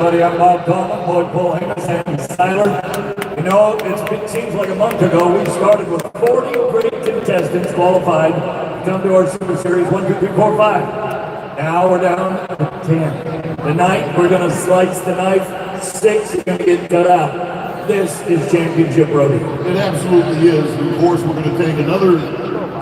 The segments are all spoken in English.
everybody. I'm Bob Coleman, Boyd Paul Amos, and Styler. You know, it seems like a month ago we started with 40 great contestants qualified to come to our Super Series 1, 2, 3, 4, 5. Now we're down to 10. Tonight we're going to slice the knife. 6 is going to get cut out. This is championship rodeo. It absolutely is. And of course, we're going to take another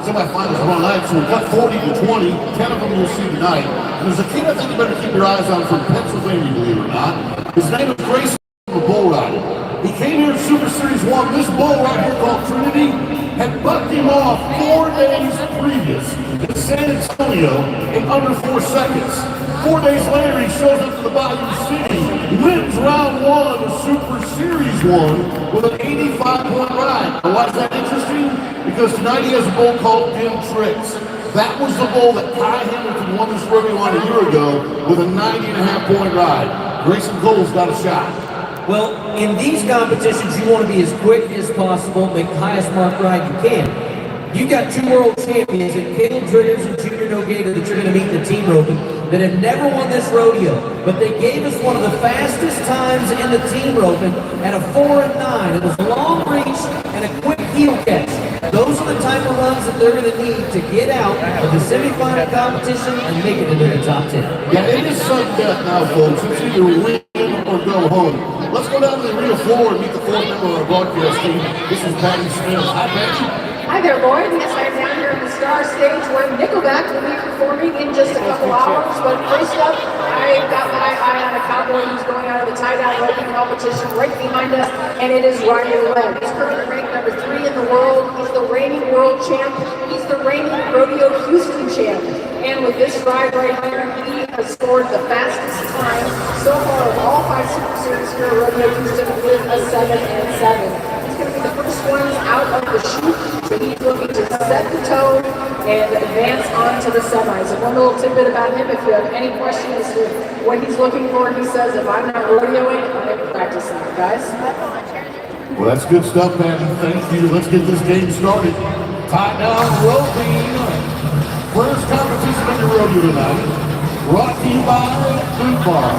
semifinals tomorrow night. So we've got 40 to 20. 10 of them you'll see tonight. And there's a kid I think you better keep your eyes on from Pennsylvania, believe it or not. His name is Grayson, the bull rider. He came here in Super Series 1. This bull right here called Trinity had bucked him off 4 days previous in San Antonio in under 4 seconds. 4 days later, he shows up to the Bayou City, wins round 1 of Super Series 1 with an 85-point ride. Now, why is that interesting? Because tonight he has a bull called Dim Tricks. That was the bull that Kai Hamilton won this rodeo on a year ago with a 90.5-point ride. Grayson Cole's got a shot. Well, in these competitions, you want to be as quick as possible, make the highest mark ride you can. You've got 2 world champions in Caleb Driggers and Junior Nogueira that you're going to meet in the team roping that have never won this rodeo, but they gave us one of the fastest times in the team roping at a 4 and 9. It was long reach and a quick heel catch. Those are the type of runs that they're going to need to get out of the semifinal competition and make it into the top 10. Yeah, it is sudden death now, folks. It's either win or go home. Let's go down to the arena floor and meet the 4th member of our broadcast team. This is Patty Smith. Hi, Patty. Hi there, Boyd. Yes, I'm down here on the Star Stage where Nickelback will be performing in just a couple hours. But first up, I've got my eye on a cowboy who's going out of the tie-down roping competition right behind us, and it is Rodeo. He's currently ranked number 3 in the world. He's the reigning world champ. He's the reigning Rodeo Houston champ. And with this ride right here, he has scored the fastest time so far of all 5 Super Series here at Rodeo Houston with a 7 and 7. He's going to be the first ones out of the chute, so he's looking to set the tone and advance on to the semis. And one little tidbit about him, if you have any questions as to what he's looking for, he says, if I'm not rodeoing, I'm practicing, guys. Well, that's good stuff, Patty. Thank you. Let's get this game started. Tie down roping. First competition in the rodeo tonight, brought to you by Food Bar.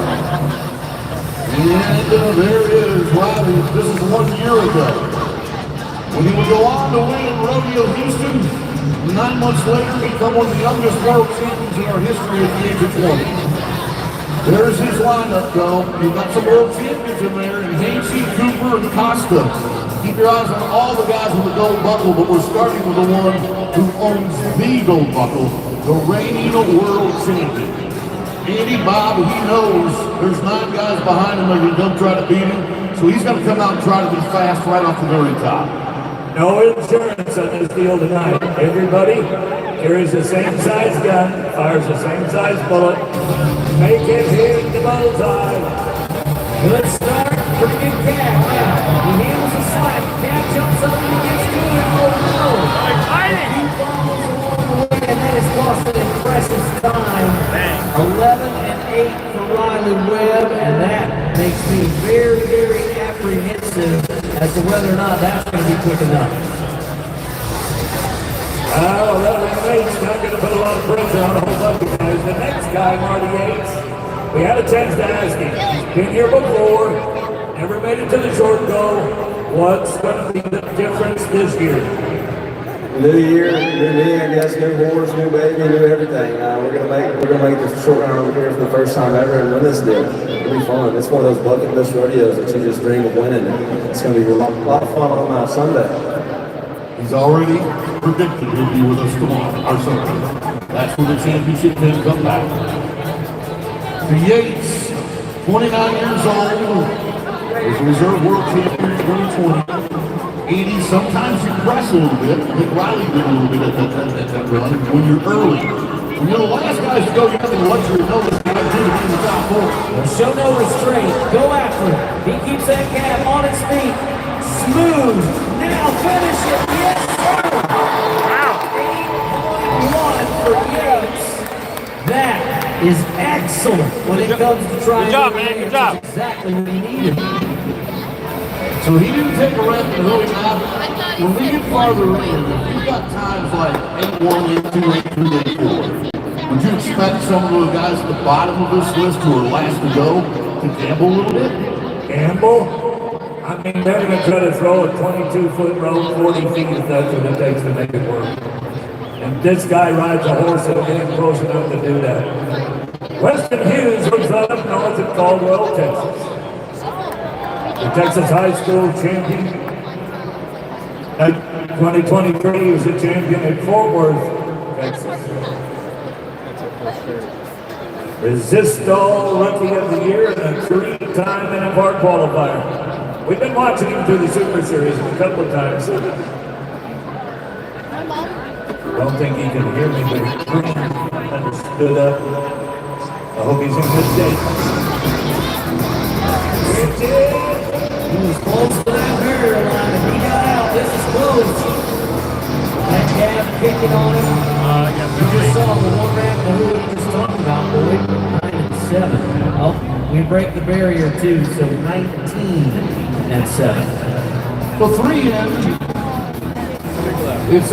And there is Riley. This is 1 year ago, when he would go on to win Rodeo Houston. 9 months later, become one of the youngest world champions in our history at the age of 20. There's his lineup, though. You've got some world champions in there, and Haney, Cooper, and Costa. Keep your eyes on all the guys with the gold buckle, but we're starting with the one who owns the gold buckle, the reigning world champion. Andy Bob, he knows there's 9 guys behind him that are going to try to beat him, so he's going to come out and try to be fast right off the very top. No insurance on this deal tonight. Everybody carries the same size gun, fires the same size bullet. Make it hit the bullseye. Good start, pretty good cat. He handles the slack. Cat jumps up and gets to it. Oh no! He falls along the way, and that is lost an impressive time. 11 and 8 for Riley Webb, and that makes me very, very apprehensive as to whether or not that's going to be quick enough. 11 and 8's not going to put a lot of pressure on a whole bunch of guys. The next guy, Marty Yates, we had a chance to ask him. He's been here before, never made it to the short go. What's going to be the difference this year? New year, new me, I guess, new horse, new baby, new everything. We're gonna make this short run over here for the first time ever and win this deal. It'll be fun. It's one of those bucket list rodeos that you just dream of winning. It's gonna be a lot of fun on Sunday. He's already predicted he'll be with us tomorrow, or Sunday. That's when the championship can come back. To Yates, 29 years old, is a reserve world champion in 2020. 80, sometimes you press a little bit. I think Riley did a little bit at that run when you're early. When you're the last guys to go, you have the luxury of knowing this guy did it in the top 4. Well, show no restraint. Go after it. He keeps that calf on its feet. Smooth. Now finish it. Yes, sir. Wow. 8.1 for Yates. That is excellent when it comes to trying. Good job, man. Good job. Exactly what he needed. So he didn't take a rep and really matter. When we get farther in, you've got times like 8-1, 8-2, 8-3, 8-4. Would you expect some of those guys at the bottom of this list who are last to go to gamble a little bit? Gamble? I mean, they're going to try to throw a 22-foot rope 40 feet if that's what it takes to make it work. And this guy rides a horse that'll get him close enough to do that. Weston Hughes lives right up north in Caldwell, Texas. The Texas High School champion. At 2023, he was a champion at Fort Worth, Texas. Resisto Rookie of the Year and a 3-time NFR qualifier. We've been watching him through the Super Series a couple of times. Don't think he can hear me, but he stood up. I hope he's in good shape. He was close to that barrier line and he got out. This is close. That calf kicking on him. You just saw the one man who we were just talking about, boy. 9 and 7. Oh, we break the barrier too, so 19 and 7. So 3 in. It's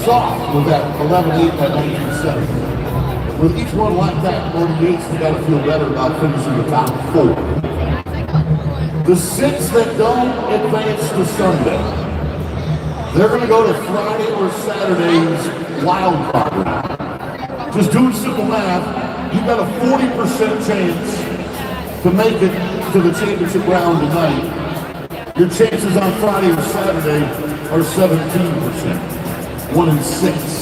soft with that 11-8 and 19-7. With each one like that, 48's got to feel better about finishing the top 4. The 6 that don't advance to Sunday, they're going to go to Friday or Saturday's wild card round. Just doing simple math, you've got a 40% chance to make it to the championship round tonight. Your chances on Friday or Saturday are 17%, 1 in 6.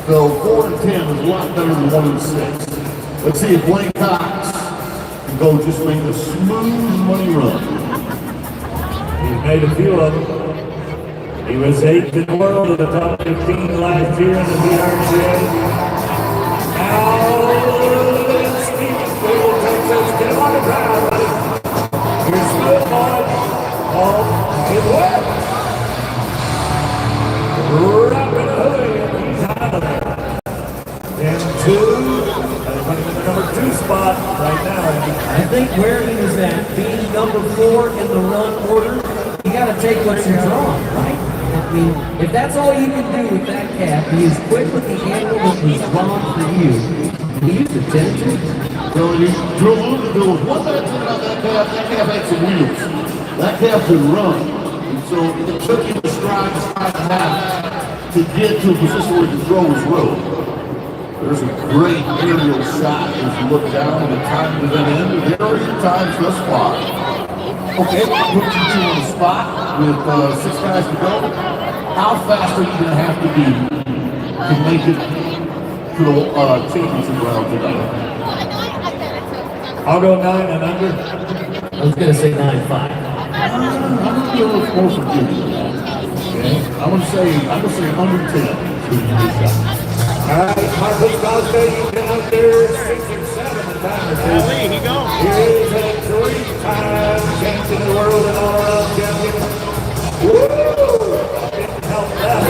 So 4 and 10 is a lot better than 1 and 6. Let's see if Blaine Cox can go just make a smooth money run. He's made a few of them. He was 8th in the world at the top 15 last year in the BRCA. Now, Stevensville, Texas, get him on the ground, buddy. Here's Smith on. Oh, it worked. Wrapping a hoodie, and he's out of there. And 2, putting him in the number 2 spot right now. I think where he was at, being number 4 in the run order, you got to take what you're drawing, right? I mean, if that's all you can do with that calf, he is quick with the angle that was drawn for you. He used a 10-2. So you drill a little bit. One bad thing about that calf had some wheels. That calf could run. And so it took him a stride and a half to get to a position where he could throw his rope. There's a great aerial shot as you look down and the time to that end. There are your times thus far. Okay, put you 2 on the spot with 6 guys to go. How fast are you going to have to be to make it to the championship round tonight? I'll go 9 and under. I was going to say 9-5. I'm going to be a little closer to you. Okay, I'm going to say under 10. All right, Marcus Costa, you've been out there 6 and 7 the time or 2. Here he goes. Here he is, a 3-time champion of the world and all-around champion. Woo! Didn't help that.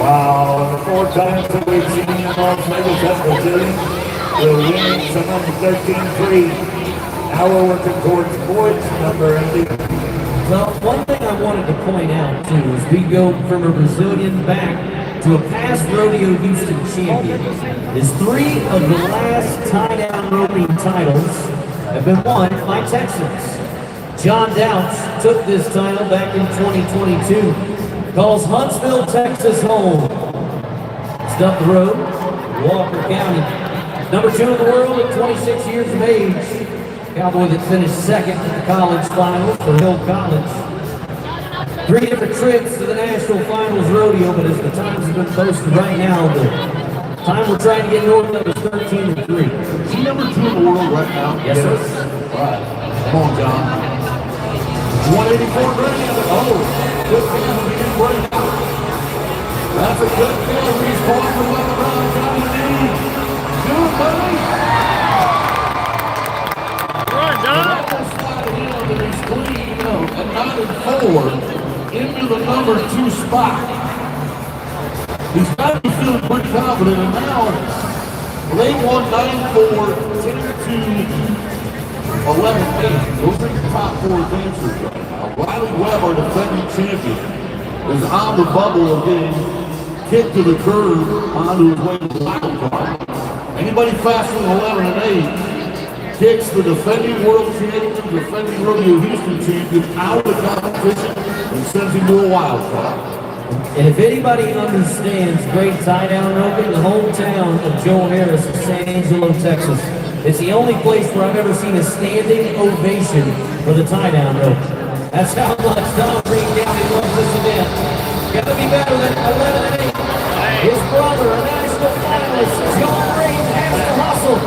Wow, and the 4 times that we've seen him on Vegas at Brazilian, we're winning some number 13-3. Now we're working towards Boyd's number, Andy. Well, one thing I wanted to point out, too, is we go from a Brazilian back to a past Rodeo Houston champion. Is 3 of the last tie-down roping titles have been won by Texans. John Douts took this title back in 2022. Calls Huntsville, Texas home. Just up the road, Walker County. Number 2 in the world at 26 years of age. Cowboy that finished 2nd at the college finals for Hill College. 3 different trips to the national finals rodeo, but as the times have been posted right now, the time we're trying to get north of is 13 and 3. Is he number 2 in the world right now? Yes, sir. All right. Come on, John. 184 grand. Oh, good for him to be in breakout. That's a good feel. He's going for the round. John, do it, buddy. Run, John. He's clean, at 9 and 4 into the number 2 spot. He's got to be feeling pretty confident, and now late 1, 9-4, 10-2, 11-8. Those are your top 4 dancers right now. Riley Webb, our defending champion, is on the bubble of getting kick to the curve onto his way to the wild card. Anybody faster than 11 and 8 kicks the defending world champion, defending Rodeo Houston champion out of the competition and sends him to a wild card. And if anybody understands great tie-down roping, the hometown of Joe Harris is San Angelo, Texas. It's the only place where I've ever seen a standing ovation for the tie-down rope. That's how much Don Greendowney loves this event. Gotta be better than 11 and 8. His brother, a national finalist, John Reed, has to hustle.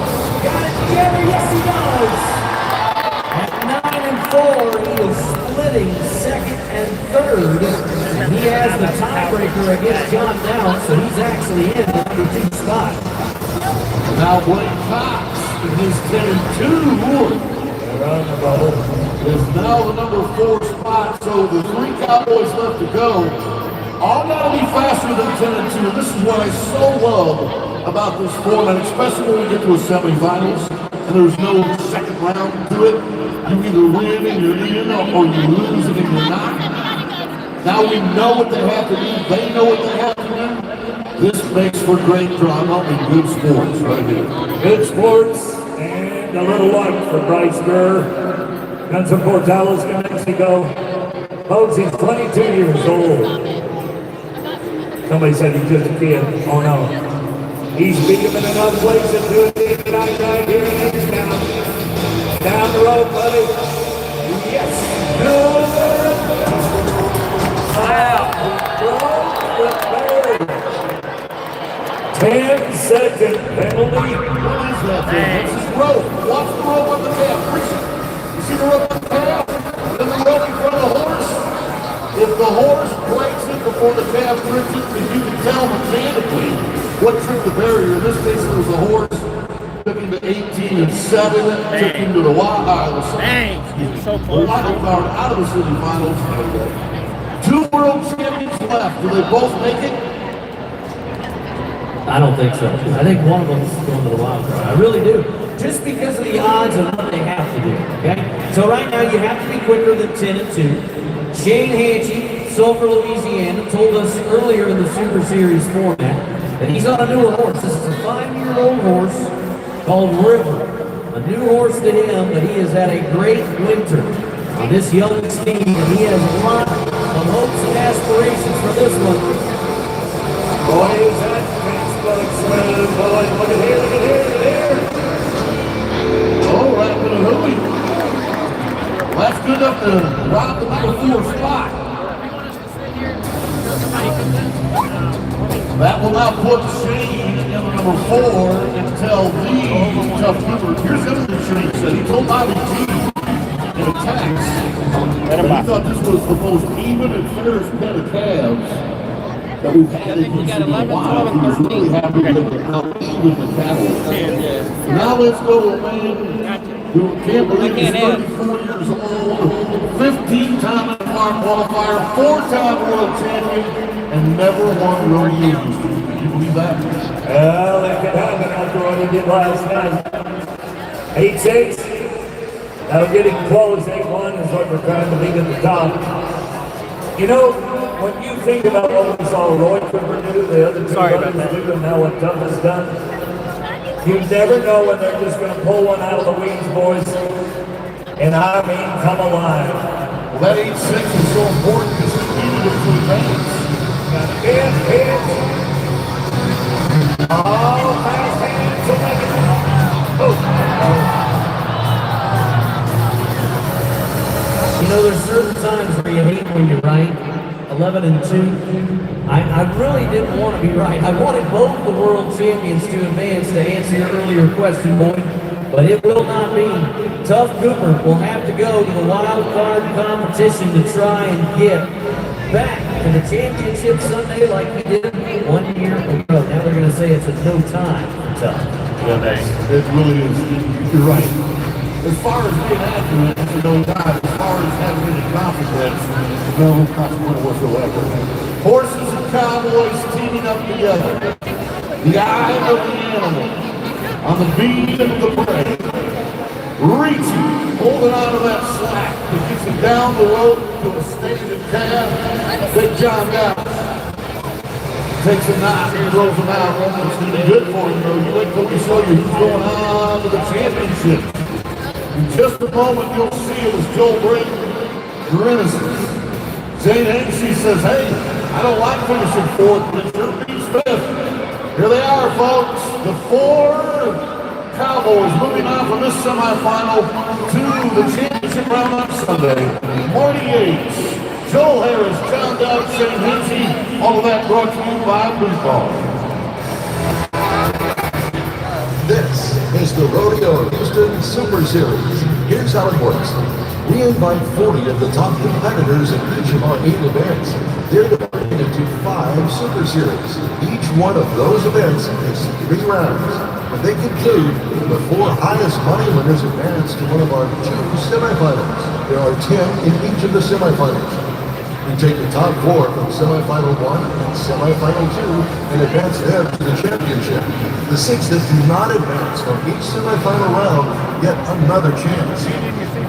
Got it together, yes he does. At 9 and 4, he is splitting second and third. And he has the tiebreaker against John Dowd, so he's actually in the number 2 spot. Now Blake Cox in his 10 and 2 Around the bubble. is now the number 4 spot, so the 3 Cowboys left to go. All gotta be faster than 10 and 2. This is what I so love about this format, especially when we get to a semifinals and there's no second round to it. You either win and you're in, or you lose and you're not. Now we know what they have to do. They know what they have to do. This makes for great drama and good sports right here. Good sports and a little luck for Bryce Burr. Comes from Portales, New Mexico. Folks, he's 22 years old. Somebody said he's just a kid. Oh no. He's beat him in another place and doing it tonight right here in H-Town. Down the road, buddy. Yes. Good. Wow. Broke the third. 10-second penalty. What is that thing? This is rope. Watch the rope on the calf. You see the rope on the calf? Then the rope in front of the horse. If the horse breaks it before the calf trips it, then you can tell mechanically what tripped the barrier. In this case, it was the horse. Took him to 18 and 7. Took him to the wild card out of the semifinals. 2 world champions left. Do they both make it? I don't think so. I think one of them is going to the wild card. I really do. Just because of the odds of what they have to do, okay? So right now you have to be quicker than 10 and 2. Shane Hanchy, Sulphur, Louisiana, told us earlier in the Super Series format that he's on a newer horse. This is a 5-year-old horse called River. A new horse to him, but he has had a great winter on this young steed, and he has a lot of hopes and aspirations for this one. Boy, is that Facebook smooth, boy. Look at here, look at here, look at here. Oh, right with a hooey. That's good enough to rob the number 4 spot. That will now put Shane in the number 4 and tell the tough Cooper. Here's everything Shane said. He told Bobby G in a text that he thought this was the most even and fairest pair of calves that we've had in a while. He was really happy with how even the cattle. Now let's go to a man who can't believe he's 34 years old, 15-time NFR qualifier, 4-time world champion, and never won rodeo. Can you believe that? Well, that could happen after what he did last night. 8-6. Now getting close. 8-1 is what we're trying to beat at the top. You know, when you think about what we saw Roy Cooper do, the other 2 brothers do, and now what Tuff has done, you never know when they're just going to pull one out of the weeds, boys. And I mean, come alive. Well, that 8-6 is so important because it's needed it for the fans. Got a big hit. Oh, fast hands to make it. You know, there's certain times where you hate when you're right. 11 and 2. I really didn't want to be right. I wanted both the world champions to advance, to answer your earlier question, Boyd, but it will not be. Tuff Cooper will have to go to the wild card competition to try and get back to the championship Sunday like he did 1 year ago. Now they're going to say it's a no time for Tuff. Yeah, it really is. You're right. As far as being accurate, it's a no time. As far as having any consequence, no consequence whatsoever. Horses and cowboys teaming up together. The eye of the animal on the beat of the prey. Reaching, holding on to that slack that gets him down the road to a stage of calf. Big John Dowd. Takes a knife and throws him out. It's going to be good for him, though. You wait till we show you who's going on to the championship. In just a moment, you'll see it as Joel brings grimaces. Zane Hensey says, hey, I don't like finishing fourth, but it sure beats fifth. Here they are, folks. The four Cowboys moving on from this semifinal to the championship round on Sunday. Marty Yates, Joel Harris, John Dowd, Zane Hensey, all of that brought to you by Breakaway. This is the Rodeo Houston Super Series. Here's how it works. We invite 40 of the top competitors in each of our 8 events. They're divided into 5 Super Series. Each one of those events is 3 rounds. When they conclude, the 4 highest money winners advance to one of our 2 semifinals. There are 10 in each of the semifinals. We take the top 4 from semifinal 1 and semifinal 2 and advance them to the championship. The 6 that do not advance from each semifinal round get another chance.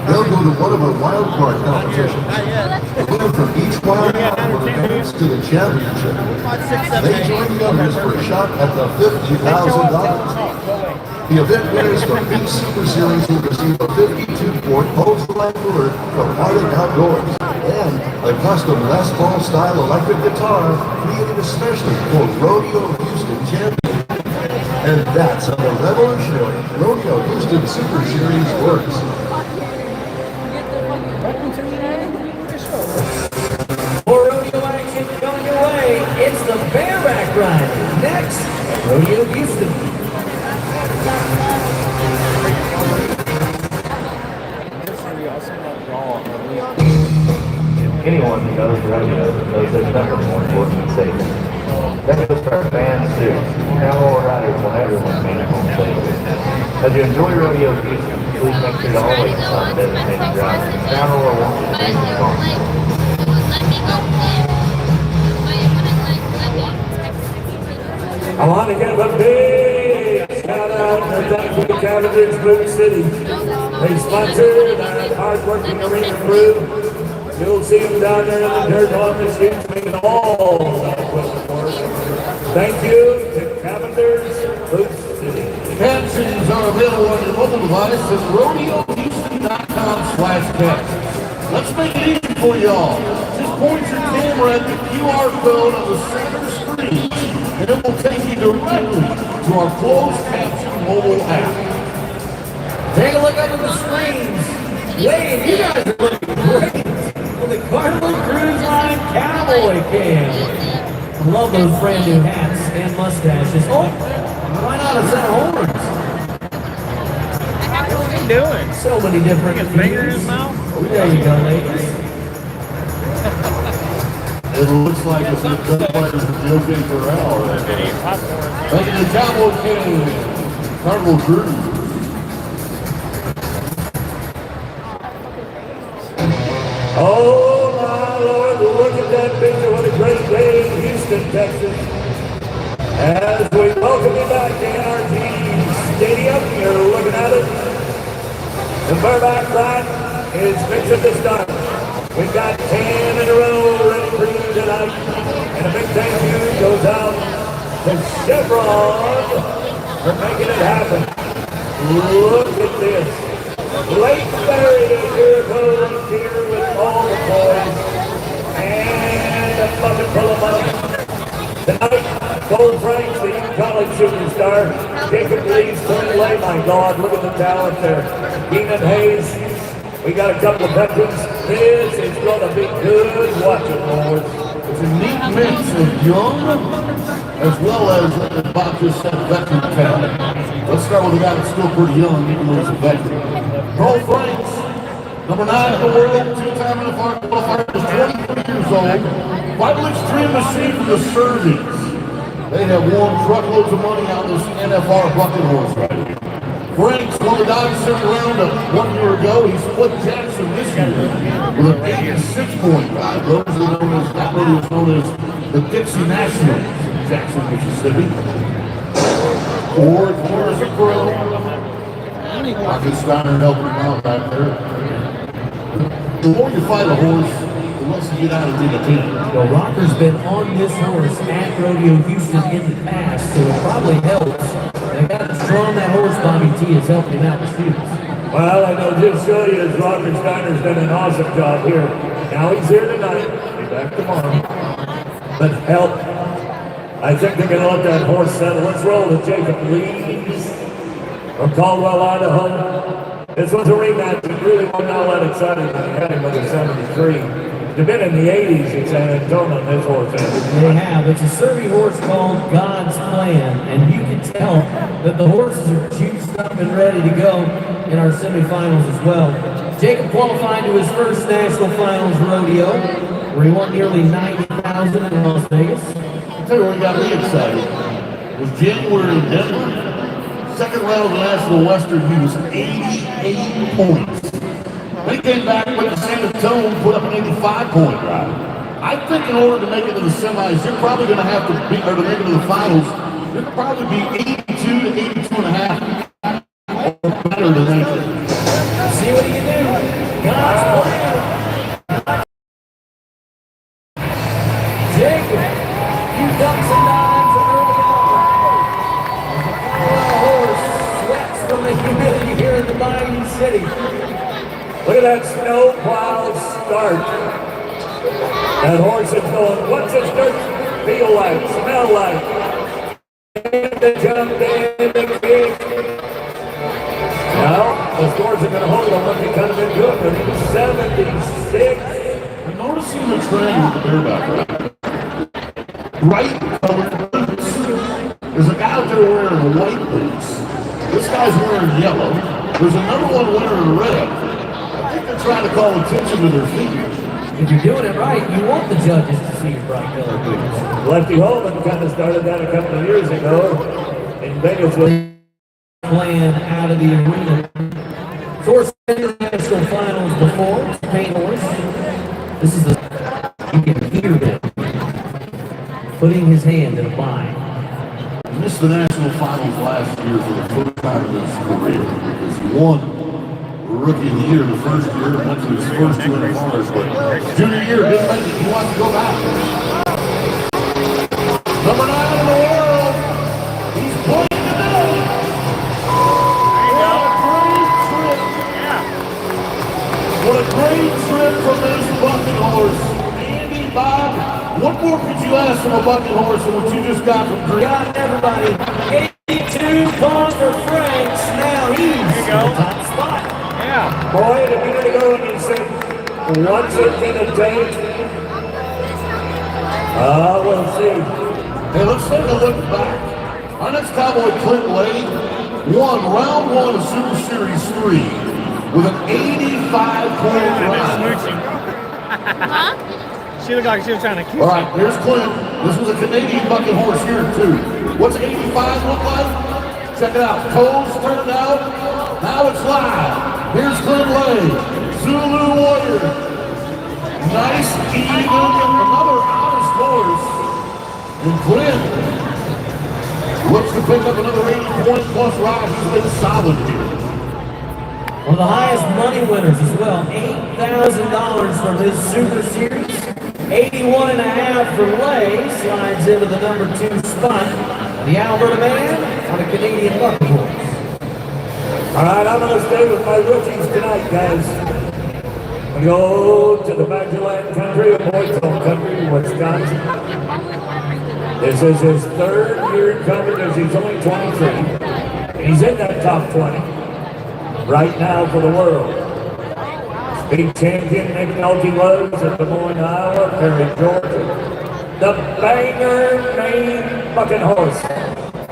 They'll go to one of our wild card competitions. The winner from each wild card will advance to the championship. They join the others for a shot at the $50,000. The event winners from each Super Series will receive a 52-quart Volkswagen cooler from Arctic Outdoors and a custom Les Paul style electric guitar created especially for Rodeo Houston champion. And that's how the revolutionary Rodeo Houston Super Series works. More rodeo action coming your way. It's the Bareback Ride. Next, Rodeo Houston. Anyone who knows rodeo knows there's nothing more important than safety. That goes for our fans too. Now all riders will everyone make home safe. As you enjoy rodeo Houston, please make sure to always stop designated drivers. Now or won't you bring the car. I want to give a big shout out and thank you to Cavaliers Blue City. They sponsored our hard-working arena crew. You'll see them down there in the dirt on the streets making all that equipment work. Thank you to Cavaliers Blue City. Captions are available on your mobile device at rodeohouston.com/captions. Let's make it easy for y'all. Just point your camera at the QR code on the center screen, and it will take you directly to our closed caption mobile app. Take a look up at the screens. Wade, you guys are looking great. The Carnival Cruise Line Cowboy Cam. Love those brand new hats and mustaches. Oh, why not a set of horns? What's he doing? So many different His finger in his mouth? There you go, ladies. It looks like it's the good players of Joe Corral right there. Making the Cowboy Cam Carnival Cruise. Oh my Lord, look at that picture. What a great day in Houston, Texas. As we welcome you back to NRG Stadium, you're looking at it. The Bareback Ride is fixing to start. We've got 10 in a row ready for you tonight. And a big thank you goes out to Chevron for making it happen. Look at this. Lake buried in here, goes here with all the boys. And a bucket full of money. Tonight, Cole Franks, the young college superstar. Jacob Lee's Tony Lay, my God, look at the talent there. Keenan Hayes, we got a couple of veterans. This is going to be good watching, boys. It's a neat mix of young as well as Bob just said, veteran talent. Let's start with a guy that's still pretty young, even though he's a veteran. Cole Franks, number 9 in the world, 2-time NFR qualifier, is 23 years old. Bible Extreme machine for the Serbians. They have won truckloads of money on this NFR bucket horse right here. Franks won the Dodge 7th round 1 year ago. He split Jackson this year with an 86.5. Those are known as, that rodeo is known as the Dixie Nationals in Jackson, Mississippi. Ford Morris a pro. Marcus Steiner helping him out back there. The more you fight a horse, once you get out of the team. Well, Rocker's been on this horse at Rodeo Houston in the past, so it probably helps. They got to draw that horse. Bobby T is helping him out with shoots. Well, I know just show you as Roger Steiner's done an awesome job here. Now he's here tonight. Be back tomorrow. But help. I think they're going to let that horse settle. Let's roll to Jacob Leeds from Caldwell, Idaho. This was a rematch. It really was not that exciting when he had him with a 73. They've been in the 80s in San Antonio, this horse has. They have. It's a Survey horse called God's Plan, and you can tell that the horses are juiced up and ready to go in our semifinals as well. Jacob qualified to his first national finals rodeo, where he won nearly $90,000 in Las Vegas. I'll tell you what got me excited. It was January in Denver. Second round of the National Western, he was 88 points. Then he came back, went to San Antonio, put up an 85-point ride. I think in order to make it to the semis, you're probably going to have to be, or to make it to the finals, you're going to probably be 82 to 82 and a half, or better than anything. See what he can do. God's plan. Jacob, you ducks and dives early on. The horse sweats from the humidity here in the mighty city. Look at that snow plow start. That horse is going, what's his dirt feel like, smell like? And the jump and the kick. Now, the scores are going to hold on what they kind of been good, but he was 76. I'm noticing the trend with the bareback, right? Bright colored boots. There's a guy out there wearing white boots. This guy's wearing yellow. There's another one wearing red. I think they're trying to call attention to their feet. If you're doing it right, you want the judges to see your bright colored boots. Lefty Holman kind of started that a couple of years ago in Vegas with Plan out of the arena. Horse international finals before. It's a paint horse. This is the, you can hear him putting his hand in a bind. He missed the national finals last year for the first time in his career because he won Rookie of the Year the first year and went to his first 200 cars, but junior year didn't make it. He wants to go back. Number 9 in the world. He's playing today. What a great trip from this bucking horse. Andy, Bob, what more could you ask from a bucking horse than what you just got from Green? Got everybody. 82 points for Franks. Now he's in the top spot. Yeah. boy, a minute ago when you said, what's it gonna take? We'll see. Hey, let's take a look back. Our next cowboy, Clint Lay, won round 1 of Super Series 3 with an 85-point ride. She looked like she was trying to kiss. All right, here's Clint. This was a Canadian bucking horse here, too. What's 85 look like? Check it out. Toes turned out. Now it's live. Here's Clint Lay, Zulu Warrior. Nice, even, another honest horse. And Clint looks to pick up another 80-point plus ride. He's been solid here. One of the highest money winners as well, $8,000 from his Super Series. 81.5 for Lay, slides into the number 2 spot. The Alberta man on a Canadian bucking horse. All right, I'm going to stay with my rookies tonight, guys. We go to the Magdalene country, Boyd's home country, Wisconsin. This is his 3rd year in coverage. He's only 23. He's in that top 20 right now for the world. Big champion McNulty Lowe's at Des Moines, Iowa, Perry, Georgia. The banger named bucking horse.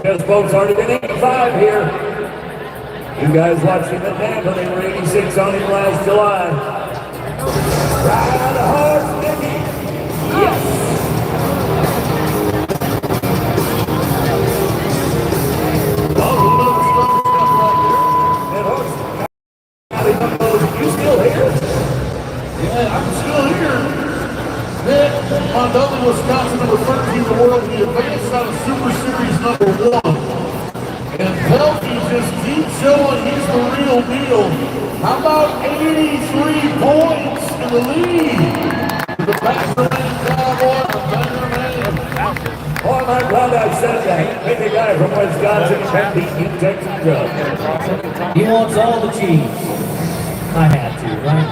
This boat's already been 85 here. You guys watched him at Tampa. They were 86 on him last July. Ride on the horse, Nicky. Yes. That horse. You still here? Yeah, I'm still here. Nick, Montgomery, Wisconsin, number 13 in the world. He advanced out of Super Series number 1. And Pelkey just keeps showing he's the real deal. How about 83 points in the lead? I'm glad I said that. Make a guy from Wisconsin can beat me Texas Joe. He wants all the cheese. I had to, right?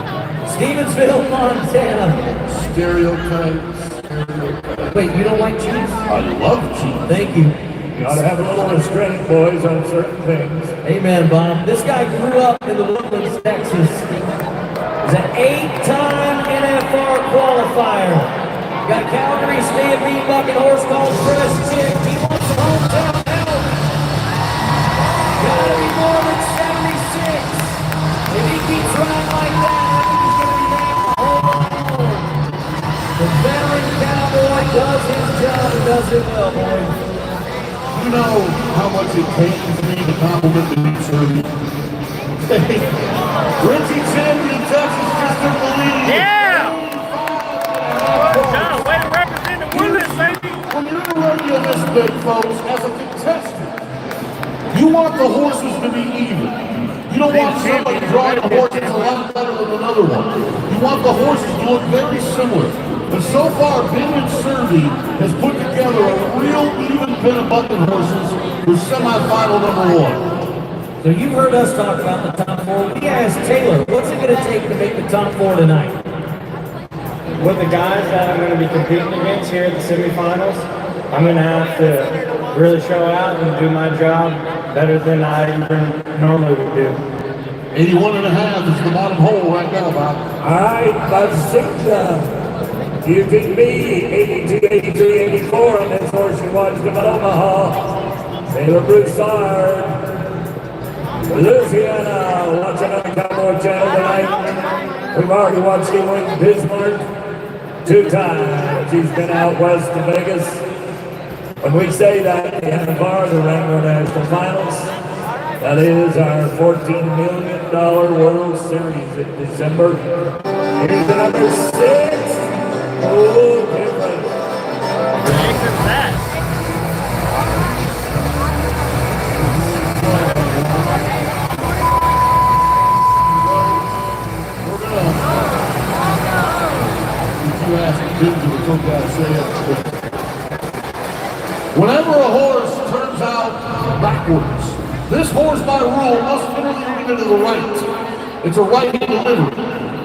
Stevensville, Montana. Stereotypes. Wait, you don't like cheese? I love cheese. Thank you. You ought to have a little restraint, boys, on certain things. Amen, Bob. This guy grew up in the Woodlands, Texas. He's an 8-time NFR qualifier. Got a Calgary Stampede bucking horse called Fresh Chick. He wants some hometown help. Gotta be more than 76. If he keeps running like that, I think he's gonna be back home. The veteran cowboy does his job and does it well, boys. You know how much it pains me to compliment the new service. Richie Champion, Texas, just took the lead. Yeah! John, way to represent the Woodlands, baby! When you're in a rodeo this big, folks, as a contestant, you want the horses to be even. You don't want somebody drawing a horse that's a lot better than another one. You want the horses to look very similar. And so far, Binion Survey has put together a real even pin of bucking horses for semifinal number 1. So you've heard us talk about the top 4. We asked Taylor, what's it going to take to make the top 4 tonight? With the guys that I'm going to be competing against here at the semifinals, I'm going to have to really show out and do my job better than I even normally would do. 81.5 is the bottom hole right now, Bob. All right, about 6 You can be 82, 83, 84 on this horse you watched him at Omaha. Taylor Broussard. Louisiana, watching on the Cowboy Channel tonight. We've already watched him win Bismarck 2 times. He's been out west to Vegas. When we say that, the NFR, the Wrangler National Finals, that is our $14 million World Series in December. Here's the number 6. Oh, different. Heck is that? Whenever a horse turns out backwards, this horse by rule must literally read to the right. It's a right-hand delivery.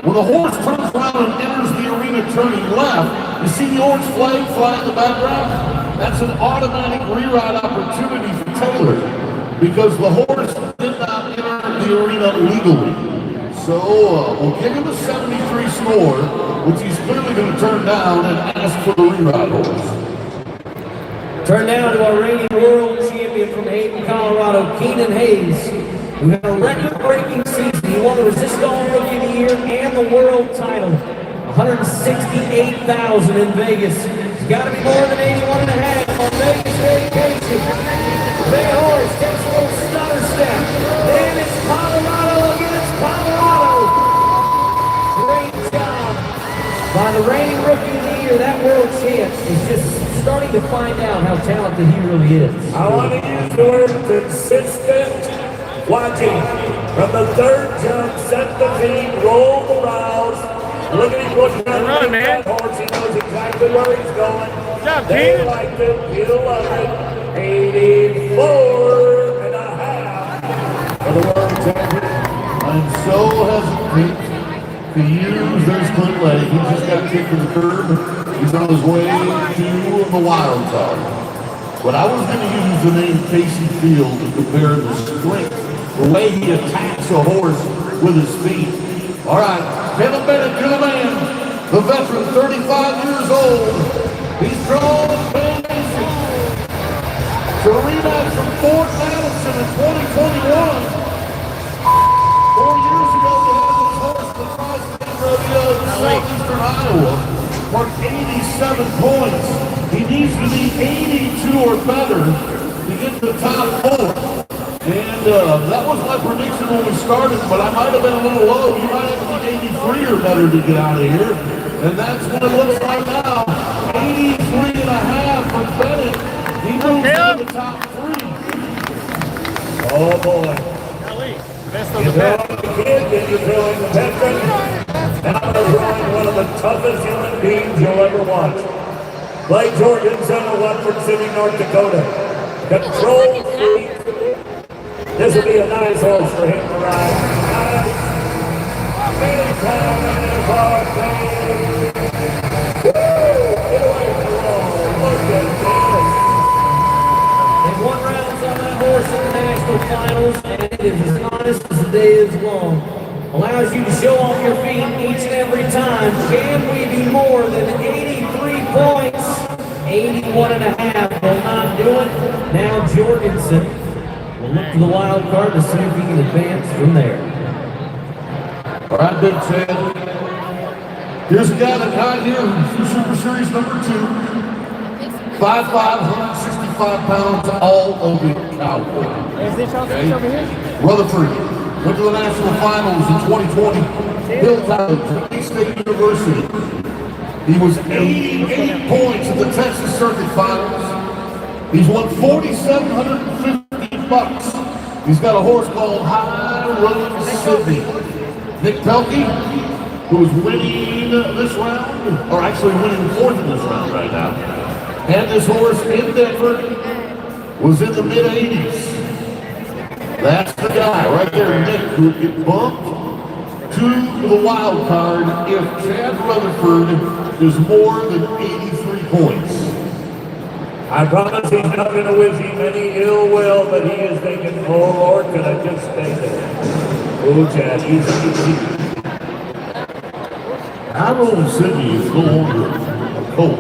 When the horse turns around and enters the arena turning left, you see the orange flag fly in the background? That's an automatic reride opportunity for Taylor because the horse did not enter the arena legally. So we'll give him a 73 score, which he's clearly going to turn down and ask for the reride horse. Turn down to our reigning world champion from Hayden, Colorado, Keenan Hayes, who had a record-breaking season. He won the Resistol Rookie of the Year and the world title. 168,000 in Vegas. It's got to be more than 81.5 on Vegas vacation. Big horse takes a little stutter step. Then it's Colorado against Colorado. Great job by the reigning Rookie of the Year. That world champ is just starting to find out how talented he really is. I want to use the word consistent. Watching from the 3rd jump, set the feet, roll the brows. Look at him looking at Run, man. that horse. He knows exactly where he's going. Good job, They Keenan. liked it. You love it. 84.5 for the world champion. I'm so hesitant to use there's Clint Lake. He just got kicked to the curb. He's on his way to the wild card. But I was going to use the name Casey Field to compare the strength, the way he attacks a horse with his feet. All right, Kevin Bennett to the man, the veteran, 35 years old. He's drawn amazing. To a rematch from Fort Madison in 2021. 4 years ago, we had this horse at the Tri-State Rodeo in southeastern Iowa. Marked 87 points. He needs to be 82 or better to get to the top 4. And that was my prediction when we started, but I might have been a little low. You might have to be 83 or better to get out of here. And that's what it looks like now. 83.5 for Bennett. He moves into the top 3. Oh boy. Golly, best of You're the best. throwing the kid, then you're throwing the veteran. Now they're throwing one of the toughest human beings you'll ever watch. Blake Jorgensen of Watford City, North Dakota. Control freak. This will be a nice horse for him to ride. Nice. Big time in the car, baby. Woo! Get away from the wall. Look at this. They won rounds on that horse in the national finals, and it is as honest as the day is long. Allows you to show off your feet each and every time. Can we be more than 83 points? 81 and a half will not do it. Now Jorgensen will look to the wild card to see if he can advance from there. All right, Big Ted. Here's a guy that got here from Super Series number 2. 5'5", 165 pounds, all over cowboy. Okay? Rutherford went to the national finals in 2020. Built out of Tennessee State University. He was 88 points at the Texas Circuit Finals. He's won $4,750. He's got a horse called High Road Sydney. Nick Pelkey, who is winning this round, or actually winning fourth in this round right now. And this horse in Denver was in the mid-80s. That's the guy right there, Nick, who would get bumped to the wild card if Chad Rutherford is more than 83 points. I promise he's not going to wish him any ill will, but he is thinking, oh Lord, can I just stay there? Oh, Chad, easy. High Road Sydney is no longer a colt.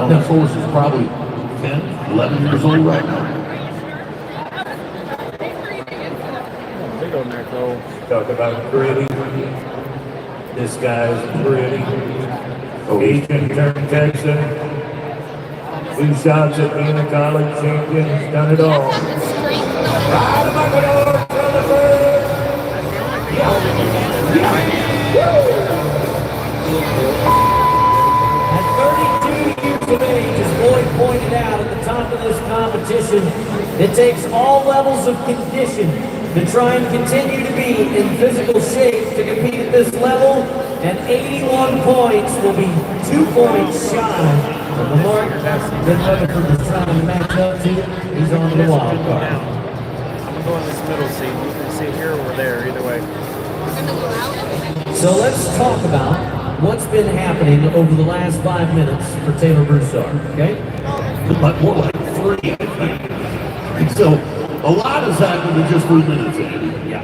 This horse is probably 10, 11 years old right now. Talk about gritty. This guy's gritty. Agent turned Texan. 2 shots at being a college champion. He's done it all. Ride him up and over, Rutherford. At 32 years of age, as Lloyd pointed out at the top of this competition, it takes all levels of condition to try and continue to be in physical shape to compete at this level, and 81 points will be 2 points shy of the mark that Rutherford is trying to match up to. He's on to the wild card. I'm going to go in this middle seat. You can sit here or there, either way. So let's talk about what's been happening over the last 5 minutes for Taylor Broussard, okay? But more like 3, I think. And so a lot has happened in just 3 minutes, Andy. Yeah.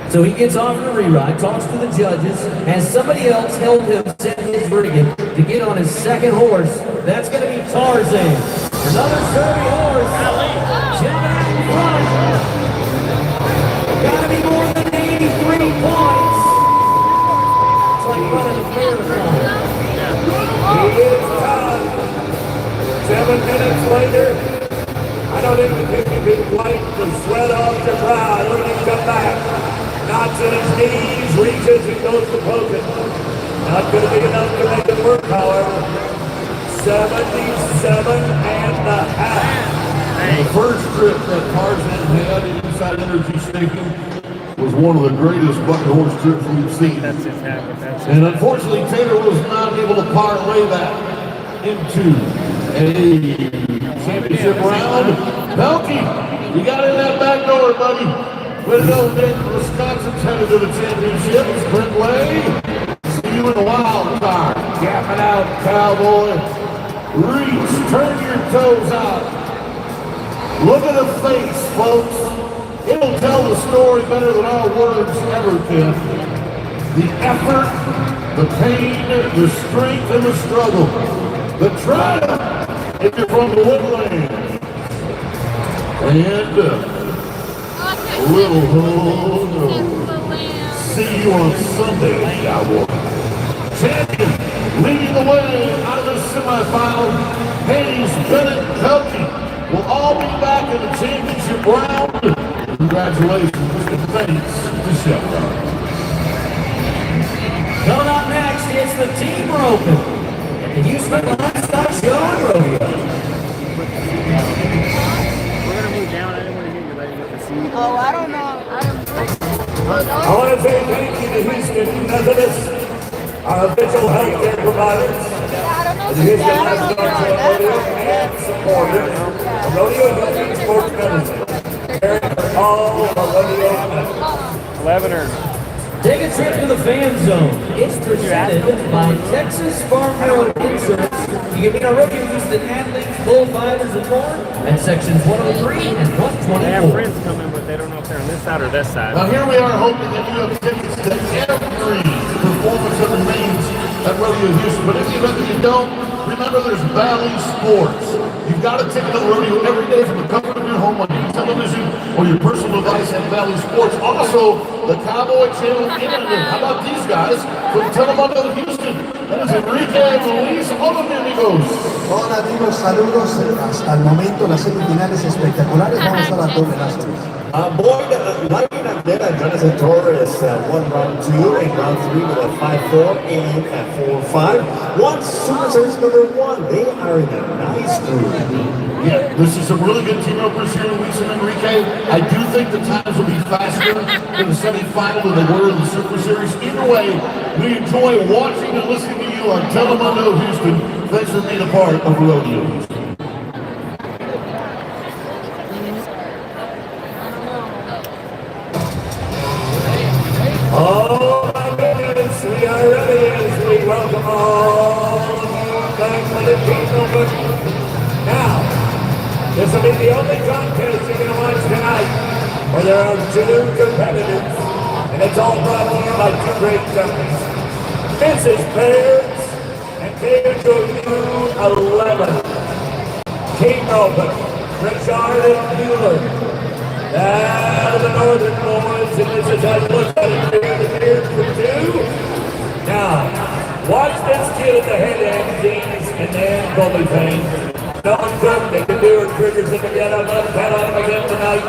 So he gets off the reride, talks to the judges, has somebody else help him set his rigging to get on his second horse. That's going to be Tarzan. Another sturdy horse. Jumping out in front. Got to be more than 83 points. It's like running a marathon. He is done. 7 minutes later. I don't even think he can wipe the sweat off the brow. Look at him come back. Knots in his knees, reaches, and goes to poke it. Not going to be enough to make it work, however. 77 and a half. The first trip that Tarzan had inside Energy Station was one of the greatest bucket horse trips we've seen. And unfortunately, Taylor was not able to parlay that into a championship round. Pelkey, you got in that back door, buddy. Way to go, Nick. Wisconsin's headed to the championship. Breakaway. See you in the wild card. Gap it out, cowboy. Reach. Turn your toes out. Look at the face, folks. It'll tell the story better than our words ever can. The effort, the pain, the strength, and the struggle. The triumph if you're from the woodland. And little no. See you on Sunday, cowboy. Champion leading the way out of the semifinal. Hayes, Bennett, Pelkey will all be back in the championship round. Congratulations, Mr. Thanks to Chevron. Coming up next, it's the team roping at the Houston Livestock Show and Rodeo. We're going to move down. I didn't want to get you letting up the seat. Oh, I don't know. I want to say thank you to Houston Methodist, our official healthcare providers. I don't know. The Houston Livestock Show for you. The Rodeo Houston Sports Medicine. All the rodeo medicine. 11 earned. Take a trip to the fan zone. It's presented by Texas Farm Bureau Insurance. You can meet our Rodeo Houston athletes, bullfighters, and more at sections 103 and They have 124. friends coming, but they don't know if they're on this side or this side. Now here we are hoping that you have tickets to every performance that remains at Rodeo Houston. But if you don't, remember there's Valley Sports. You've got a ticket to the rodeo every day from the comfort of your home on your television or your personal device at Valley Sports. Also, the Cowboy Channel Internet. How about these guys from Telemundo Houston? That is Enrique and Luis. Hola, amigos. Hola amigos, saludos. Hasta el momento las semifinales espectaculares. Vamos a estar a doble láseres. Boyd, Lightning Agdera, Jonathan Torres won round 2 and round 3 with a 5-4 and a 4-5. One Super Series number 1. They are in a nice groove. Yeah, this is some really good team ropers here, Luis and Enrique. I do think the times will be faster in the semifinal than they were in the Super Series. Either way, we enjoy watching and listening to you on Telemundo Houston. Thanks for being a part of Rodeo Houston. Oh my goodness, we are ready as we welcome all of you back to the team open. Now, this will be the only contest you're going to watch tonight where there are two competitors, and it's all brought to you by two great companies. Mrs. Bears and KHOU 11. Team open, Richard and Mueller. Out of the Northern Boys, and this is how you look at it here for two. Now, watch this kid at the head end, Jeans, and then Bully Payne. Don't cook, they can do her triggers in the get up, let pat on them again tonight.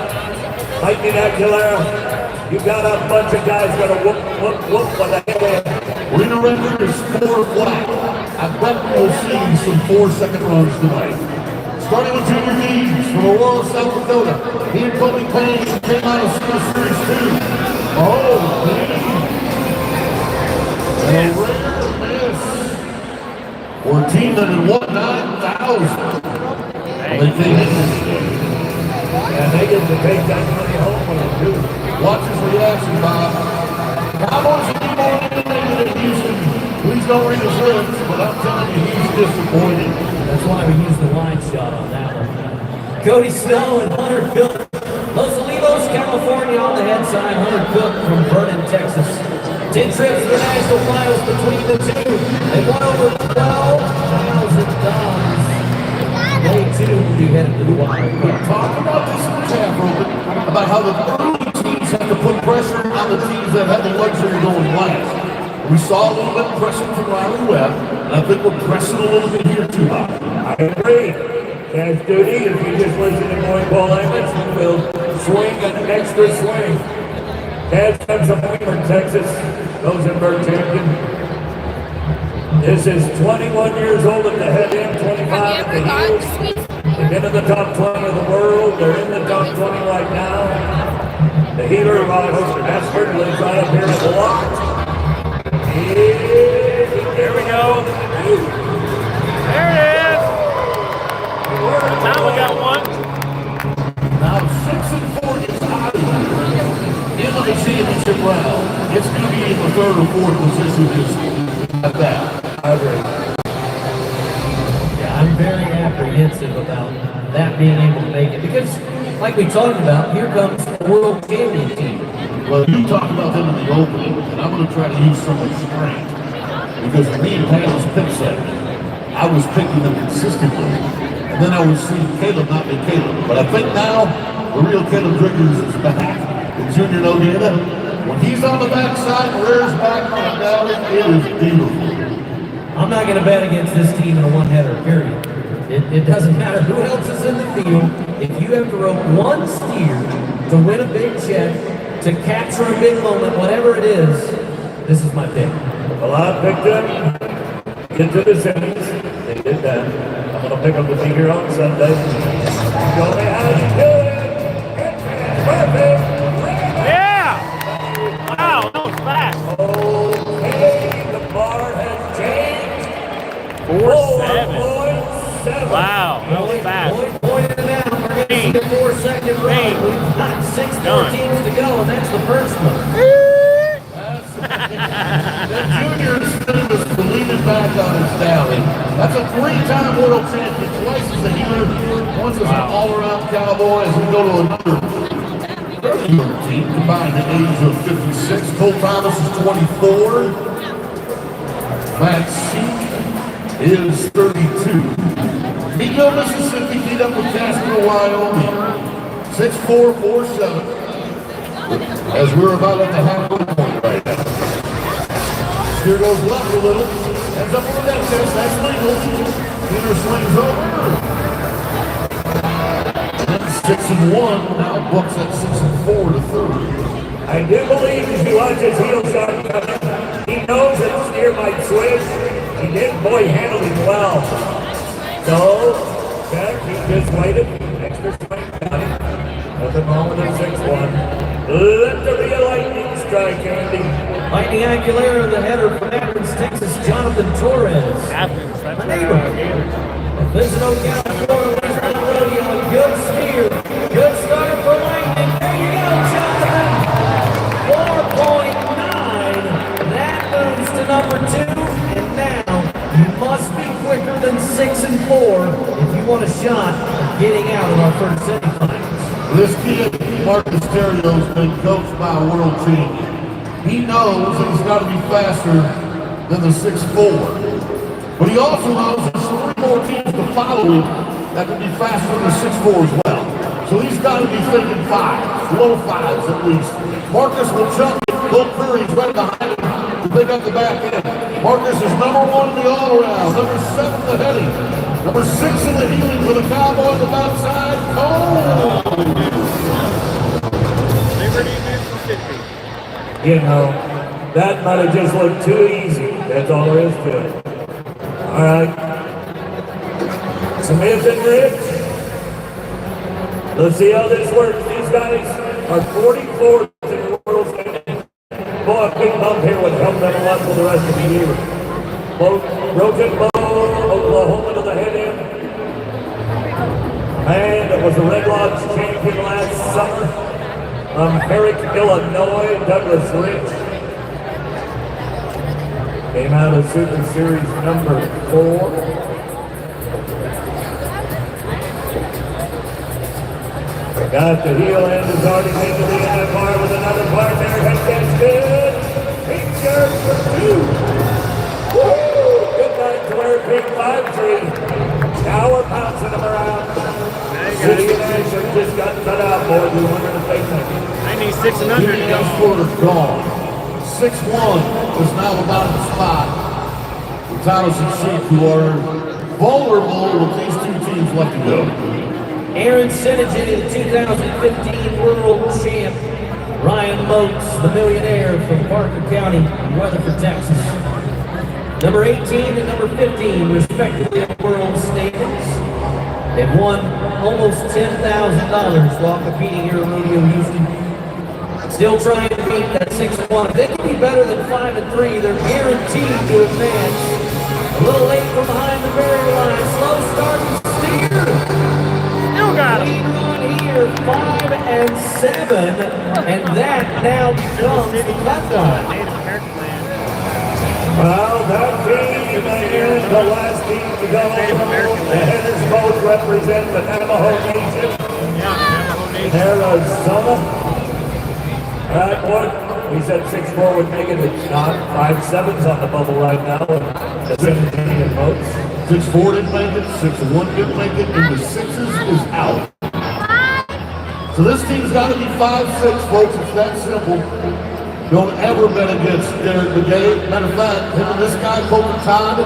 Lightning Aguilera, you got a bunch of guys got to whoop with the head end. Winner record is 4 flat. I bet we'll see some 4-second runs tonight. Starting with Junior Deeds from Aurora, South Dakota. He and Kobe Payne came out of Super Series 2. Oh, and a rare miss for a team that had won 9,000. They came in and they get to take that money home when they do. Watch his reaction, Bob. Cowboys need more than Houston. Please don't read his lips, but I'm telling you, he's disappointed. That's why we used the line shot on that one. Cody Snow and Hunter Cook. Los Olivos, California on the head side. Hunter Cook from Vernon, Texas. 10 trips to the national finals between the two. They won over $12,000. Day 2 will be headed to the wild card. Talk about this in the chat, Robin, about how the early teams have to put pressure on the teams that have the luxury of going last. We saw a little bit of pressing from Riley Webb, and I think we're pressing a little bit here too, Bob. I agree. Catch duty, if you just listen to Boy Paul Emmons, will swing an extra swing. Cats have some from Texas, Rosenberg champion. This is 21 years old at the head end, 25 at the heels. They've been in the top 20 of the world. They're in the top 20 right now. The healer, Roger Ashford, lives right up here in the lot. There we go. There it is. Now we got one. Now 6-4 is out of in the championship round. It's going to be in the 3rd or 4th position just at that. I agree. Yeah, I'm very apprehensive about that being able to make it because, like we talked about, here comes the world champion team. Well, you talked about them in the opening, and I'm going to try to use some restraint. Because me and Taylor's pick set, I was picking them consistently. And then I was seeing Caleb not be Caleb. But I think now, the real Caleb Driggers is back. And Junior Nogueira, when he's on the backside and rears back on a down, it is beautiful. I'm not going to bet against this team in a one-header, period. It doesn't matter who else is in the field. If you have to rope one steer to win a big check, to capture a big moment, whatever it is, this is my pick. Well, I picked them into the semis. They did that. I'm going to pick up the team here on Sunday. Show me how you do it. Perfect. Yeah! Wow, that was fast. Okay, the bar has changed. 4-7. 4-7. Wow, that was fast. a 4-second run. We've got 6 more teams to go, and that's the first one. The juniors was leaning back on his dowry. That's a 3-time world champion, twice as a healer, once as an all-around cowboy. As we go to another 30-year team, combined at the age of 56. Cole Thomas is 24. Matt Sheik is 32. Meadville, Mississippi, beat up with Jasper, Wyoming. 6'4", 4'7". As we're about at the halfway point right now. Steer goes left a little. Ends up on the neck test. That's legal. Peter swings over. 6-1. Now books at 6-4 to third. I do believe as you watch his heel shot coming, he knows that Steer might switch. He did, boy, handle him well. So, back, he just waited. Extra swing, got him. Nothing wrong with him, 6-1. Let there be a lightning strike, Andy. Lightning Aguilera, the header from Athens, Texas, Jonathan Torres. Athens, that's My neighbor. Visitor California, Western Rodeo, a good steer. Good start for Lightning. There you go, Jonathan. 4.9. That moves to number 2. And now you must be quicker than 6 and 4 if you want a shot of getting out of our first semifinals. This kid, Marcus Terrio's been coached by a world champion. He knows that he's got to be faster than the 6'4". But he also knows there's 3 more teams to follow him that can be faster than the 6'4" as well. So he's got to be thinking 5s, low 5s at least. Marcus will jump it. Bill Curry's right behind him to pick up the back end. Marcus is number 1 in the all-around, number 7 the heading, number 6 in the healing for the Cowboy on the backside. Oh! You know, that might have just looked too easy. That's all there is to it. All right. Smith and Rich. Let's see how this works. These guys are 44th in the world standings. Boy, a big bump here would help them a lot for the rest of the year. Broken Bow, Oklahoma to the head end. And it was the Red Lodge champion last summer. From Herrick, Illinois, Douglas Rich. Came out of Super Series number 4. Got the heel end is already into the NFR with another partner. Head catch good. Picture for 2. Woo! Good night to our big 5-3. Now we're bouncing them around. City and Ashland just got cut out, boys. We wanted to say thank you. I need 6 and under to go. Quarter gone. 6-1 is now the bottom spot. The Thomas and Sheik, who are vulnerable with these 2 teams left to go. Aaron Senegin, the 2015 World Champ. Ryan Motes, the millionaire from Parker County, Weatherford, Texas. Number 18 and number 15, respectively, in world standings. They've won almost $10,000 while competing here at Rodeo Houston. Still trying to beat that 6-1. If they can be better than 5-3, they're guaranteed to advance. A little late from behind the barrier line. Slow start and steer. Still got him. Lead run here, 5 and 7. And that now becomes the cut line. Well, that team is the last team to go. The headers both represent the Navajo Nation. Arizona. Right, boy. We said 6-4 would make it. It's not. 5-7's on the bubble right now. The 17 votes. 6-4 didn't make it, 6-1 didn't make it, and the 6s is out. So this team's got to be 5-6, folks. It's that simple. Don't ever bet against Derek McGay. Matter of fact, him and this guy, Colton Todd,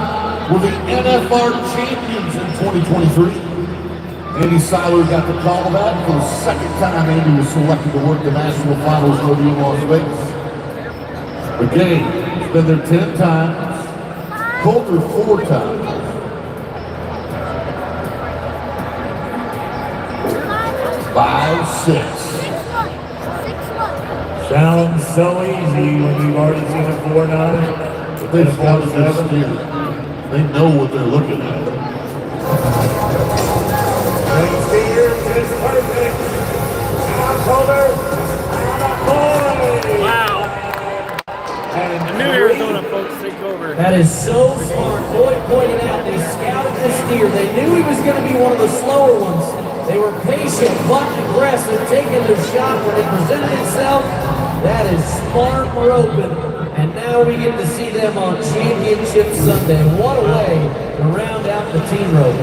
were the NFR champions in 2023. Andy Seiler got the call back for the 2nd time Andy was selected to work the National Finals Rodeo in Las Vegas. McGay has been there 10 times, Coulter 4 times. Five, 6. Sounds so easy when you've already seen a 4-9. But they scouted this steer. They know what they're looking at. Steer is perfect. one of the slower ones. They were patient, but aggressive, taking their shot when it presented itself. That is smart, we're open. And now we get to see them on Championship Sunday. What a way to round out the team rope.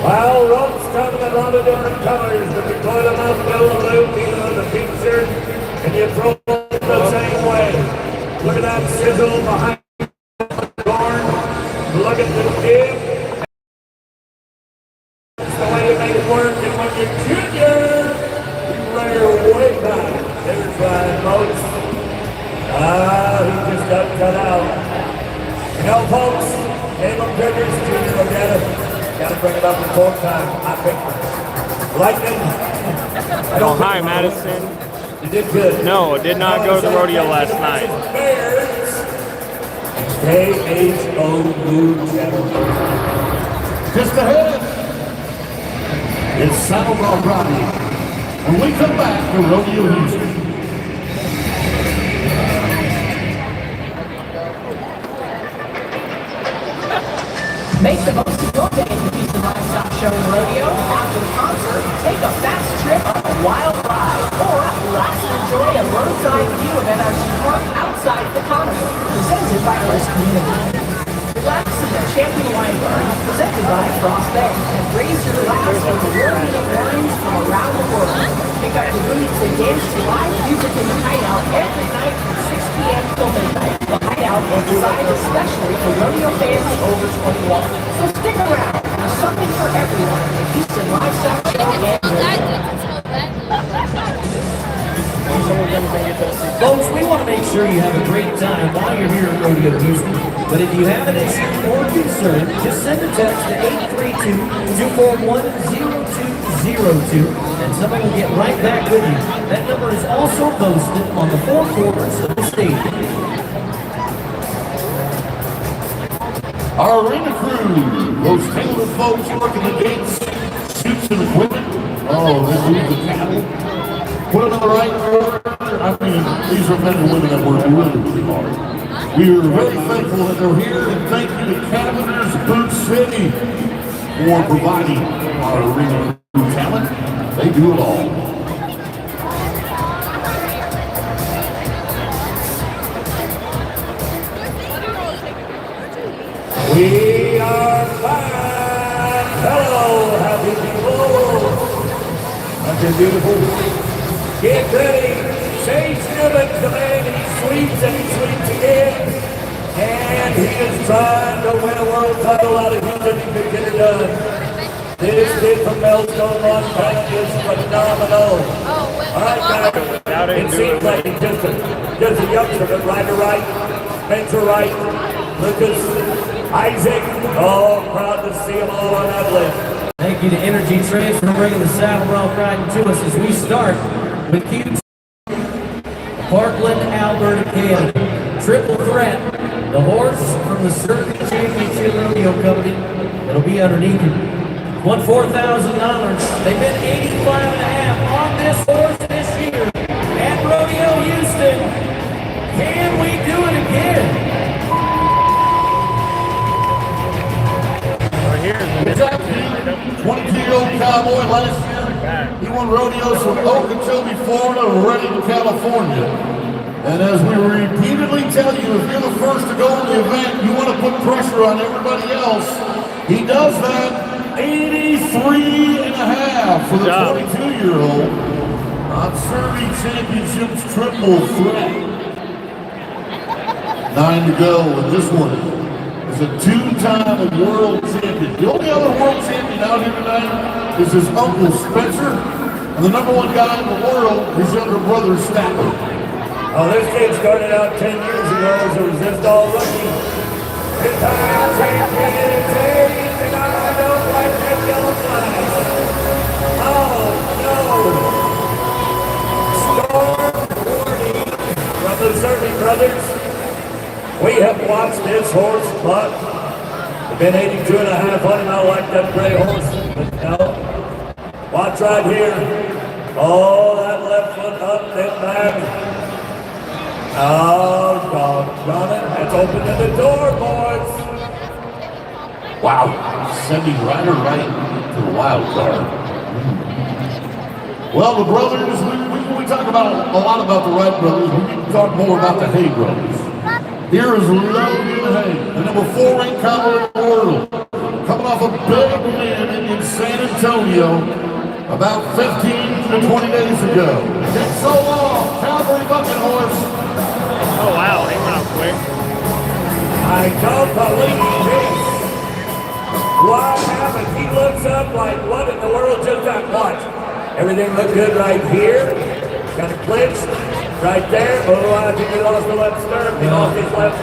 Well, ropes come in a lot of different colors. The Dakota Mountain blue, either the pink shirt, and you throw it the same way. Look at that sizzle behind the corn. Look at the dip. That's the way you make it work. And when you're junior, you rear way back. There's Ryan Moats. He just got cut out. You know, folks, Caleb Driggers, junior, look at it. Gotta bring it up in 4 time. I think. Lightning. I don't Hi, Madison. You did good. No, I did not go to the rodeo last night. KHO Blue Channel. Just ahead, it's Saddle Ball Rodeo. When we come back to Rodeo Houston. Make the most of your day in the Houston Livestock Show and Rodeo. After the concert, take a fast trip on a wild ride, or relax and enjoy a roadside view of NRG Park outside the Commons, presented by First Community. Relax in the Champion Wine Bar, presented by Frost Bay, and raise your glass with the world-leading wines from around the world. Pick up your boots and dance to live music in the Hideout every night from 6 p.m. till midnight. The Hideout is designed especially for rodeo fans over 21. So stick around. There's something for everyone in the Houston Livestock Show and Rodeo. Folks, we want to make sure you have a great time while you're here at Rodeo Houston. But if you have an issue or concern, just send a text to 832-241-0202 and somebody will get right back with you. That number is also posted on the 4 corners of the stadium. Our arena crew, those talented folks working the gates, suits and equipment. Oh, they move the cattle. Put it in the right order. I mean, these are men and women that work really, really hard. We are very thankful that they're here, and thank you to Cavender's Boot City for providing our arena crew talent. They do it all. We are back. Hello, happy people. Aren't you beautiful? Get ready. Chase Newman's the man. He sweeps and he sweeps again. And he is trying to win a world title out of Houston. He could get it done. This kid from Melstone, Montana is phenomenal. All right, guys. It seems like he's just a youngster, but rider right, fencer right, Lucas, Isaac. Oh, proud to see them all on that list. Thank you to Energy Trades for bringing the saddle bronc riding to us as we start with Q. Parkland, Alberta, Canada. Triple threat. The horse from the Circuit Championship Rodeo Company. It'll be underneath it. Won $4,000. They've been 85.5 on this horse this year at Rodeo Houston. Can we do it again? We're here. 22-year-old cowboy last year. He won rodeos from Okeechobee, Florida, to Redding, California. And as we repeatedly tell you, if you're the first to go in the event, you want to put pressure on everybody else. He does that. 83.5 for the 22-year-old. On Surrey Championships triple threat. 9 to go, and this one is a 2-time world champion. The only other world champion out here tonight is his uncle Spencer, and the #1 guy in the world, his younger brother Stafford. Oh, this kid started out 10 years ago as a resist all rookie. 2-time champion is and I don't like that yellow flag. Oh, no. Storm warning from the Surrey brothers. We have watched this horse, but it's been 82.5 on him. I like that gray horse, but no. Watch right here. Oh, that left foot up and back. Oh, doggone it. That's opening the door, boys. Wow, sending rider right the wild card. Well, the brothers, we talk about a lot about the Wright brothers. We need to talk more about the Hay brothers. Here is Logan Hay, the number 4 ranked cowboy in the world, coming off a big win in San Antonio about 15 to 20 days ago. It's so long, Cowboy Bucking Horse. Oh, wow, he went up quick. I don't believe this. What happened? He looks up like, what in the world just got what? Everything looked good right here. Kind of clinched right there. Oh, I think he lost the left sternum. He lost his left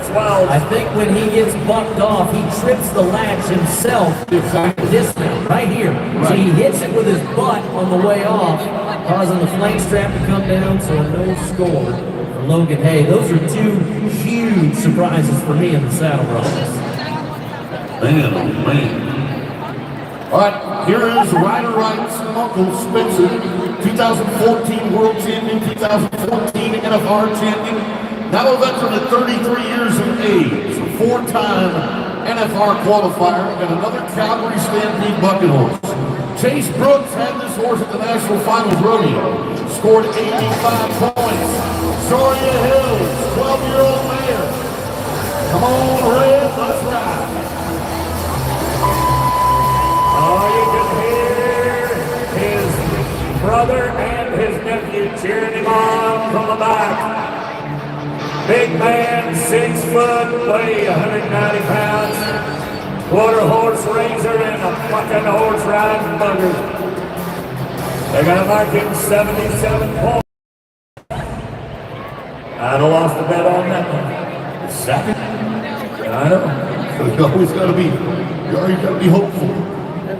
swell. I think when he gets bucked off, he trips the latch himself. Dismount right here. So he hits it with his butt on the way off, causing the flank strap to come down. So a no score for Logan Hay. Those are two huge surprises for me in the saddle broncs. Man, oh man. All right, here is Ryder Wright's uncle, Spencer, 2014 World Champion, 2014 NFR Champion, now a veteran at 33 years of age, a 4-time NFR qualifier, and another Calgary Stampede bucking horse. Chase Brooks had this horse at the National Finals Rodeo, scored 85 points. Soria Hills, 12-year-old mare. Come on, Red, let's ride. Oh, you can hear his brother and his nephew cheering him on from the back. Big man, 6 foot, weigh 190 pounds. Quarter horse raiser and a fucking horse riding bugger. They're gonna mark him 77 points. I'd have lost the bet on that one. Second? I know. You always gotta be hopeful.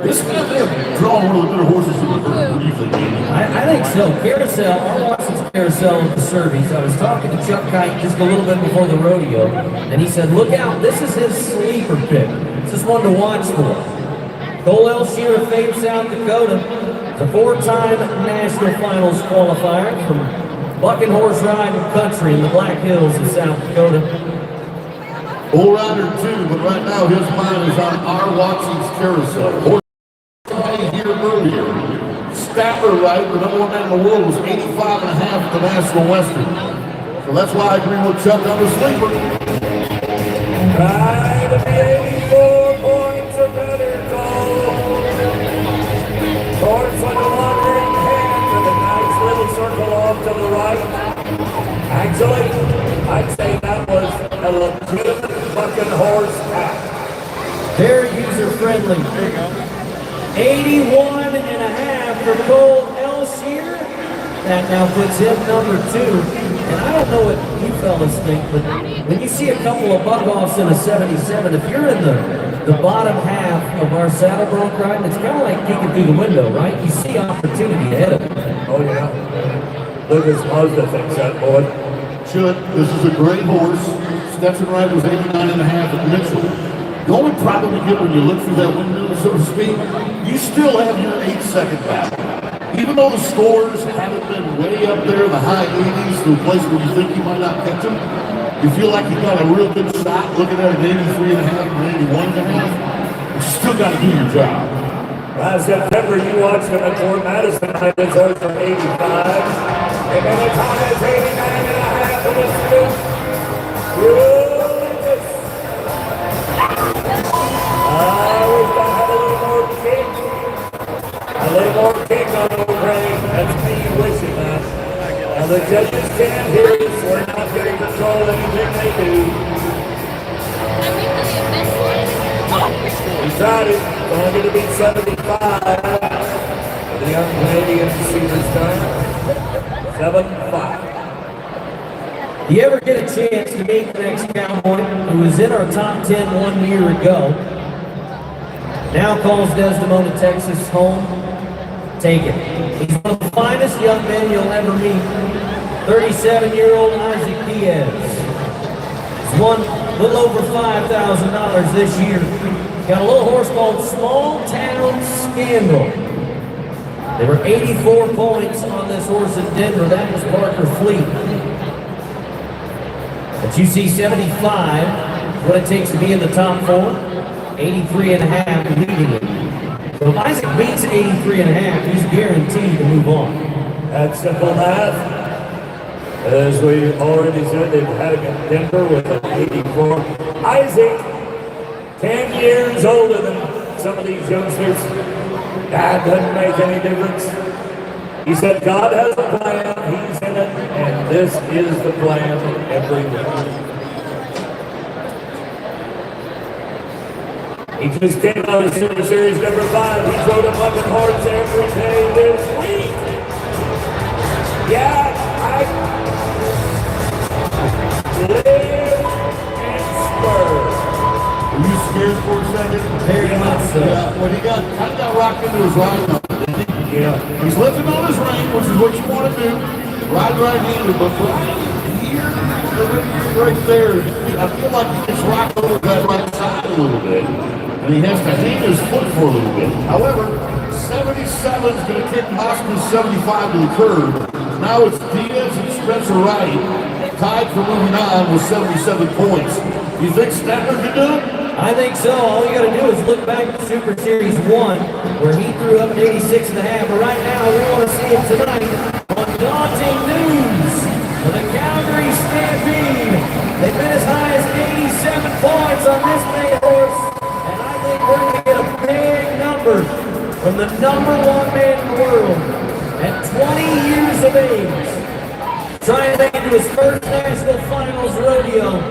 This guy may have drawn one of the better horses in the herd. What do you think, Andy? I think so. Carousel, our Watson's Carousel of the Cervies. I was talking to Chuck Kite just a little bit before the rodeo, and he said, look out, this is his sleeper pick. This is one to watch for. Cole Elshier of Fame, South Dakota. He's a 4-time National Finals qualifier from Bucking Horse Riding Country in the Black Hills of South Dakota. Bull Rider too, but right now his mind is on our Watson's Carousel. Horse here earlier. Statler Wright, the number 1 man in the world, was 85 and a half at the National Western. So that's why I agree with Chuck on the sleeper. Trying to be 84 points or better, Cole. Horse with a wandering hand with a nice little circle off to the right. Actually, I'd say that was a legitimate fucking horse act. Very user-friendly. 81 and a half for Cole Elshier. That now puts him number 2. And I don't know what you fellas think, but when you see a couple of buck-offs in a 77, if you're in the bottom half of our saddle bronc riding, it's kind of like peeking through the window, right? You see opportunity ahead of you. Oh, yeah. Lucas Mazda thinks that, boy. Should. This is a great horse. Stetson Wright was 89 and a half at Mitchell. The only problem you get when you look through that window, so to speak, you still have your 8-second battle. Even though the scores haven't been way up there in the high 80s to a place where you think you might not catch them, you feel like you got a real good shot looking at an 83 and a half or 81 and a half. You still got to do your job. Last September, you watched him at Fort Madison ride his horse for 85. And then the time is 89 and a half for the scoop. I wish I had a little more kick. A little more kick on the brain. That's me wishing that. Now the judges can't hear us. We're not going to control anything they do. He tried it. It's only going to be 75 for the young Canadian superstar. 7-5. You ever get a chance to meet the next cowboy who was in our top 10 1 year ago, now calls Desdemona, Texas home? Take it. He's one of the finest young men you'll ever meet. 37-year-old Isaac Diaz. He's won a little over $5,000 this year. Got a little horse called Small Town Scandal. There were 84 points on this horse in Denver. That was Parker Fleet. But you see 75, what it takes to be in the top 4. 83 and a half leading it. So if Isaac beats 83.5, he's guaranteed to move on. That's simple math. As we already said, they've had him in Denver with an 84. Isaac, 10 years older than some of these youngsters. That doesn't make any difference. He said God has a plan, he's in it, and this is the plan every day. He just came out of Super Series number 5. He rode a bucket horse every day this week. Yeah, live and spur. Were you scared for a second? Very much so. Yeah, when he got rocked into his right arm, didn't he? Yeah. He's lifting on his rein, which is what you want to do. Right-handed, but right here, right there, I feel like he gets rocked over that right side a little bit. And he has to hang his foot for a little bit. However, 77 is going to kick Hoskins 75 to the curb. Now it's Diaz and Spencer Wright, tied for moving on with 77 points. You think Statler can do it? I think so. All you got to do is look back to Super Series 1, where he threw up an 86.5. But right now, we want to see him tonight on Daunting News for the Calgary Stampede. They've been as high as 87 points on this big horse. And I think we're going to get a big number from the #1 man in the world at 20 years of age. Trying to make it to his first national finals rodeo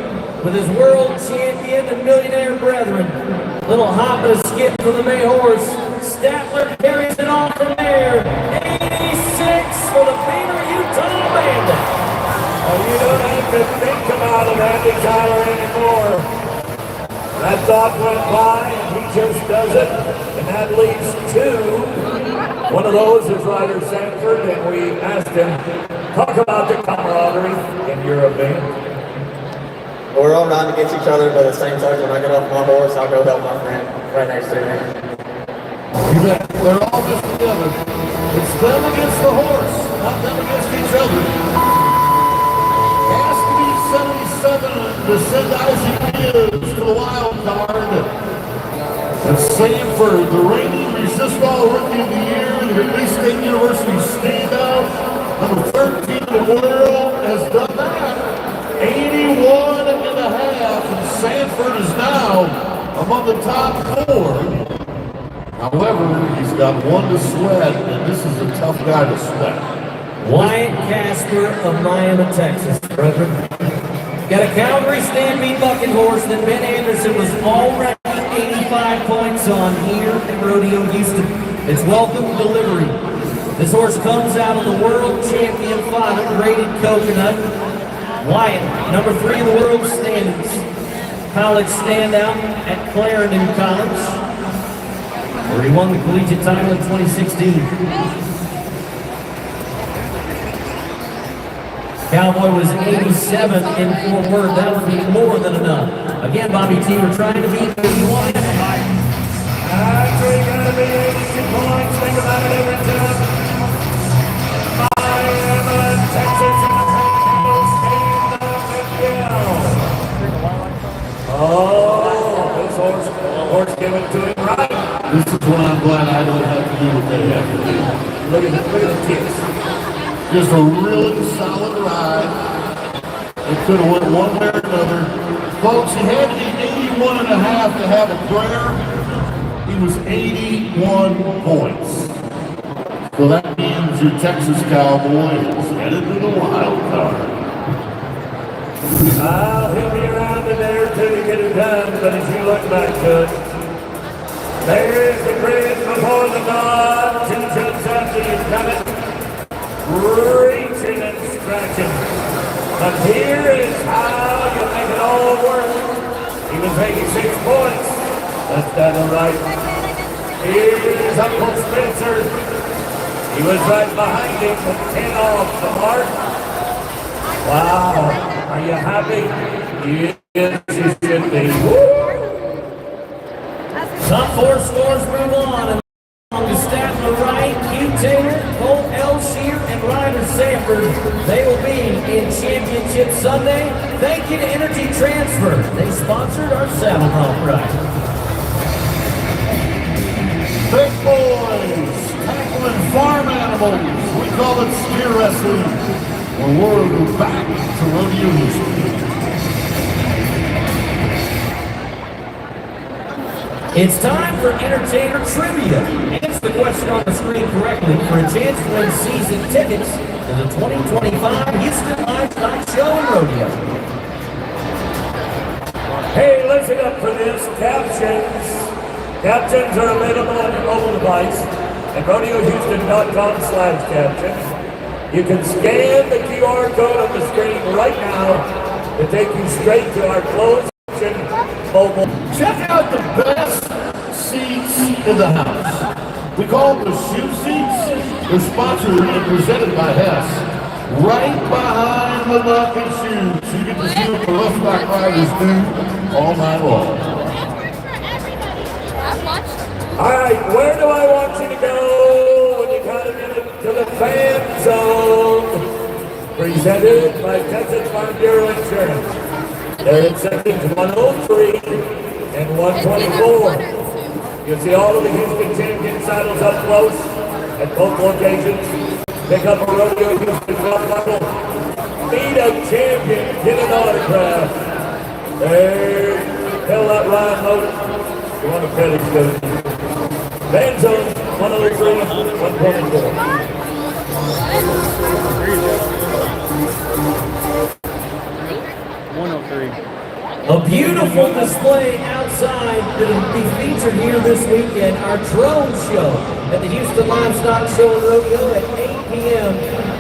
with his world champion and millionaire brethren. Little hop and a skip for the May horse. Statler carries it on from there. 86 for the Beaver Utah Bandit. Oh, you don't have to think about it, Andy Tyler, anymore. That thought went by, and he just does it. And that leads to one of those is Ryder Sanford, and we asked him, talk about the camaraderie in your event. We're all riding against each other, but at the same time, when I get off my horse, I'll go help my friend right next to me. They're all just together. It's them against the horse, not them against each other. Has to be 77 to send Isaac Diaz to the wild card. And Sanford, the reigning Resistol Rookie of the Year, the Bay State University standout, number 13 in the world, has done that. 81.5, and Sanford is now among the top 4. However, he's got one to sweat, and this is a tough guy to sweat. Wyatt Casper of Miami, Texas, brethren. Got a Calgary Stampede bucket horse that Ben Anderson was already 85 points on here at Rodeo Houston. It's welcome delivery. This horse comes out of the World Champion 5 rated Coconut. Wyatt, number 3 in the world standings. College standout at Clarendon College, where he won the collegiate title in 2016. Cowboy was 87 in Fort Worth. That would be more than enough. Again, Bobby T, we're trying to beat 81. Actually going to be 82 points. Think about it every time. Miami, Texas. Oh, this horse gave it to him right. This is what I'm glad I don't have to do what they have to do. Look at the kicks. Just a really solid ride. It could have went one way or another. Folks, he had to be 81.5 to have a prayer. He was 81 points. So that means your Texas Cowboy is headed to the wild card. He'll be around in there till you get it done, but as you look back to it, there's the bridge before the dawn, 2 jumps after you've done it, reaching and stretching. But here is how you make it all work. He was 86 points. That's that all right. Here's Uncle Spencer. He was right behind him with 10 off the mark. Wow. Are you happy? Yes, you should be. Top 4 scores move on. And on to Statler Wright, Hugh Taylor, Colt Elshear, and Ryder Sanford. They will be in Championship Sunday. Thank you to Energy Transfer. They sponsored our Saddle Bronc ride. Big boys tackling farm animals. We call it steer wrestling. Well, we're back to Rodeo Houston. It's time for Entertainer Trivia. Answer the question on the screen correctly for a chance to win season tickets to the 2025 Houston Livestock Show and Rodeo. Hey, listen up for this. Captions are available on your mobile device at rodeohouston.com/captions. You can scan the QR code on the screen right now to take you straight to our closed mobile. Check out the best seats in the house. We call them the shoe seats. They're sponsored and presented by Hess. Right behind the bucket shoes. So you get to see what the rough back riders do all night long. All right, where do I want you to go when you got a minute to the fan zone? Presented by Texas Farm Bureau Insurance. They're in sections 103 and 124. You'll see all of the Houston champion saddles up close at both locations. Pick up a Rodeo Houston club bundle. Meet a champion. Get an autograph. There. Tell that Ryan Motor you want to pet his good. Fan zone 103, 124. 103. A beautiful display outside that will be featured here this weekend. Our drone show at the Houston Livestock Show and Rodeo at 8 p.m.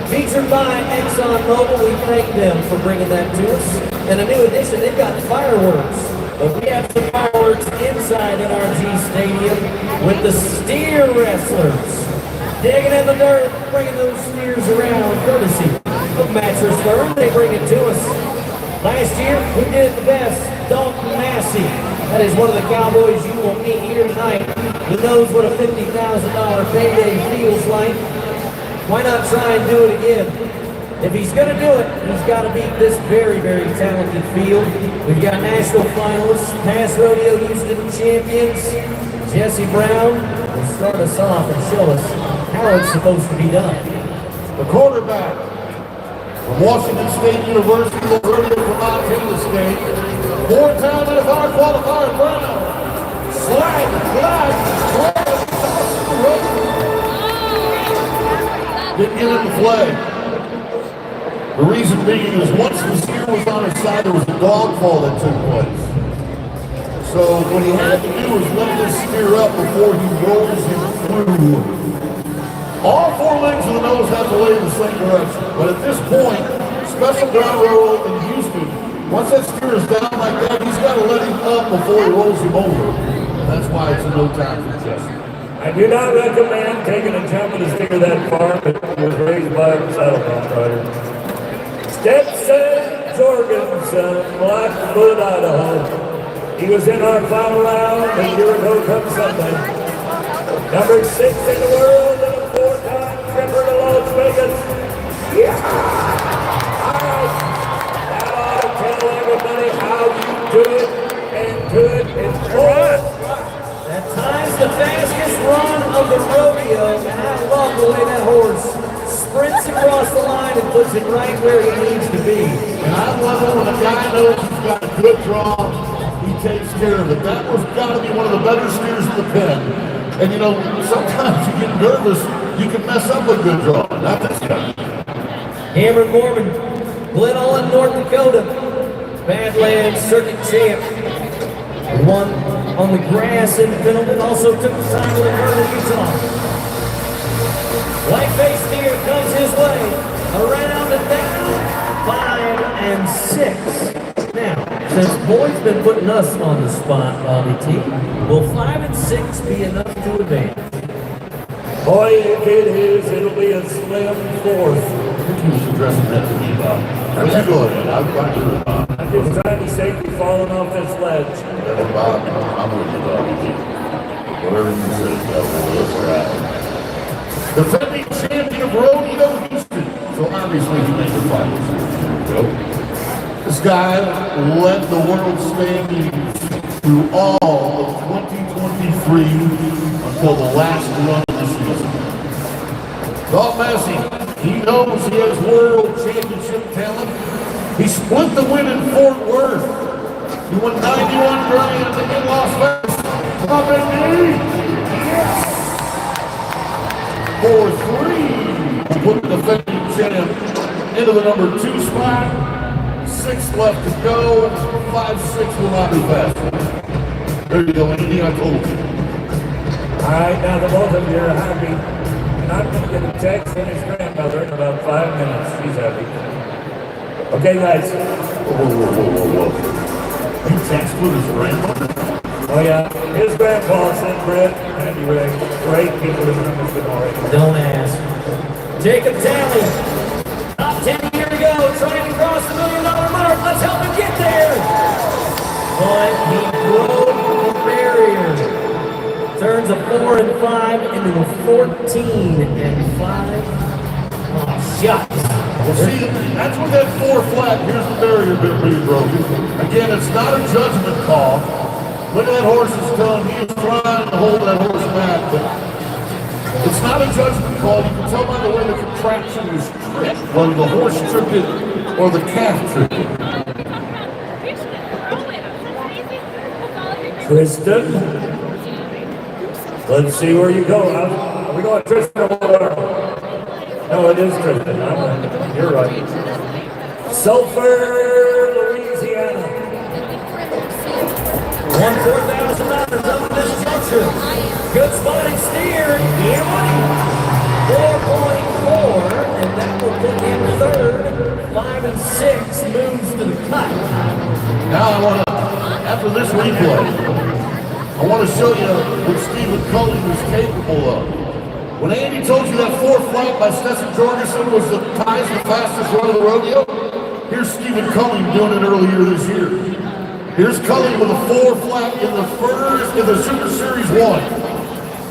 Featured by ExxonMobil. We thank them for bringing that to us. And a new addition, they've got fireworks. But we have some fireworks inside NRG Stadium with the steer wrestlers. Digging in the dirt, bringing those steers around, courtesy of Mattress Firm. They bring it to us. Last year, who did it the best? Dalton Massey. That is one of the Cowboys you will meet here tonight who knows what a $50,000 payday feels like. Why not try and do it again? If he's going to do it, he's got to beat this very, very talented field. We've got national finalists, past Rodeo Houston champions. Jesse Brown will start us off and show us how it's supposed to be done. The quarterback from Washington State University, Rodeo from Montana State. 4-time NFL qualifier Brown. Slide, glide, didn't get in the flag. The reason being is once the steer was on his side, there was a dog fall that took place. So what he had to do was lift this steer up before he rolls him through. All four legs of the nose have to lay in the same direction. But at this point, special ground rule in Houston, once that steer is down like that, he's got to let him up before he rolls him over. And that's why it's a no time for Jesse. I do not recommend taking a jump with a steer that far, but it was raised by a saddle rider. Stetson Jorgensen, Blackfoot, Idaho. He was in our final round a year ago come Sunday. Number 6 in the world and a 4-time tripper to Las Vegas. Yeah! Alright, that ought to tell everybody how you do it and do it in full. That time's the fastest run of the rodeo, and I love the way that horse sprints across the line and puts it right where he needs to be. And I love it when a guy knows he's got a good draw, he takes care of it. That was got to be one of the better steers in the pen. And you know, sometimes you get nervous, you can mess up a good draw. Not this guy. Cameron Mormon, Glen Ellen, North Dakota, Badlands Circuit champ. Won on the grass in Pendleton, also took the title in Vernon, Utah. White-faced steer comes his way, around and down, 5 and 6. Now, since Boyd's been putting us on the spot, Bobby T, will 5 and 6 be enough to advance? Boy, if it is, it'll be a slim 4th. I think he was addressing that to me, Bob. How's he going? I'm just trying to save you falling off this ledge. Bob, I'm with you, Bob. Whatever you say, that's right. Defending champion of Rodeo Houston. So obviously he made the finals. This guy led the world standings through all of 2023 on until the last run of the season. Bob Massey, he knows he has world championship talent. He split the win in Fort Worth. He won 91 grand in Las Vegas. Come on, baby! Yes! 4-3. Put the defending champ into the number 2 spot. 6 left to go. 5-6 will not be fast. There you go, Andy, I told you. All right, now the both of you are happy. And I'm going to get a text from his grandmother in about 5 minutes. She's happy. Okay, guys. Whoa. You text with his grandmother? Oh, yeah. His grandpa sent Brett and Andy Ray. Great people in the already. Don't ask. Jacob Talley, top 10 year to go, trying to cross the $1 million mark. Let's help him get there. But he broke the barrier. Turns a 4 and 5 into a 14 and 5. Oh, shucks. Well, see, that's what that 4 flat, here's the barrier bit being broken. Again, it's not a judgment call. Look at that horse's tongue. He is trying to hold that horse back, but it's not a judgment call. You can tell by the way the contraction is tripped, whether the horse tripped it or the calf tripped it. Tristan, let's see where you go. Are we going Tristan or whatever? No, it is Tristan. You're right. Sulphur, Louisiana. $1,000 up in this juncture. Good spotting steer. Yeah, buddy. 4.4, and that will put him third. 5 and 6 moves to the cut. Now I want to, after this replay, I want to show you what Stephen Cullen is capable of. When Andy told you that 4 flat by Stetson Jorgensen was the ties the fastest run of the rodeo, here's Stephen Cullen doing it earlier this year. Here's Cullen with a 4 flat in the Super Series 1.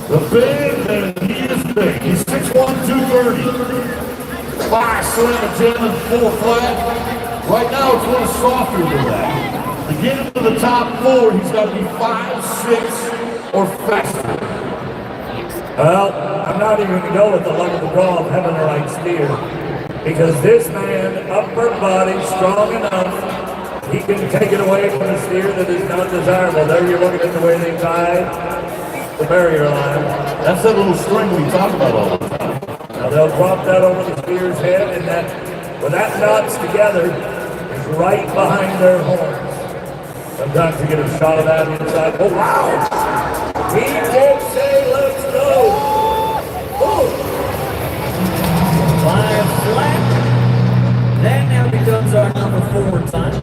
The big man, he is big. He's 6'1", 230. 5 slam a jam and 4 flat. Right now it's a little softer than that. To get into the top 4, he's got to be 5'6", or faster. Well, I'm not even going to go with the luck of the draw of having the right steer. Because this man, upper body, strong enough, he can take it away from a steer that is not desirable. There you're looking at the way they tie the barrier line. That's that little string we talk about all the time. Now they'll drop that over the steer's head, and that, when that knot's together, is right behind their horns. Sometimes you get a shot of that inside. Oh, wow! He did say, let's go! Oh! 5 flat. That now becomes our number 4 time.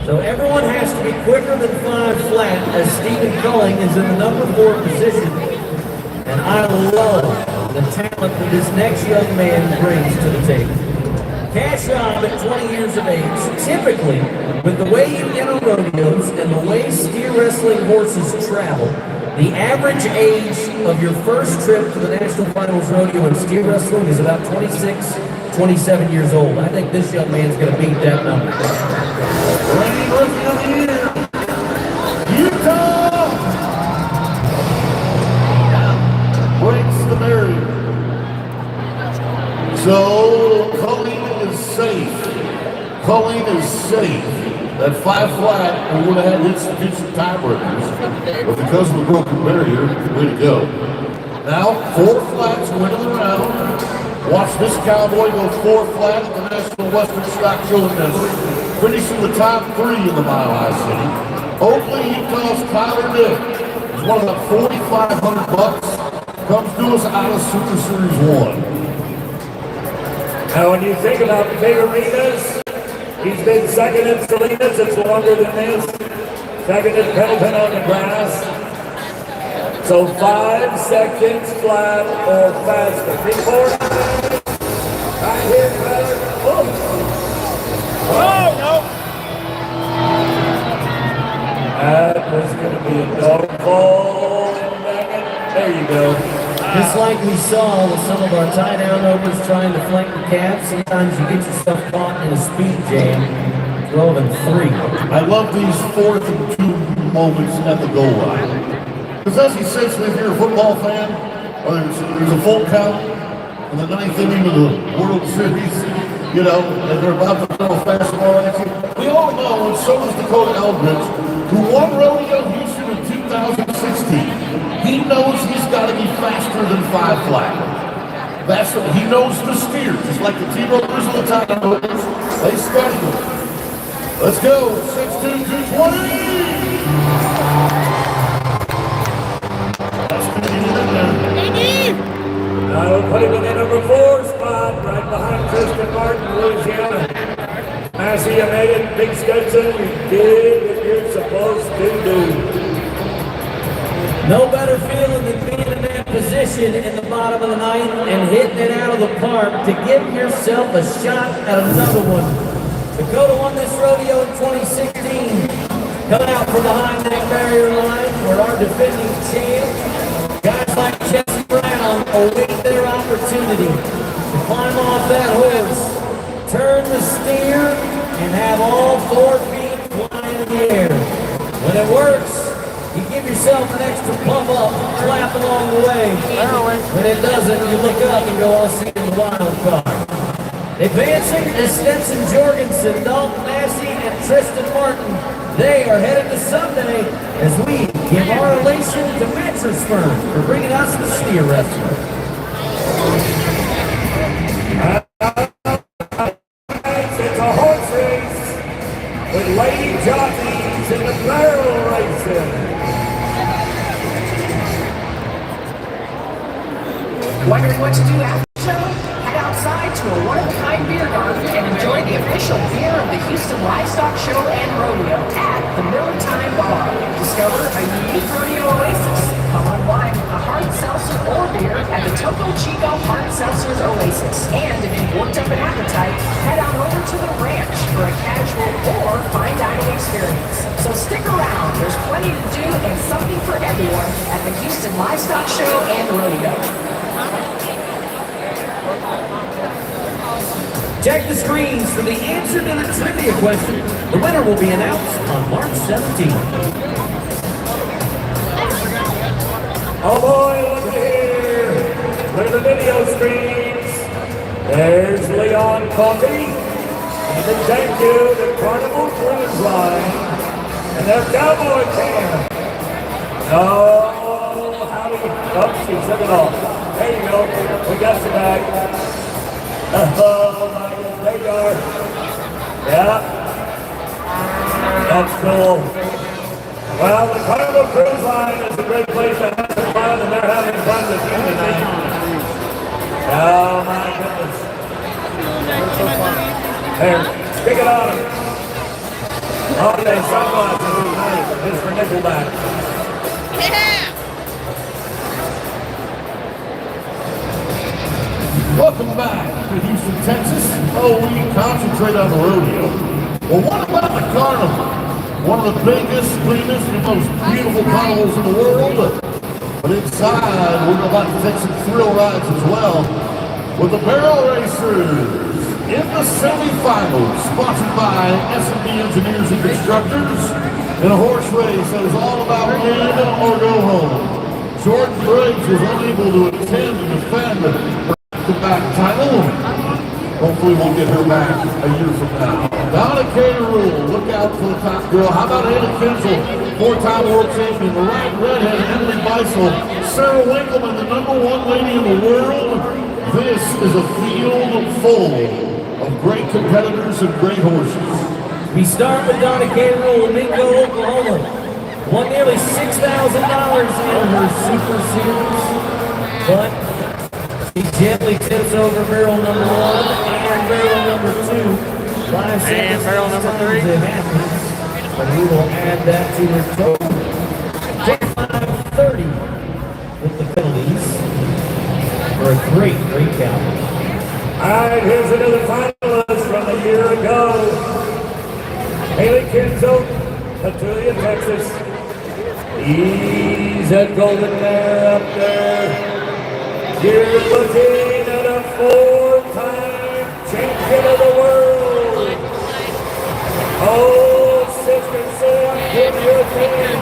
So everyone has to be quicker than 5 flat as Stephen Cullen is in the number 4 position. And I love the talent that this next young man brings to the table. Cash Rob at 20 years of age, typically, with the way you enter rodeos and the way steer wrestling horses travel, the average age of your first trip to the National Finals Rodeo in steer wrestling is about 26, 27 years old. I think this young man's going to beat that number. Reigning Rookie of the Year, Utah! Breaks the barrier. So, Colleen is safe. Colleen is safe. That 5 flat, we would have had hit some tiebreakers. But because of the broken barrier, way to go. Now, 4 flats winning the round. Watch this cowboy go 4 flat at the National Western Stock Show in Denver. Finishing the top 3 in the Mile High City. Oakley, he calls Tyler Dick. He's won about $4,500. Comes to us out of Super Series 1. Now, when you think about big arenas, he's been second in Salinas. It's longer than this. Second in Pendleton on the grass. So 5 seconds flat or faster. 3-4. Right here, brother. Oh, no. That was going to be a dog fall. There you go. Just like we saw with some of our tie-down overs trying to flank the calf, sometimes you get yourself caught in a speed jam. 12 and 3. I love these 4th and 2 moments at the goal line. Because as he says, if you're a football fan, there's a full count in the ninth inning of the World Series, you know, and they're about to throw a fastball at you. We all know, and so does Dakota Eldridge, who won Rodeo Houston in 2016. He knows he's got to be faster than 5 flat. That's what he knows the steer, just like the T-Rovers and the Tiger Rovers. They study them. Let's go, 6'2", 220. That's going to get in there. Now we'll put him in the number 4 spot, right behind Tristan Martin, Louisiana. Massey, you made it. Big Stetson, you did what you're supposed to do. No better feeling than being in that position in the bottom of the ninth and hitting it out of the park to give yourself a shot at another one. Dakota won this rodeo in 2016, coming out from behind that barrier line where our defending champ, guys like Jesse Brown, await their opportunity to climb off that horse, turn the steer, and have all 4 feet flying in the air. When it works, you give yourself an extra pump up, clap along the way. When it doesn't, you look up and go, I'll see you in the wild card. Advancing is Stetson Jorgensen, Dalton Massey, and Tristan Martin. They are headed to Sunday as we give our elation to Mattress Firm for bringing us the steer wrestler. It's a horse race with lady jockeys in the barrel racing. Wondering what to do after the show? Head outside to a one-of-a-kind beer garden and enjoy the official beer of the Houston Livestock Show and Rodeo at the Miller Time Bar. Discover a unique rodeo oasis. Come unwind with a hard seltzer or beer at the Topo Chico Hard Seltzers Oasis. And if you've worked up an appetite, head on over to the ranch for a casual or fine dining experience. So stick around. There's plenty to do and something for everyone at the Houston Livestock Show and Rodeo. Check the screens for the answer to the trivia question. The winner will be announced on March 17th. Oh boy, look here. Look at the video screens. There's Leon Coffey. And a thank you to Carnival Cruise Line and their cowboy camp. Oh, howdy. Oh, she took it off. There you go. We got you back. Oh, my goodness. There you are. Yeah. That's cool. Well, the Carnival Cruise Line is a great place to have some fun, and they're having fun with you tonight. Oh, my goodness. There, stick it on. Okay, sunglasses is nice. Just for Nickelback. Welcome back to Houston, Texas. Oh, we concentrate on the rodeo. Well, what about the carnival? One of the biggest, cleanest, and most beautiful carnivals in the world. But inside, we're about to take some thrill rides as well with the barrel racers in the semifinals, sponsored by S&B Engineers and Constructors, in a horse race that is all about win or go home. Jordan Briggs was unable to attend and defend the back title. Hopefully we'll get her back a year from now. Donna Caterrule, look out for the top girl. How about Anna Kinzel, 4-time world champion, the right redhead, Emily Beisel, Sarah Winkleman, the #1 lady in the world. This is a field full of great competitors and great horses. We start with Donna Caterrule of Mingo, Oklahoma. Won nearly $6,000 in her Super Series, but he gently tips over barrel number 1 and barrel number 2. 5 seconds And barrel number 3. It happens, but we will add that to her total. 25-30 with the penalties for a great count. All right, here's another finalist from a year ago. Haley Kinzel, Petulia, Texas. He's at Golden Mare up there. You're looking at a 4-time champion of the world. Oh, Sister Sam, give your opinion.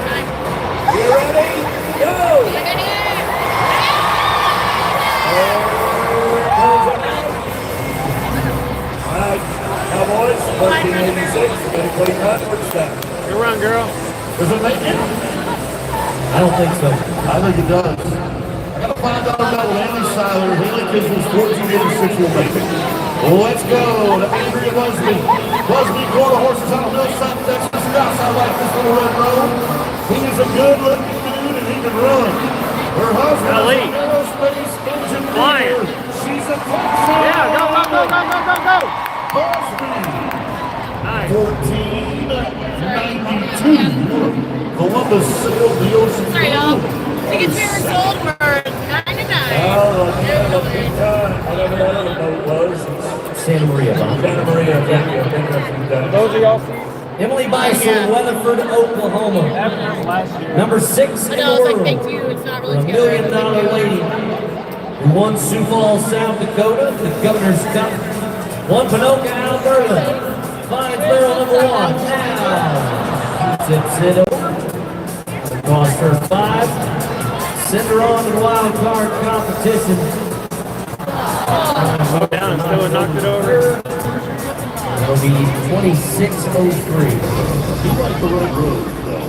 You ready? Go! 1386, Breakaway Northward step. Good run, girl. Does it make it? I don't think so. I think it does. I got a $5 medal, Andy Seiler. Haley Kisner's 1486 will make it. Let's go to Andrea Busby. Busby, quarter horses out of Mill South Texas. Scouts, I like this little red road. He is a good looking dude and he can run. Her husband is an aerospace engineer. Flying. She's a Texan. Yeah, go, go, go, go, go, go, go. Busby. Nice. 1492. Columbus sailed the ocean. Sorry, y'all. Tickets we were sold were $99. Whatever that other boat was. Santa Maria. Santa Maria, thank you. I've been there a few times. Those are y'all seats? Emily Beisel, Weatherford, Oklahoma. Last year. Number 6 in But the I was like, world. thank you. It's not For really $1 together. million lady who won Sioux Falls, South Dakota, the Governor's Cup, won Panoka, Alberta, finds barrel number 1. Now, tips it over. Cost her 5. Send her on to the wild card competition. Go down and still knocked it over. It'll be 26:03. He liked the right road, though.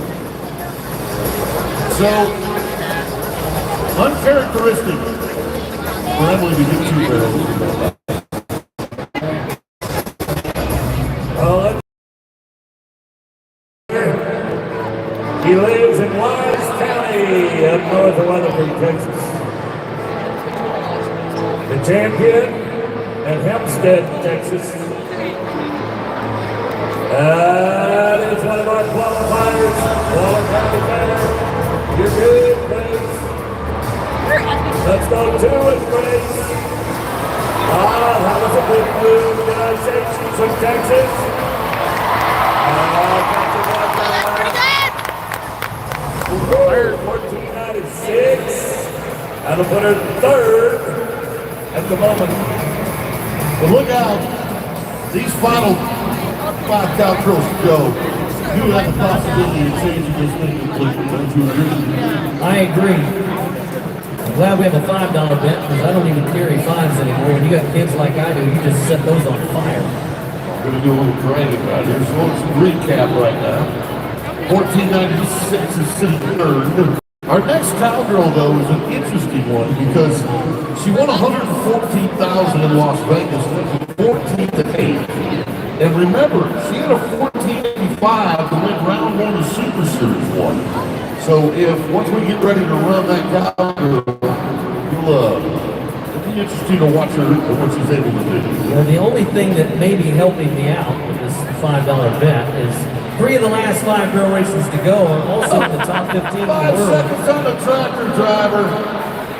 So, uncharacteristic for Emily to get 2 barrels. He lives in Wise County up north of Weatherford, Texas. The champion at Hempstead, Texas. That is one of our qualifiers. Waller County Fair. You're good, Grace. Let's go to it, Grace. That was a big move. Did I say she's from Texas? Third, 1496. That'll put her third at the moment. But look out, these final 5 cowgirls to go. You have the possibility of changing this thing completely, don't you agree? I agree. I'm glad we have a $5 bet because I don't even carry 5s anymore. When you got kids like I do, you just set those on fire. We're going to do a little driving right here. So let's recap right now. 1496 is sitting third. Our next cowgirl, though, is an interesting one because she won $114,000 in Las Vegas, 14th to 8th. And remember, she had a 1485 to win round 1 of Super Series 1. So if once we get ready to run that cowgirl, it'll be interesting to watch her what she's able to do. Well, the only thing that may be helping me out with this $5 bet is 3 of the last 5 girl races to go are also in the top 15 in the 5 world. seconds on the tractor driver.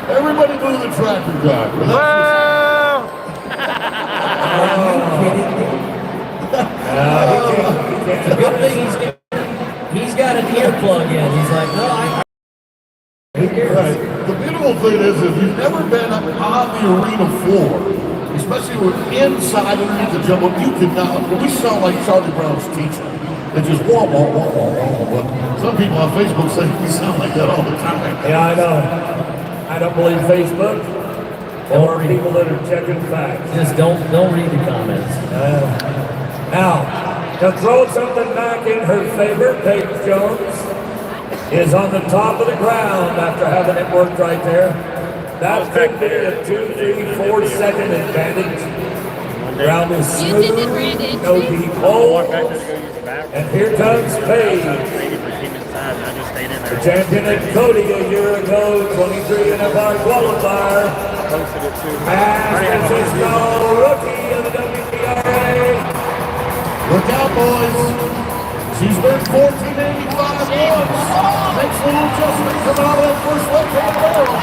Everybody move the tractor driver. Whoa! It's a good thing he's got an earplug in. He's like, no, who cares? Right. The beautiful thing is, if you've never been on the arena floor, especially with inside underneath the jumbo, you cannot. We sound like Charlie Brown's teacher. They just wah, wah, wah, wah, wah, wah. Some people on Facebook say we sound like that all the time. Yeah, I know. I don't believe Facebook or people that are checking facts. Just don't read the comments. Now, to throw something back in her favor, Paige Jones is on the top of the ground after having it worked right there. That could be a 2, 3, 4 second advantage. Ground is smooth, no deep holes. And here comes Paige. The champion at Cody a year ago, 23 and a bar qualifier. San Francisco rookie of the WPRA. Look out, boys. She's been 1485 once. Makes a little adjustment coming out of that first left-hand barrel.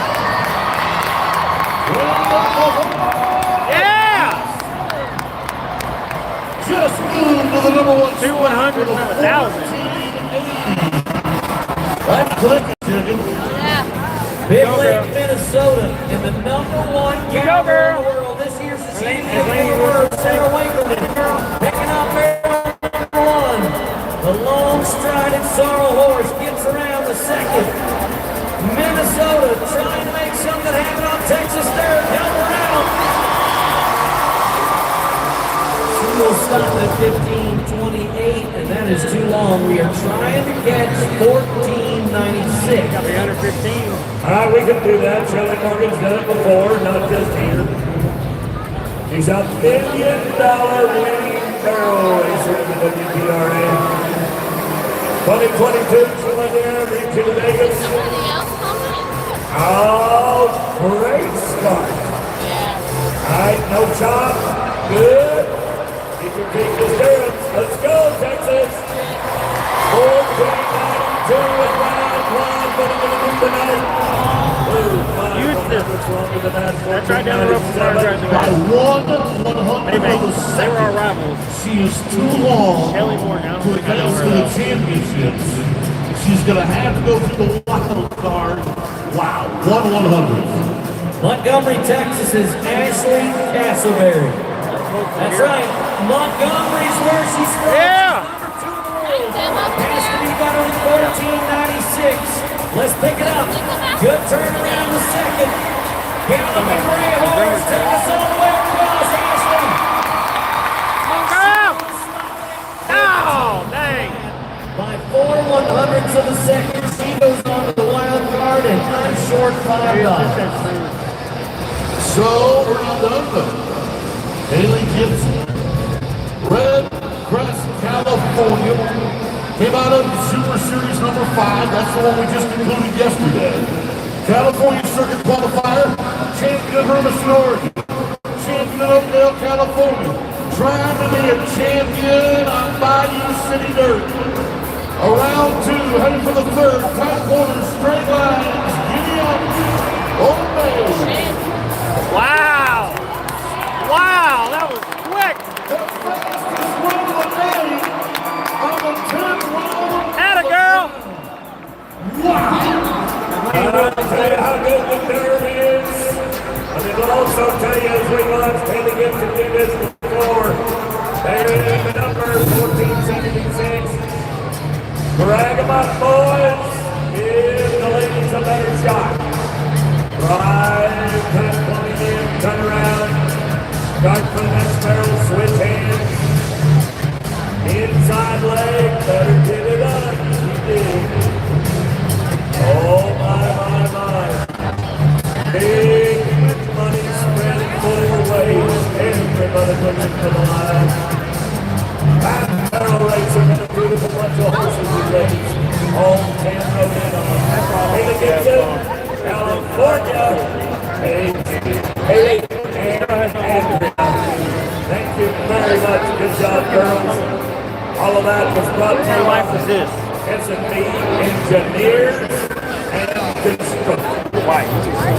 Yeah! Just moved to the number 1 2 100 and 1,000. That's clicking, Jimmy. Big Lake, Minnesota, in the number 1 cowgirl in the world. This year's the champion of the world, Sarah Wakeman, picking up barrel number 1. The long-strided sorrel horse gets around the second. Minnesota trying to make something happen on Texas third. Down around. She will stop at 15. down is too long. We are trying to catch 1496. Got me under 15. All right, we can do that. Shelley Morgan's done it before, not just here. He's a $1 million winning barrel racer in the WPRA. 2022 Cylinder reaching Vegas. Oh, great start. All right, no chop. Good. Keep your feet to stirrups. Let's go, Texas. 1492 with round one. But we're going to do tonight. What's wrong with the match? That's right down the rope from our driving By back. 1/100 They of a were second. our rivals. She is too long Kelly Moore now. to advance to the championships. She's going to have to go through the wild card. Wow, 1/100. Montgomery, Texas is Ashley Castleberry. That's right. Montgomery's where she starts. Yeah. Number 2 in the world. Has to be better than 1496. Let's pick it up. Good turnaround the second. Galloping Gray Horse. Take us all the way across, Ashley. Oh, dang. By 4/100ths of a second, she goes on to the wild card, and I'm short $5. So we're not done though. Haley Gibson, Red Crest, California, came out of Super Series number 5. That's the one we just concluded yesterday. California Circuit qualifier, champion of Hermiston, Oregon, champion of Oakdale, California, trying to be a champion on Bayou City Dirt. Around 2, heading for the third, tight corners, straight lines, giddy up, Obey. Wow. Wow, that was quick. The fastest run of the day on the 10th round. Atta girl. Wow! I'll tell you how good the dirt is. And it will also tell you as we watch Haley Gibson do this before. There is the number 1476. Brag about boys. Give the ladies a better shot. Drive, time coming in, turn around. Start for the next barrel, switch hands. Inside leg, better give it up. She did. Oh my. Big money spreading 4 ways. Everybody looking for the line. That barrel racing and a beautiful bunch of horses and ladies. All 10 rode in on. Haley Gibson, California. Haley and Andrea. Thank you very much. Good job, girls. All of that was brought to you What by life is this? S&P Engineers and Construction.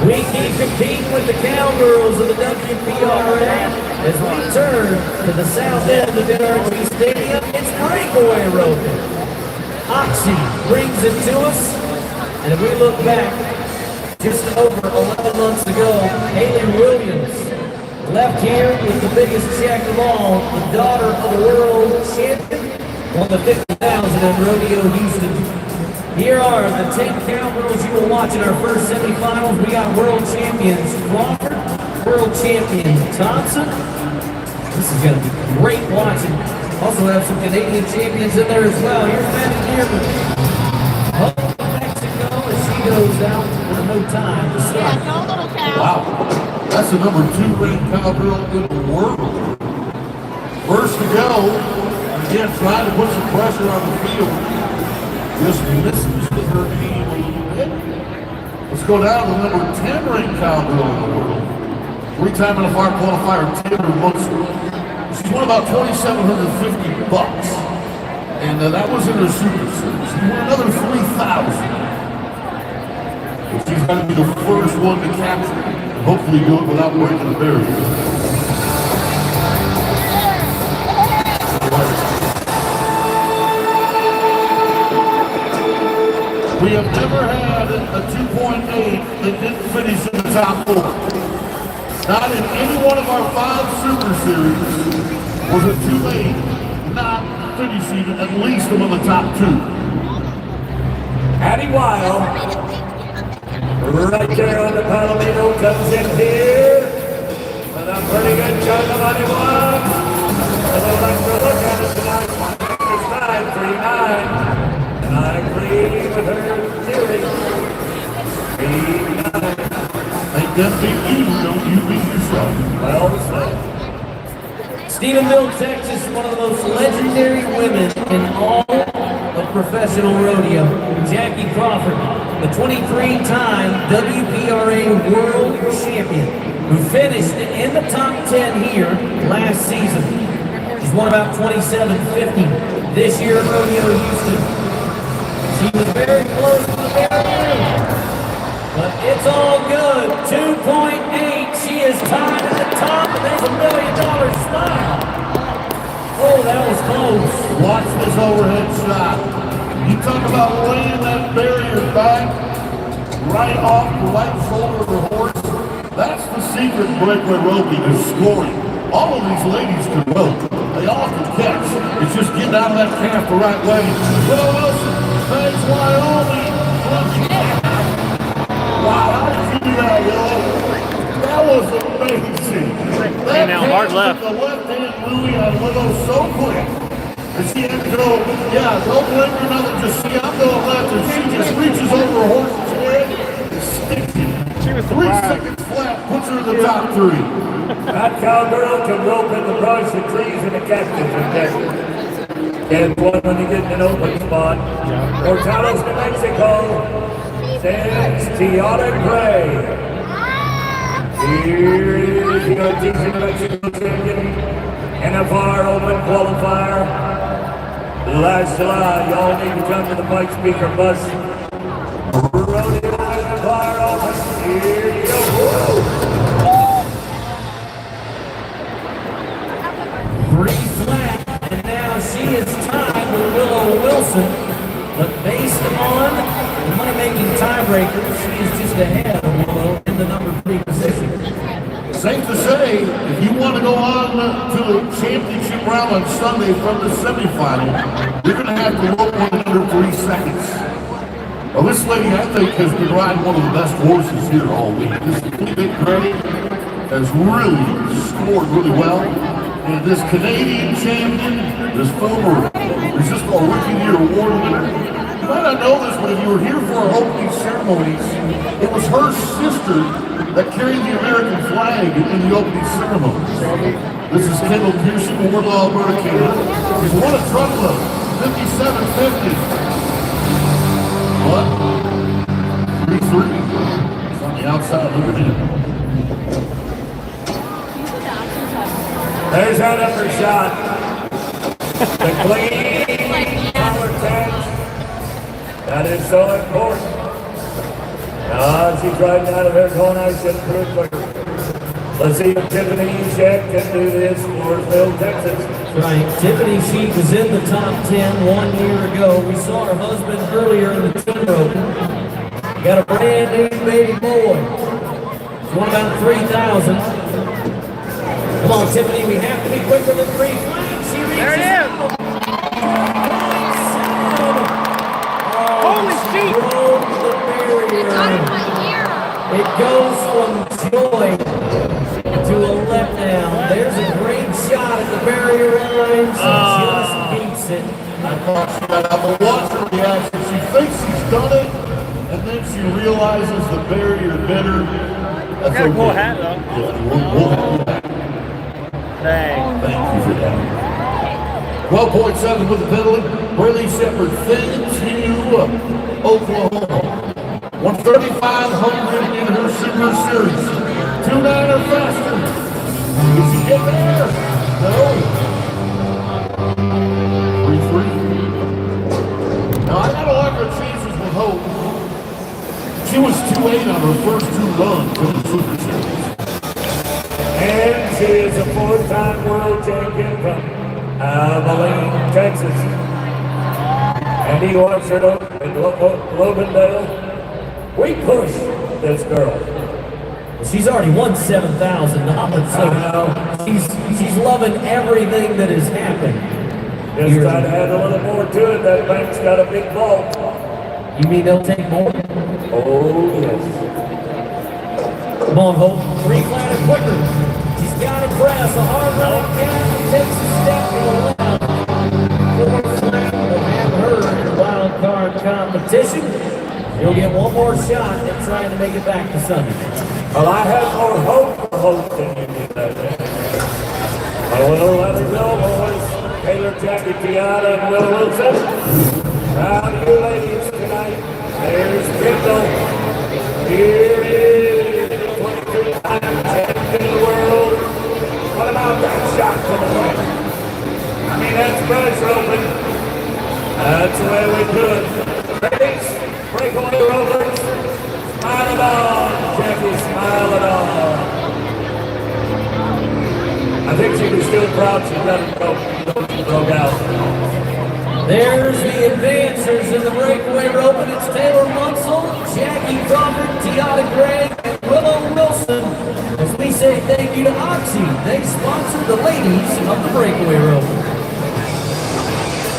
We keep competing with the cowgirls of the WPRA as we turn to the south end of NRG Stadium. It's Breakaway Rodeo. Oxy brings it to us, and if we look back just over 11 months ago, Haley Williams left here with the biggest check of all, the daughter of the world champion, won the $50,000 in Rodeo Houston. Here are the 10 cowgirls you will watch in our first semifinals. We got world champions Crawford, world champion Thompson. This is going to be great watching. Also have some Canadian champions in there as well. Here's Maddie Dearman. Up Mexico as she goes down with no time to start. No little cow. Wow. That's the number 2 ranked cowgirl in the world. First to go. Again, trying to put some pressure on the field. Just misses with her aim a little bit. Let's go down to the number 10 ranked cowgirl in the world. 3-time NFR qualifier, Taylor Munster. She's won about $2,750. And that was in her Super Series. She won another $3,000. She's going to be the first one to capture it. Hopefully do it without breaking the barrier. We have never had a 2.8 that didn't finish in the top 4. Not in any one of our 5 Super Series was a 2.8 not finishing at least among the top 2. Addie Wild, right there on the Palomino, comes in here with a pretty good chunk of money one. And I'd like to look at it tonight. It's time for Stephenville, Texas, one of the most legendary women in all of professional rodeo. Jackie Crawford, the 23-time WPRA World Champion, who finished in the top 10 here last season. She's won about 27.50 this year at Rodeo Houston. She was very close to the barrier, but it's all good. 2.8. She is tied at the top, and there's $1 million smile. Oh, that was close. Watch this overhead shot. You talk about laying that barrier back right off the right shoulder of the horse. That's the secret breakaway roping is scoring. All of these ladies can rope. They all can catch. It's just getting out of that calf the right way. Will Wilson, thanks Wyoming. Wow, how did you do that, Will? That was amazing. That now, hard left. The left-hand Louie on Willow so quick. And she had to go, yeah, don't blink or nothing, just see, I'm going left, and she just reaches over a horse's head and sticks it. She was 3 seconds flat, puts her in the top 3. That cowgirl can rope in the brush, the trees, and the cactus in Texas. Get one when you get in an open spot. Portalos, New Mexico, sends Tiana Gray. Here is your teaching New Mexico champion in a far open qualifier. Last July, y'all need to come to the Mike Speaker bus. Rodeo in a far open. Here you go. Three flat, and now she is tied with Willow Wilson. But based on the money-making tiebreaker, she is just ahead of Willow in the number 3 position. Safe to say, if you want to go on to the championship round on Sunday from the semifinal, you're going to have to rope one under 3 seconds. Well, this lady, I think, has been riding one of the best horses here all week. This Big Gray has really scored really well. And this Canadian champion, this former Resistable Rookie of the Year award winner, you might not know this, but if you were here for our opening ceremonies, it was her sister that carried the American flag in the opening ceremonies. This is Kendall Pearson, Wardlaw, Alberta, Canada. He's won a truckload, 57.50. What? 3-3. He's on the outside, look at him. There's that upper shot. The clean power catch. That is so important. She's riding out of there going out and pretty quick. Let's see if Tiffany Sheck can do this for Floresville, Texas. Right, Tiffany Sheep was in the top 10 1 year ago. We saw her husband earlier in the team open. Got a brand new baby boy. She's won about 3,000. Come on, Tiffany, we have to be quicker than 3 flags. She reaches. There it is. Holy shit. It goes from joy to a letdown. There's a great shot at the barrier line. She just beats it. I thought she got out, but watch her reaction. She thinks she's done it, and then she realizes the barrier better. That's Got a cool okay. hat, though. Yeah, we'll have you back. Dang. Thank you for that. 12.7 with the penalty. Braylee Shepard, Thing to Oklahoma. 13500 in her Super Series. 2.9 or faster. Did she get there? No. 3-3. Now I gotta like her chances with Hope. She was 2.8 on her first 2 runs in the Super Series. And she is a 4-time world champion from Abilene, Texas. And he wants her to in Lobendale. We push this girl. She's already won $7,000, so she's loving everything that has happened. Just try to add a little more to it. That bank's got a big vault. You mean they'll take more? Oh, yes. Come on, Hope. 3 flat or quicker. She's got to press. A hard right down. Takes a step to the left. 4 flat will have her in the wild card competition. You'll get one more shot at trying to make it back to Sunday. Well, I have more hope for Hope than you did that day. A little leather boys, Taylor, Jackie, Tiana, and Willow Wilson. Proud of you ladies tonight. There's Kendall. Here is 23 times champion of the world. What about that shot to the right? I mean, that's brush roping. That's the way we do it. Ladies, breakaway ropers, smile it on. Jackie, smile it on. I think she was still proud she broke out. There's the advancers in the breakaway rope, and it's Taylor Munsell, Jackie Crawford, Tiana Gray, and Willow Wilson. As we say thank you to Oxy, they sponsored the ladies of the breakaway rope.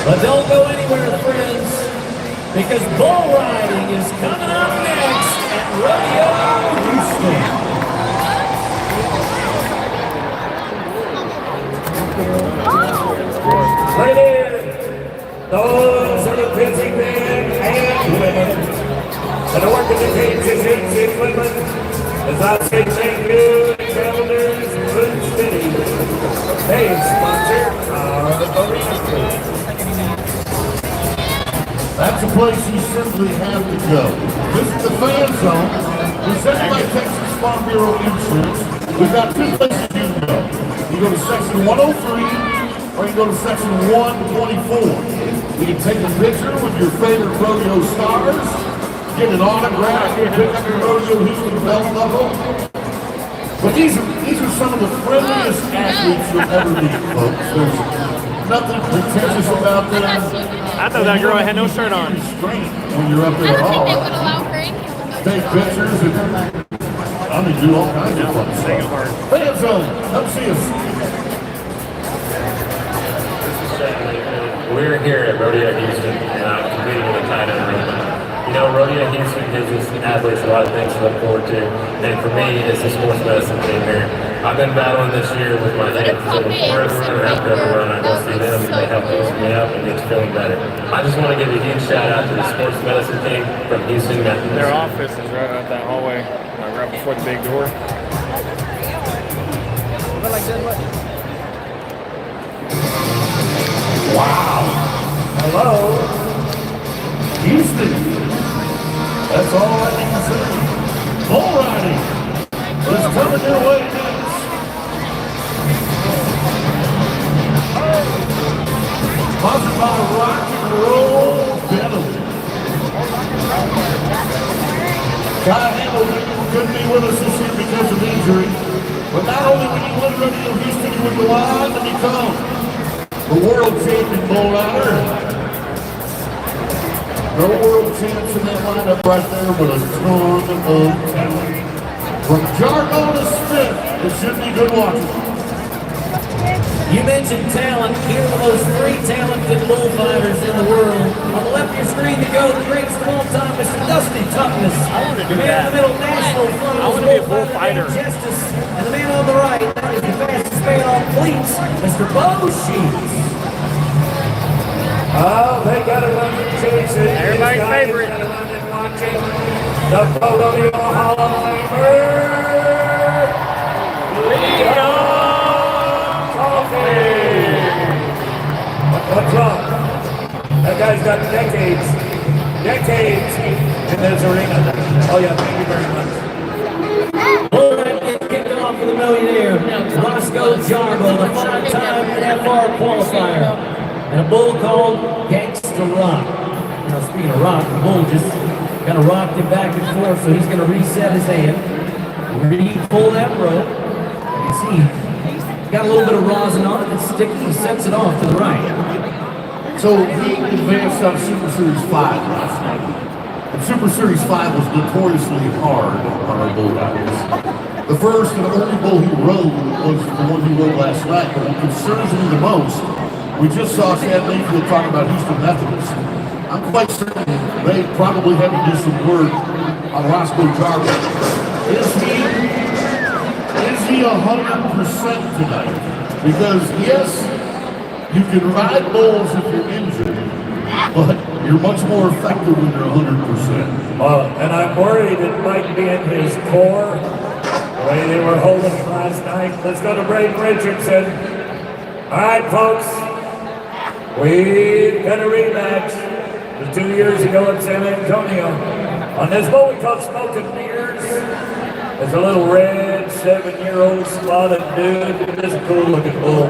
But don't go anywhere, friends, because bull riding is coming up next at Rodeo Houston. Ladies, those are the busy men and women that are working the cages in equipment. As I say thank you to Travelers Food City. They sponsor our arena. That's a place you simply have to go. Visit the fan zone, presented by Texas Farm Bureau Insurance. We've got two places you can go. You go to section 103, or you go to section 124. You can take a picture with your favorite rodeo stars, get an autograph, pick up your Rodeo Houston belt buckle. But these are some of the friendliest athletes you'll ever meet, folks. There's nothing pretentious about them. I thought that girl had no shirt on. When you're up there at all. Take pictures and do all kinds of fun stuff. Fan zone, come see us. We're here at Rodeo Houston, competing in the tight end arena. You know, Rodeo Houston gives us athletes a lot of things to look forward to, and for me, it's the sports medicine team here. I've been battling this year with my head, so wherever or after every run, I go see them, and they help boost me up and get feeling better. I just want to give a huge shout out to the sports medicine team from Houston, Methodist. Their office is right out that hallway, right before the big door. Wow. Hello. Houston. That's all I can say. Bull riding is coming your way next. Sponsored by Rock and Roll Gentlemen. Ty Hamilton couldn't be with us this year because of injury. But not only when you win Rodeo Houston, you would go on to become the world champion bull rider. No world champs in that lineup right there, but a ton of talent. From Jargo to Smith, it should be good watching. You mentioned talent. Here are the most three talented bullfighters in the world. On the left of your screen to go, the greatest of all time, Mr. Dusty Toughness. I want to do the man that. in the middle, National Front. I want to be a bullfighter. Justice. And the man on the right, that is the fastest man on cleats, Mr. Bo Sheets. Oh, they got to run and chase it. Everybody's favorite. The Rodeo Hall of Famer, Leon Coffey. What's wrong? That guy's got decades in this arena. Oh yeah, thank you very much. Bull riding gets kicked off for the millionaire. Roscoe Jarbo, the five-time FR qualifier. And a bull called Gangsta Rock. Now, speaking of rock, the bull just kind of rocked him back and forth, so he's going to reset his hand. Pull that rope. You can see, he's got a little bit of rosin on it. It's sticky. He sets it off to the right. So he advanced on Super Series 5 last night. And Super Series 5 was notoriously hard on our bull riders. The first and only bull he rode was the one he rode last night. But what concerns me the most, we just saw Chad Mayfield talk about Houston Methodist. I'm quite certain they probably had to do some work on Roscoe Jarbo. Is he 100% tonight? Because yes, you can ride bulls if you're injured, but you're much more effective when you're 100%. And I'm worried it might be in his core, the way they were holding him last night. Let's go to Braden Richardson. All right, folks. We've got a rematch from 2 years ago in San Antonio. On this bull we call Smoke and Mirrors. There's a little red 7-year-old spotted dude. This is a cool looking bull.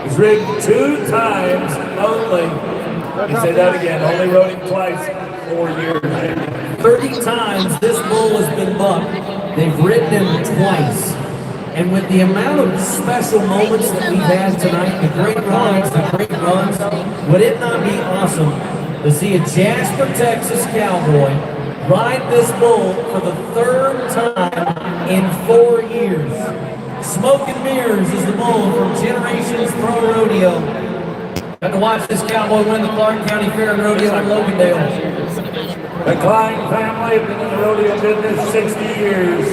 He's ridden 2 times only. Let me say that again. Only rode him twice in 4 years. 30 times this bull has been bucked. They've ridden him twice. And with the amount of special moments that we've had tonight, the great rides, the great runs, would it not be awesome to see a Jasper, Texas cowboy ride this bull for the 3rd time in 4 years? Smoke and Mirrors is the bull from Generations Pro Rodeo. Got to watch this cowboy win the Clark County Fair and Rodeo in Logandale. The Klein family have been in the rodeo business 60 years.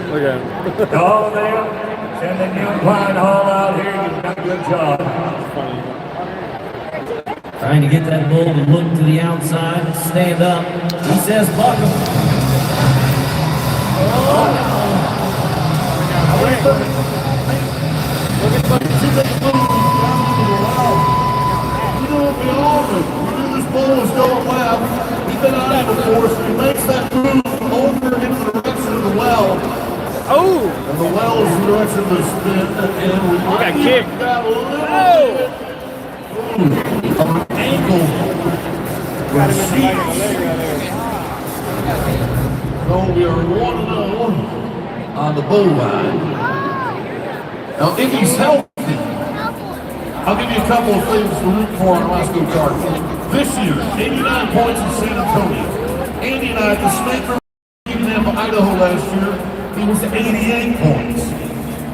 Look at him. All of them, sending you and Klein Hall out here, you've done a good job. Trying to get that bull to look to the outside and stand up. He says, buck him. This bull is going left. He's been out before, so he makes that move over into the direction of the well. Oh! And the well is the direction of the spin. And we got kicked. Got a little bit of an ankle. So we are 1-0 on the bull line. Now, if he's healthy, I'll give you a couple of things to root for on Roscoe Cardinal. This year, 89 points in San Antonio. Andy and I at the Snake River Dam of Idaho last year, he was 88 points.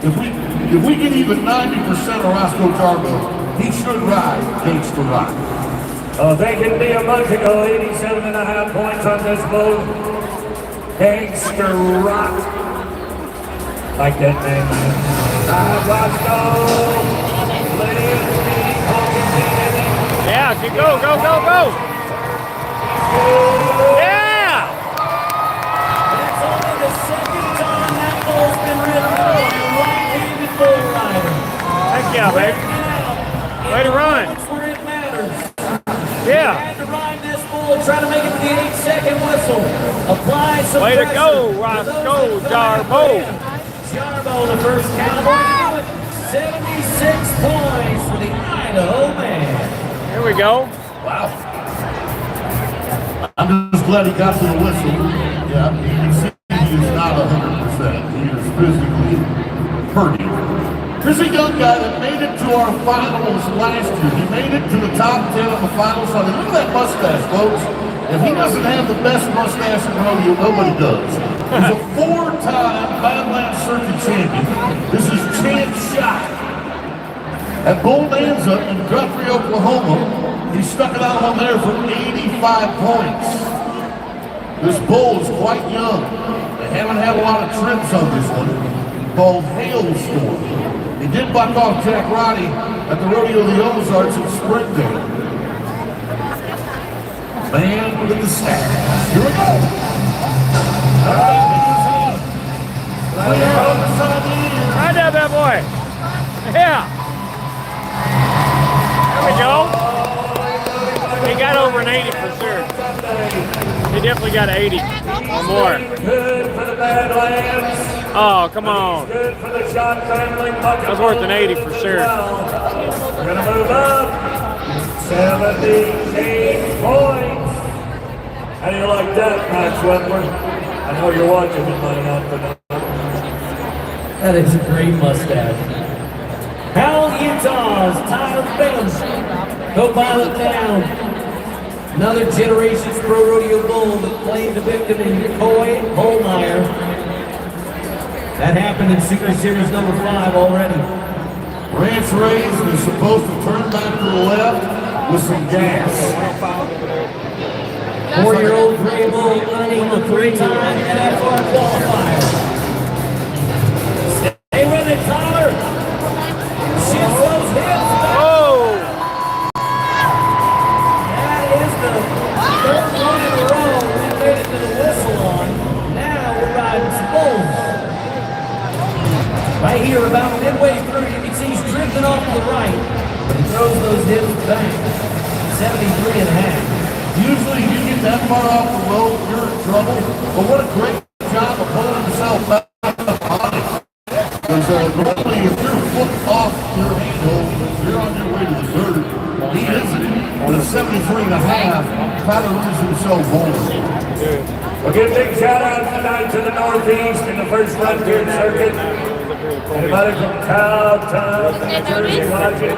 If we get even 90% of Roscoe Cardinal, he should ride Gangster Rock. Oh, they can be a month ago, 87.5 points on this bull. Gangster Rock. Like that name. Roscoe. Yeah, go, go, go, go! Yeah! That's only the 2nd time that bull's been ridden by a right-handed bull rider. Heck yeah, baby. Way to run. That's where it matters. Yeah. Had to ride this bull and try to make it to the 8-second whistle. Apply some Way to pressure. go, Roscoe Jarbo. Jarbo, the first cowboy, 76 points for the Idaho man. Here we go. Wow. I'm just glad he got to the whistle. Yeah, you can see he is not 100%. He is physically hurting. Here's a young guy that made it to our finals last year. He made it to the top 10 of the finals. I mean, look at that mustache, folks. If he doesn't have the best mustache in rodeo, nobody does. He's a 4-time Badlands Circuit champion. This is Chance Shot. At Bonanza in Guthrie, Oklahoma, he stuck it out on there for 85 points. This bull is quite young. They haven't had a lot of trips on this one, called Hailstorm. He did buck off Jack Roddy at the Rodeo of the Ozarks in Springdale. Man with the stack. Here we go. Ride that bad boy. Yeah. There we go. He got over an 80 for sure. He definitely got an 80 or more. Good for the Badlands. Oh, come on. Good for the Shot family. That was worth an 80 for sure. We're going to move up. 78 points. How do you like that, Max Wentworth? I know you're watching it, might not, but That is a great mustache. Howell, Utah's Tyler Billings. Go pilot down. Another Generations Pro Rodeo bull that claimed the victim in Coy Holmeyer. That happened in Super Series number 5 already. Ranch raised is supposed to turn back to the left with some gas. 4-year-old gray bull running the 3-time NFR qualifier. Stay with it, Tyler. Shifts those hips. Oh! That is the 3rd one in a row we made it to the whistle on. Now we're riding some bulls. Right here, about midway through, you can see he's drinking it off to the right, but he throws those hips back. 73.5. Usually you get that far off the road, you're in trouble. But what a great job of pulling himself back on it. Because normally if you're a foot off your handhold, you're on your way to the third. He isn't. With a 73.5, kind of loses himself home. We'll give a big shout out tonight to the Northeast in the first Frontier Circuit. Anybody from Cowtown, New Jersey watching?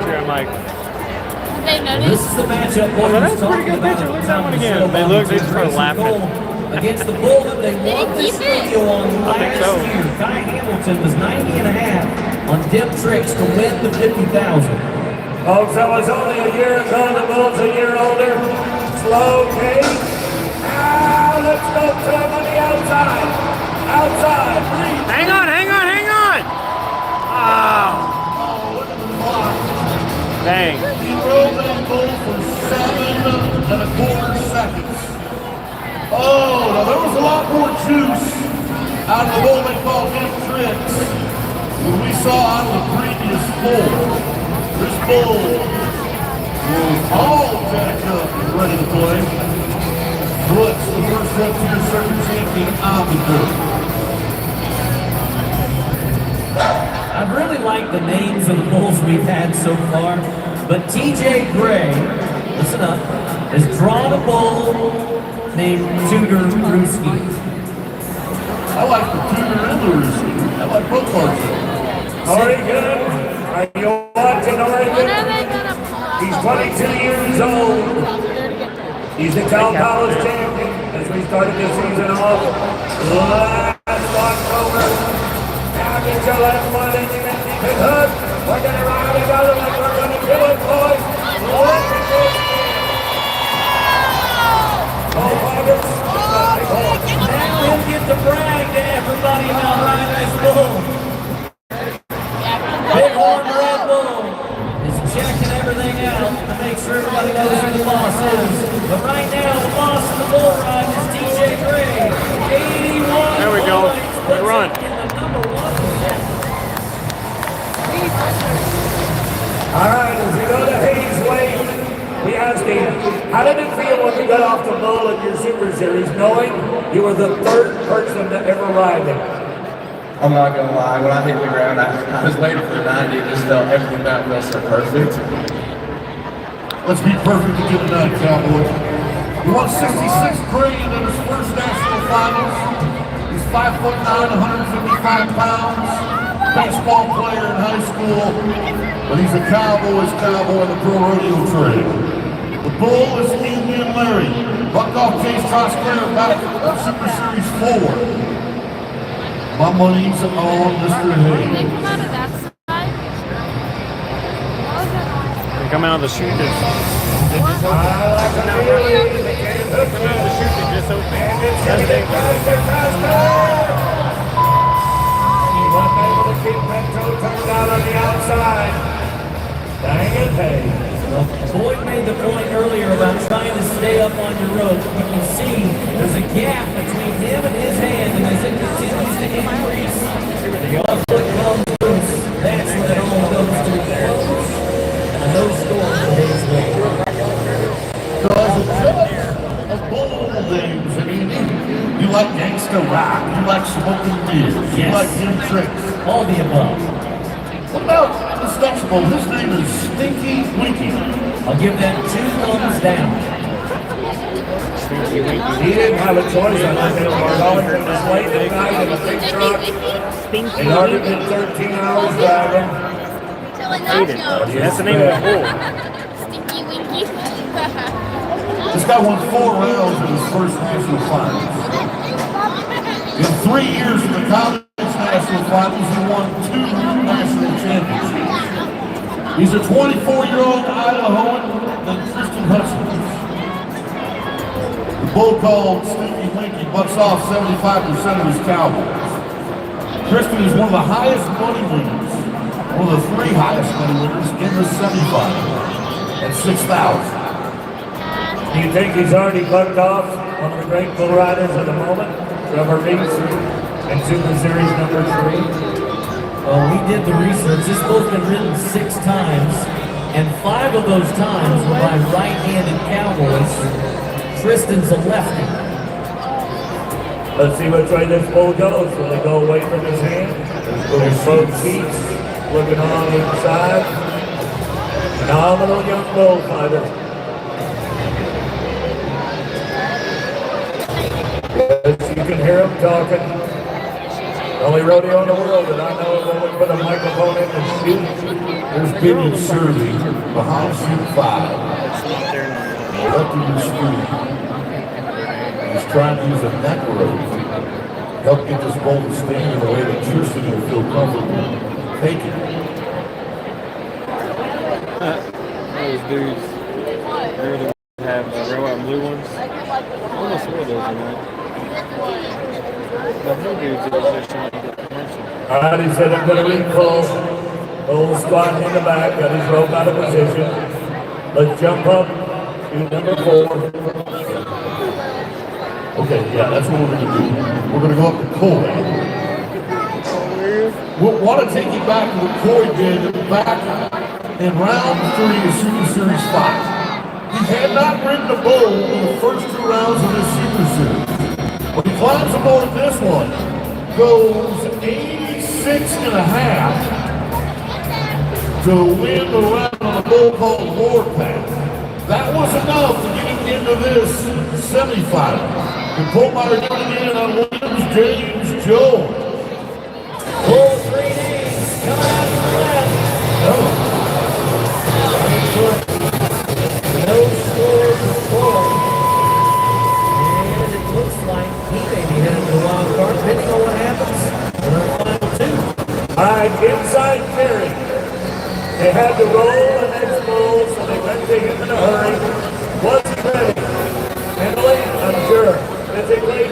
This is the matchup. Well, that's a pretty good picture. Look at that one again. They just start laughing. Against the bull that they won this video on last so. year. Kai Hamilton was 90.5 on dip tricks to win the 50,000. Folks, that was only a year ago. The bull's a year older. Slow pace. Now let's go to him on the outside. Outside. Hang on, hang on, hang on! Oh. Dang. He rode that bull for 7.25 seconds. Oh, now there was a lot more juice out of the bull they call him tricks than we saw out of the previous bull. This bull was all jacked up and ready to play. Brooks, the first Frontier Circuit champion on the dirt. I've really liked the names of the bulls we've had so far, but TJ Gray, listen up, has drawn a bull named Tudor Ruski. I like the Tudor and the Ruski. I like both parts of it. Oregon, are you watching Oregon? He's 22 years old. He's the Cal College champion as we started the season off. Last October. Now get your left one and you can keep it hooked. We're going to ride together like we're going to do it, boys. Look at this. Oh, Roberts. Now he'll get to brag to everybody about riding this bull. Bighorn Red Bull is checking everything out to make sure everybody knows who the boss is. But right now, the boss of the bull ride is TJ Gray. 81 There we go. Good run. All right, as we go to Hayes Way, we asked him, how did it feel when you got off the bull in your Super Series, knowing you were the third person to ever ride it? I'm not gonna lie, when I hit the ground, I was waiting for the 90, it just felt everything about it felt so perfect. Let's be perfect again tonight, Cowboy. He won 66th grade in his first national finals. He's 5'9", 155 pounds. Baseball player in high school, but he's a Cowboys cowboy in the pro rodeo trade. The bull is Indian Larry. Buck-off Case Toscana back in Super Series 4. My money's on Mr. Hayes. They come out of the chute. They come out of the chute. They just open. Wasn't able to keep that toe turned out on the outside. Dang it, Hayes. Boyd made the point earlier about trying to stay up on your rope. You can see there's a gap between him and his hand, and as it continues to increase, the offset comes loose. That's when it all goes to the close. And no score for Hayes Way. Because it's just a bull names. I mean, you like gangsta rock, you like smoking beers, you like him tricks. All the above. What about this next bull? His name is Stinky Winky. I'll give that 2 thumbs down. He didn't have a choice on that hill. It was late at night in a big truck. It already been 13 hours driving. That's the name of the bull. Stinky Winky. This guy won 4 rounds in his first national finals. In 3 years in the college national finals, he won 2 national championships. He's a 24-year-old Idahoan named Kristen Hudson. The bull called Stinky Winky bucks off 75% of his cowboys. Kristen is one of the highest money winners, one of the 3 highest money winners in the semifinal at $6,000. Do you think he's already bucked off one of the great bull riders of the moment, Trevor Reeves, in Super Series number 3? Well, we did the research. This bull's been ridden 6 times, and 5 of those times were by right-handed cowboys. Tristan's a lefty. Let's see which way this bull goes. Will they go away from his hand? There's both seats looking on each side. Phenomenal young bullfighter. Yes, you can hear him talking. The only rodeo in the world that I know of that would put a microphone in and shoot. There's Billy Survey behind seat 5. Lucky to speed. He's trying to use a neck rope. Help get this bull to stand in a way that Tristan will feel comfortable taking it. Those dudes, they're the ones that have the red, white, and blue ones. Almost all of those are not. The blue dudes are just trying to get commercial. All right, he said I'm going to recall. Bull squatting in the back, got his rope out of position. Let's jump up to number 4. Okay, yeah, that's what we're going to do. We're going to go up to Coy. We want to take you back to what Coy did back in round 3 of Super Series 5. He had not ridden a bull in the first 2 rounds of this Super Series. When he climbs aboard this one, goes 86.5 to win the round on a bull called Warpath. That was enough to get him into this semifinal. The Colmeyer doing it again on Williams James Jones. Bull 3 names coming out to the left. No scores for. And it looks like he may be heading to the wild card, depending on what happens in our final 2. All right, inside Terry. They had to roll the next bull, so they went to him in a hurry. Was he ready? Mentally, I'm sure. Physically,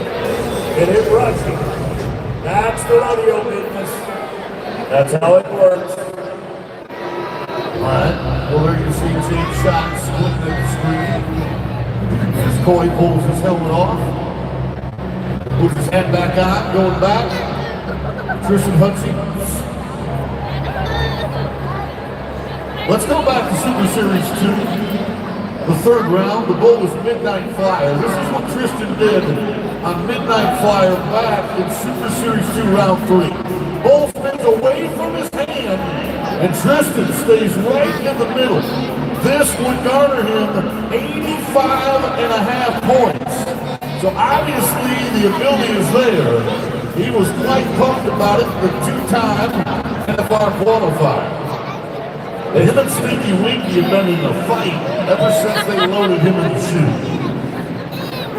it is rushing. That's the rodeo business. That's how it works. All right, well, there you see James Shot splitting at the screen. As Coy pulls his helmet off, puts his head back on, going back. Tristan Hudson. Let's go back to Super Series 2. The 3rd round, the bull was Midnight Flyer. This is what Tristan did on Midnight Flyer back in Super Series 2 round 3. Bull spins away from his hand, and Tristan stays right in the middle. This would garner him 85.5 points. So obviously the ability is there. He was quite pumped about it, the 2-time NFR qualifier. Him and Stinky Winky have been in a fight ever since they loaded him in the chute.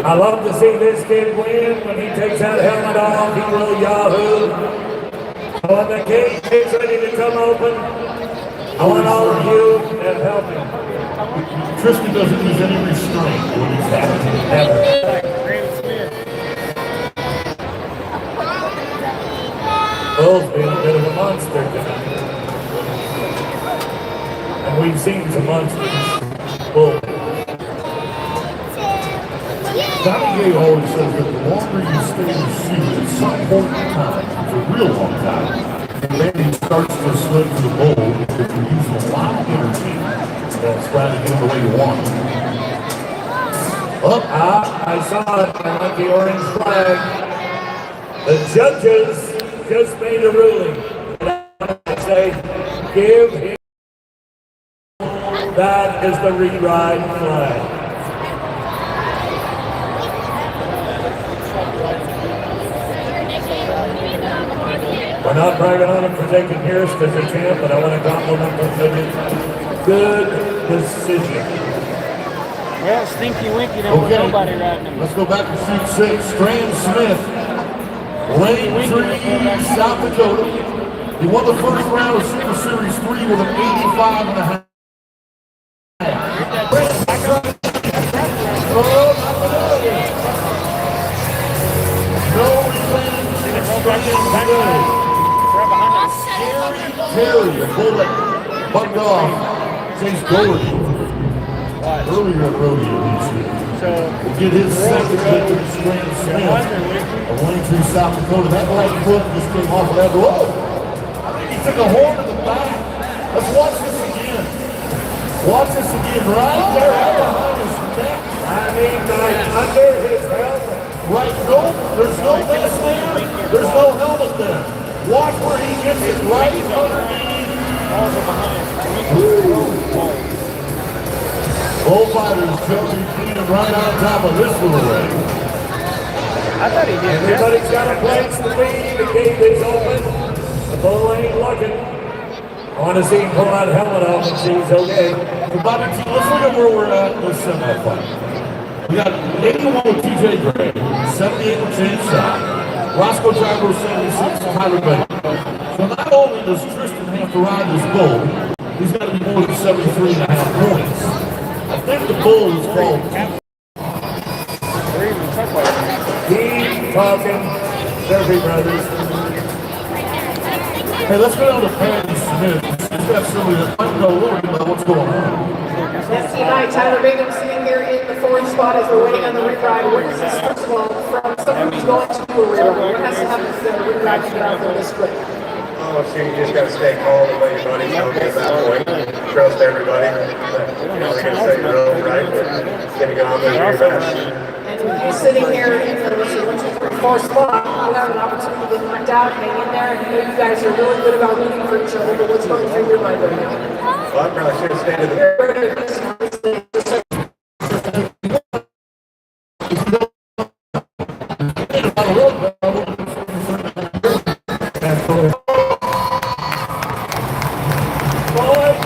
I love to see this kid win. When he takes that helmet off, he will yahoo. When the gate is ready to come open, I want all of you to help him. Tristan doesn't use any restraint when he's happy. Ever. Bull's been a bit of a monster tonight. And we've seen some monsters. Bull. Donnie Gay always says that the longer you stay in the chute, at some point in time, it's a real long time, and then he starts to slip to the bowl, if you use a lot of energy, that's trying to get him the way you want him. Up, I saw it. I like the orange flag. The judges just made a ruling. I say, give him. That is the re-ride flag. We're not bragging on him for taking years because he can't, but I want to compliment him for making good decision. Well, Stinky Winky don't want nobody riding him. Let's go back to seat 6. Strand Smith, Lane Tree, South Dakota. He won the first round of Super Series 3 with an 85.5. Terry, a bull that bucked off Chase Doherty earlier at Rodeo this year. We'll get his second victory, Strand Smith of Lane Tree, South Dakota. That right foot just came off of that. Whoa! I think he using the horn in the back. Let's watch this again. Watch this again, right there behind his neck. I mean, under his helmet. Right, no, there's no vest there. There's no helmet there. Watch where he gets it right underneath. Bullfighters jumping clean right on top of this little ring. I thought he did. Everybody's got a place to be. The gate is open. The bull ain't looking. I want to see him pull that helmet off and see he's okay. So Bobby T, let's look at where we're at in this semifinal. We got 81 with TJ Gray, 78 with James Shaw, Roscoe Driver 76, Tyler Baker. So not only does Tristan have to ride this bull, he's got to be more than 73.5 points. I think the bull is called. Keep talking, Murphy Brothers. Hey, let's go down to Patty Smith. She's got somebody that might know a little bit about what's going on. Yes, tonight, Tyler Bingham sitting here in the fourth spot as we're waiting on the reride. What is this, first of all, from someone who's going to do a reride? What has to happen to the reride to get out there this quick? Oh, so you just got to stay calm and let your buddies know at that point. Trust everybody. You know, they're going to say you're all right, but it's going to go on there your best. And with you sitting here in the 1, 2, 3, 4 spot, you have an opportunity to get knocked out, hang in there, and I know you guys are really good about rooting for each other, but what's going through your mind right now? Well, I probably should have stayed in the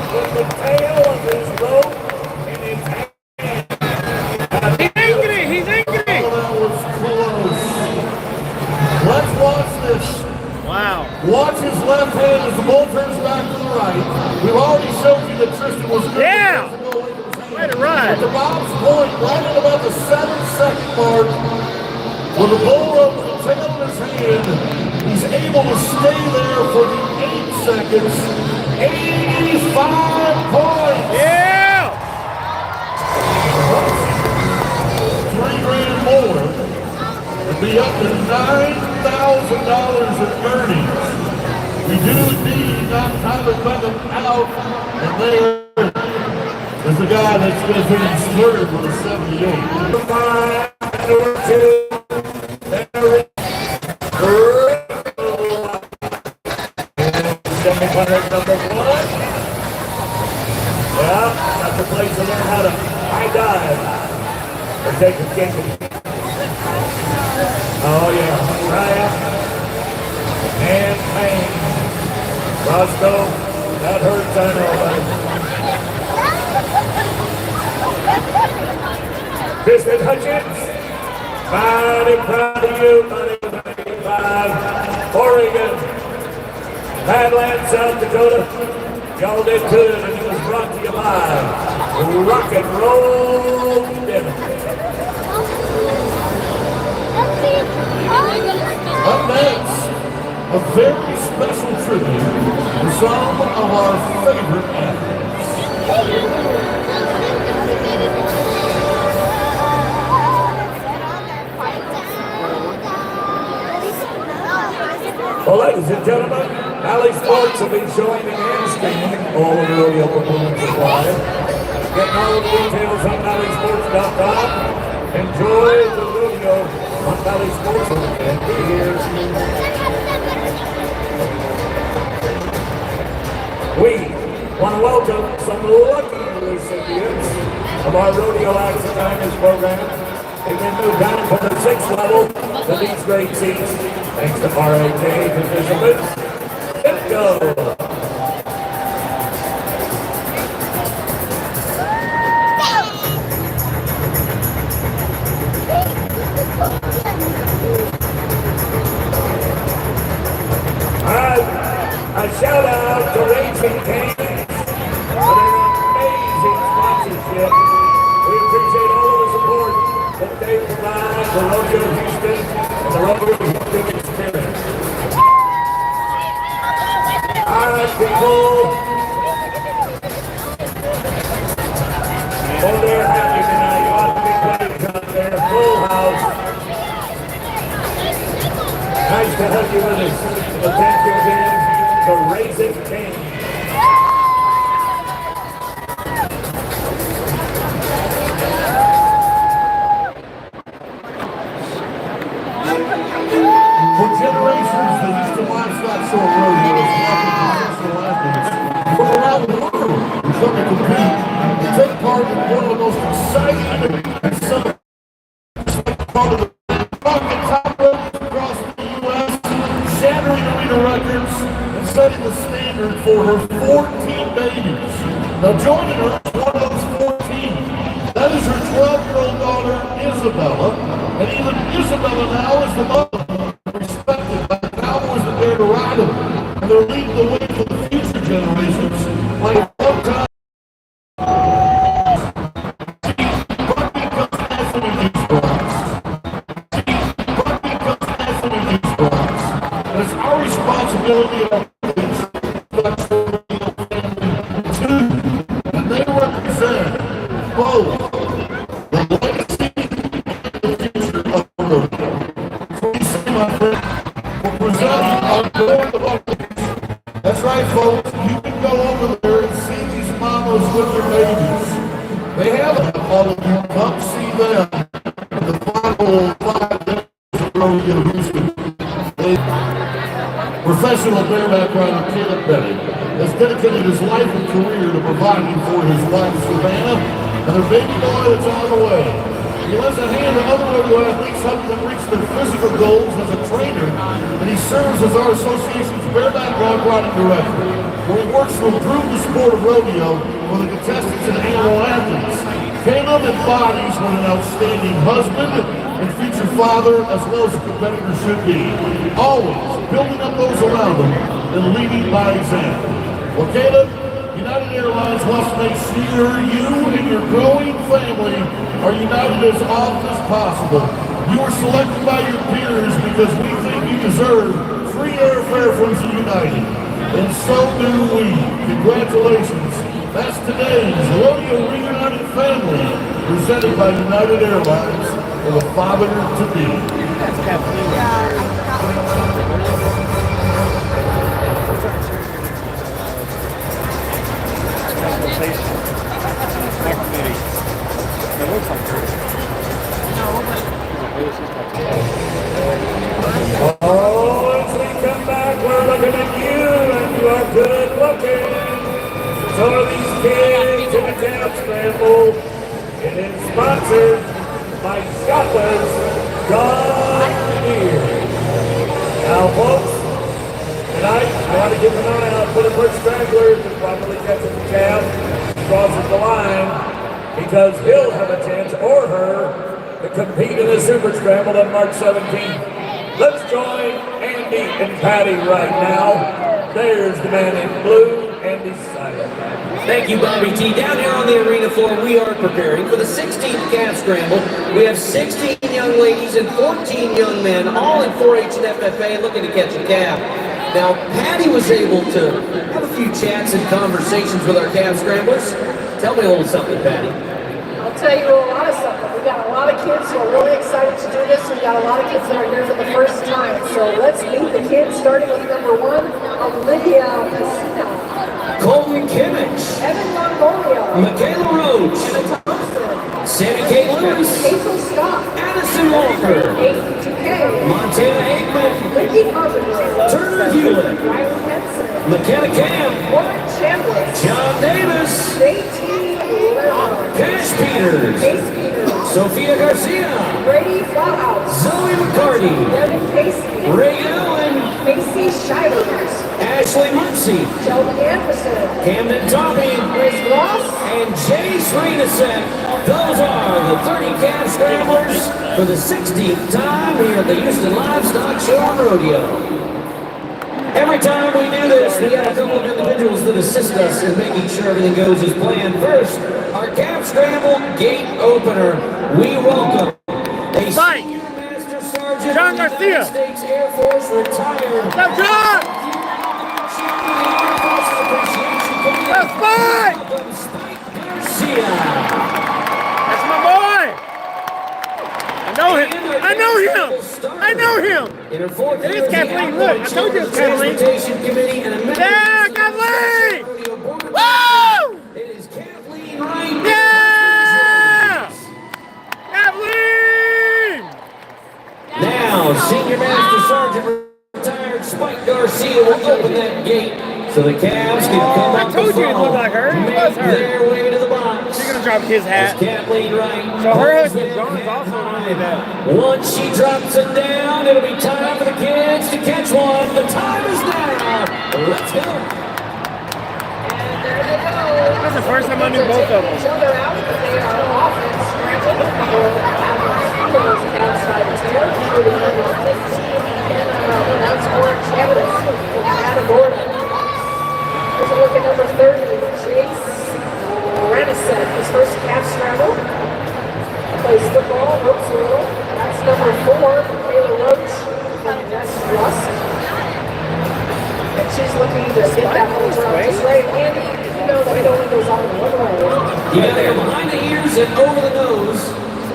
With the tail of his rope in his hand. He's angry. He's angry. That was close. Let's watch this. Wow. Watch his left hand as the bull turns back to the right. We've already showed you that Tristan was good. Yeah. Way to ride. But to Bob's point, right at about the 7-second mark, with the bull rope with the tail in his hand, he's able to stay there for the 8 seconds. 85 points. Yeah. $3,000 more and be up to $9,000 in earnings. We do need not Tyler Beckham out, and there is the guy that's going to finish third with a 78. 700 number 1. Yeah, that's a place to learn how to high dive or take a kick. Oh yeah, Ryan and pain. Roscoe, that hurts, I know, buddy. Kristen Hutchins, mighty proud of you, buddy. 95, Oregon. Badlands, South Dakota, y'all did good, and it was brought to you by Rock and Roll Dinner. Up next, a very special tribute to some of our favorite athletes. Well, ladies and gentlemen, Valley Sports will be showing the and streaming all of the rodeo performances live. Get all the details on valleysports.com. Enjoy the rodeo on Valley Sports and be here. We want to welcome some lucky recipients of our Rodeo Acts and Diners program. They've been moved down from the 6th level to these great seats, thanks to RAK participants. Let's go! Alright, a shout out to Racing Canes for their amazing sponsorship. We appreciate all of the support that they provide for Rodeo Houston and the Rodeo Houston experience. Alright, people. Oh, they're happy tonight. You ought to be playing out there. Full house. Nice to have you with us. So thank you again. to raise it 10. For generations, the Houston Livestock Show Rodeo has welcomed professional athletes from around the world who come to compete and take part in one of the most exciting and some part of the rocket top ropes across the U.S., shattering arena records and setting the standard for her 14 babies. Now joining her is one of those 14. That is her 12-year-old daughter, Isabella, and even Isabella now is the mother. Respected by the cowboys that dare to ride them, and they're leading the way for the future generations. Like a long time. And it's our responsibility and they represent both the legacy and the future of the rodeo. That's right, folks. You can go over there and see these mamas with their babies. They have all of you. Come see them. The final 5 days of Rodeo Houston. Professional bareback rider Caleb Bennett has dedicated his life and career to providing for his wife Savannah and their baby boy that's on the way. He lends a hand to other rodeo athletes helping them reach their physical goals as a trainer, and he serves as our association's bareback rock riding director, where he works to improve the sport of rodeo for the contestants and animal athletes. Caleb embodies what an outstanding husband and future father, as well as a competitor, should be. Always building up those around him and leading by example. Well, Caleb, United Airlines wants to make sure you and your growing family are united as often as possible. You were selected by your peers because we think you deserve free airfare from United. And so do we. Congratulations. That's today's Rodeo Reunited Family, presented by United Airlines for the father-to-be. Oh, as we come back, we're looking at you, and you are good looking. So are these kids in the Town Scramble. It is sponsored by Shoppers Gone Here. Now, folks, tonight, I want to keep an eye out for the first straggler to properly catch the calf, crosses the line, because he'll have a chance, or her, to compete in the Super Scramble on March 17th. Let's join Andy and Patty right now. There's the man in blue, Andy Seiler. Thank you, Bobby T. Down here on the arena floor, we are preparing for the 16th calf scramble. We have 16 young ladies and 14 young men, all in 4-H and FFA, looking to catch a calf. Now, Patty was able to have a few chats and conversations with our calf scramblers. Tell me a little something, Patty. I'll tell you a lot of something. We got a lot of kids who are really excited to do this. We got a lot of kids that are here for the first time. So let's meet the kids, starting with number 1, Olivia Casino. Colton Kimmich. Evan Mongolia. Michaela Roach. Anna Thompson. Sammy Kate Lewis. Hazel Scott. Addison Walker. Aiden Duquet. Montana Aikman. Lindy Carpenter. Turner Hewlett. Riley Henson. McKenna Camp. Warren Chandler. John Davis. JT Lerner. Cash Peters. Case Peters. Sophia Garcia. Brady Flowhouse. Zoe McCarty. Devin Casey. Ray Allen. Casey Shivers. Ashley Muncie. Sheldon Anderson. Camden Topping. Chris Ross. And Jay Sreenaset. Those are the 30 calf scramblers for the 16th time here at the Houston Livestock Show and Rodeo. Every time we do this, we have a couple of individuals that assist us in making sure everything goes as planned. First, our calf scramble gate opener. We welcome a Senior Master Sergeant John of the Garcia. United States Air Force retired. Let's John! Let's fight! Garcia. That's my boy! I know him! I know him! I I know him. In her fourth It year is as the Kathleen. Look, I told you it's Kathleen. Transportation Committee and a member Yeah, of the Kathleen! Rodeo Board of Woo! Directors. It is Kathleen Wright. Yeah! Kathleen! Now, Senior Master Sergeant retired Spike Garcia will open that gate so the Cavs can come I up told the you it fall, looked like her. It was make her. their way to the box. She's gonna drop his As hat. Kathleen Wright. So her holds husband that John is hat also high. only that. Once she drops it down, it'll be time for the kids to catch one. The time is now. Let's go. That's the first time I knew both of them. Each other out, but they are offense scrambled for those Cavs fighters there, including number 15 and that's Orange Evidence out of Gordon. There's a look at number 30, Chase Renison, his first Cavs scramble. Plays football, ropes a little. That's number 4, Kayla Roach from West Rust. And she's looking to get that whole turn just right. Andy, you know that it only goes on one way. You gotta go behind the ears and over the nose,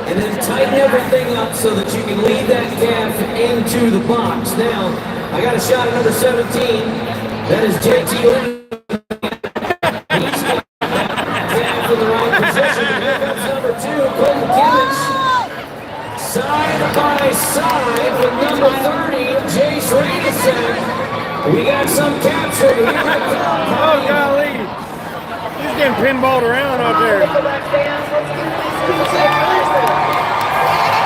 and then tighten everything up so that you can lead that calf into the box. Now, I got a shot at number 17. That is JT Lennon. He's got that calf in the right position. Here comes number 2, Colton Kimmich. Side by side with number 30, Jace Radisson. We got some capture. Here it comes. Oh, golly. He's getting pinballed around out there. Nickelback fans, let's give these people some encouragement.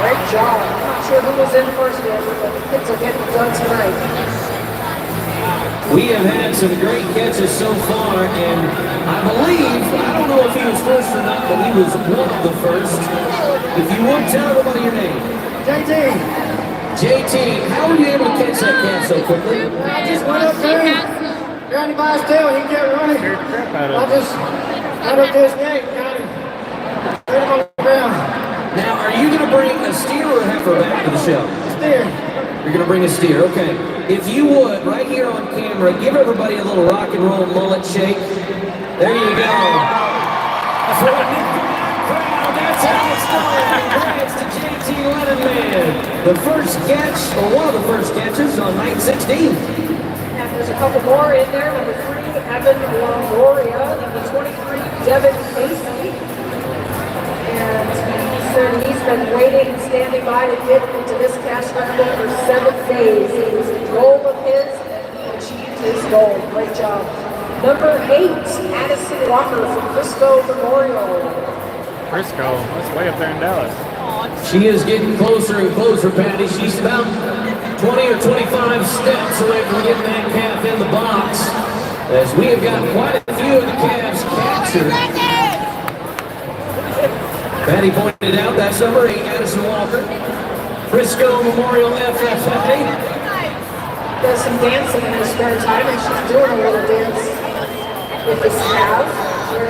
Great job. I'm not sure who was in first yet, but the kids are getting done tonight. We have had some great catches so far, and I believe, I don't know if he was first or not, but he was one of the first. If you would, tell everybody your name. JT, how were you able to catch that cat so quickly? I just went up there, grabbed him by his tail, he kept running. Scared the crap out I of him. just got up to his neck, got him, put him on the ground. Now, are you going to bring a steer or a heifer back to the show? Steer. You're going to bring a steer, okay. If you would, right here on camera, give everybody a little rock and roll mullet shake. There you go. For a new crowd, that's how it's done. Congrats to JT Lennon Man. The first catch, or one of the first catches on night 16. And there's a couple more in there. Number 3, Evan Longoria. Number 23, Devin Casey. And he said he's been waiting and standing by to get into this cash scramble for 7 days. It was a goal of his, and he achieved his goal. Great job. Number 8, Addison Walker from Frisco Memorial. Frisco. That's way up there in Dallas. She is getting closer and closer, Patty. She's about 20 or 25 steps away from getting that calf in the box. As we have got quite a few of the calves captured. Patty pointed out that's number 8, Addison Walker. Frisco Memorial FFA. Does some dancing in her spare time, and she's doing a little dance with this calf.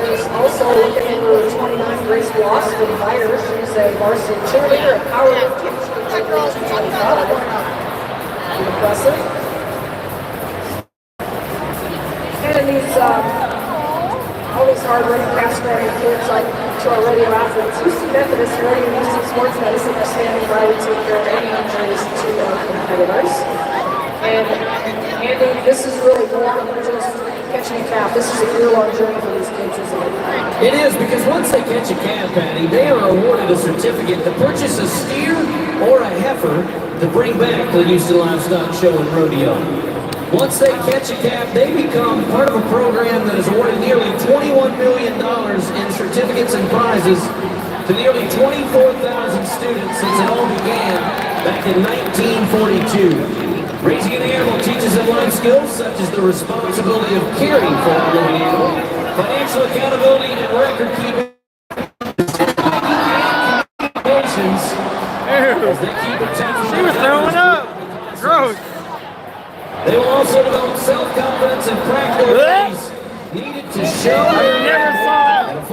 There's also looking at number 29, Grace Ross from Fighters. She's a varsity cheerleader at powerlifting. She's been girls 225. Impressive. And these, all these hard-running calf scrambling kids like to our radio athletes. Houston Methodist Radio Houston Sports Medicine are standing by to take care of any injuries to our competitors. And Andy, this is really more than just catching a calf. This is a year-long journey for these kids, isn't it? It is, because once they catch a calf, Patty, they are awarded a certificate to purchase a steer or a heifer to bring back to the Houston Livestock Show and Rodeo. Once they catch a calf, they become part of a program that has awarded nearly $21 million in certificates and prizes to nearly 24,000 students since it all began back in 1942. Raising an animal teaches them life skills such as the responsibility of caring for a living animal, financial accountability, and record keeping. As they keep it tough. She was throwing up. Gross. They will also develop self-confidence and practical abilities needed to show.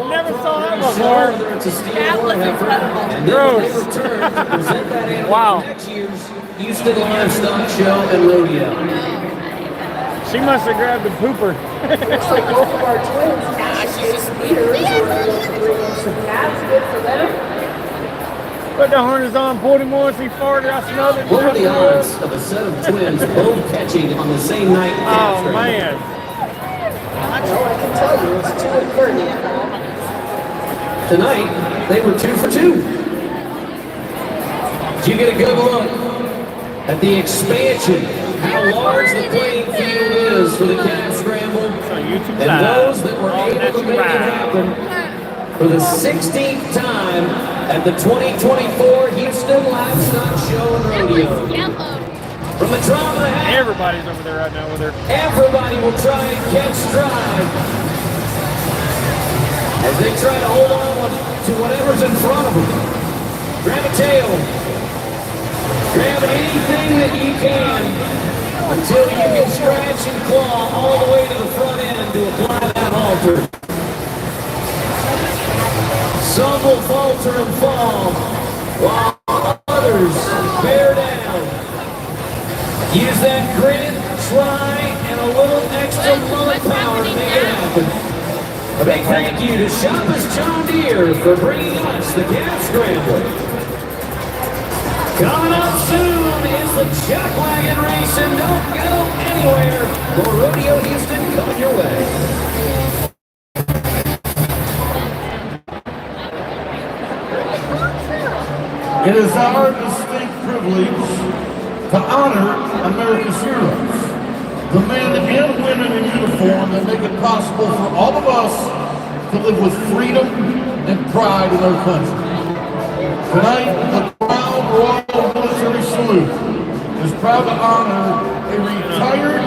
Never saw that before. Whether it's a steer or a heifer, and then when they return to present that animal Wow. at next year's Houston Livestock Show and Rodeo. She must have grabbed the pooper. Looks like both of our twins actually get leaders. We're able to bring in some pads. Good for them. Put the harness on, pulled him once, he farted, I smelled it. What are the odds of a set of twins both catching on the same night? Oh, man. Well, I can tell you, it's 2 and 30 at home. Tonight, they were 2 for 2. Did you get a good look at the expansion, how large the playing field is for the cat scramble, and those that were able to make it happen for the 16th time at the 2024 Houston Livestock Show and Rodeo. From the drama, everybody's over there right now with her. Everybody will try and catch stride as they try to hold on to whatever's in front of them. Grab a tail. Grab anything that you can until you can scratch and claw all the way to the front end to apply that halter. Some will falter and fall, while others bear down. Use that grit, try, and a little extra mullet power to make it happen. A big thank you to Shoppers John Deere for bringing us the cat scramble. Coming up soon is the Chuck Wagon Race, and don't go anywhere. More Rodeo Houston coming your way. It is our distinct privilege to honor America's heroes, the men and women in uniform that make it possible for all of us to live with freedom and pride in our country. Tonight, the Crown Royal Military Salute is proud to honor a retired...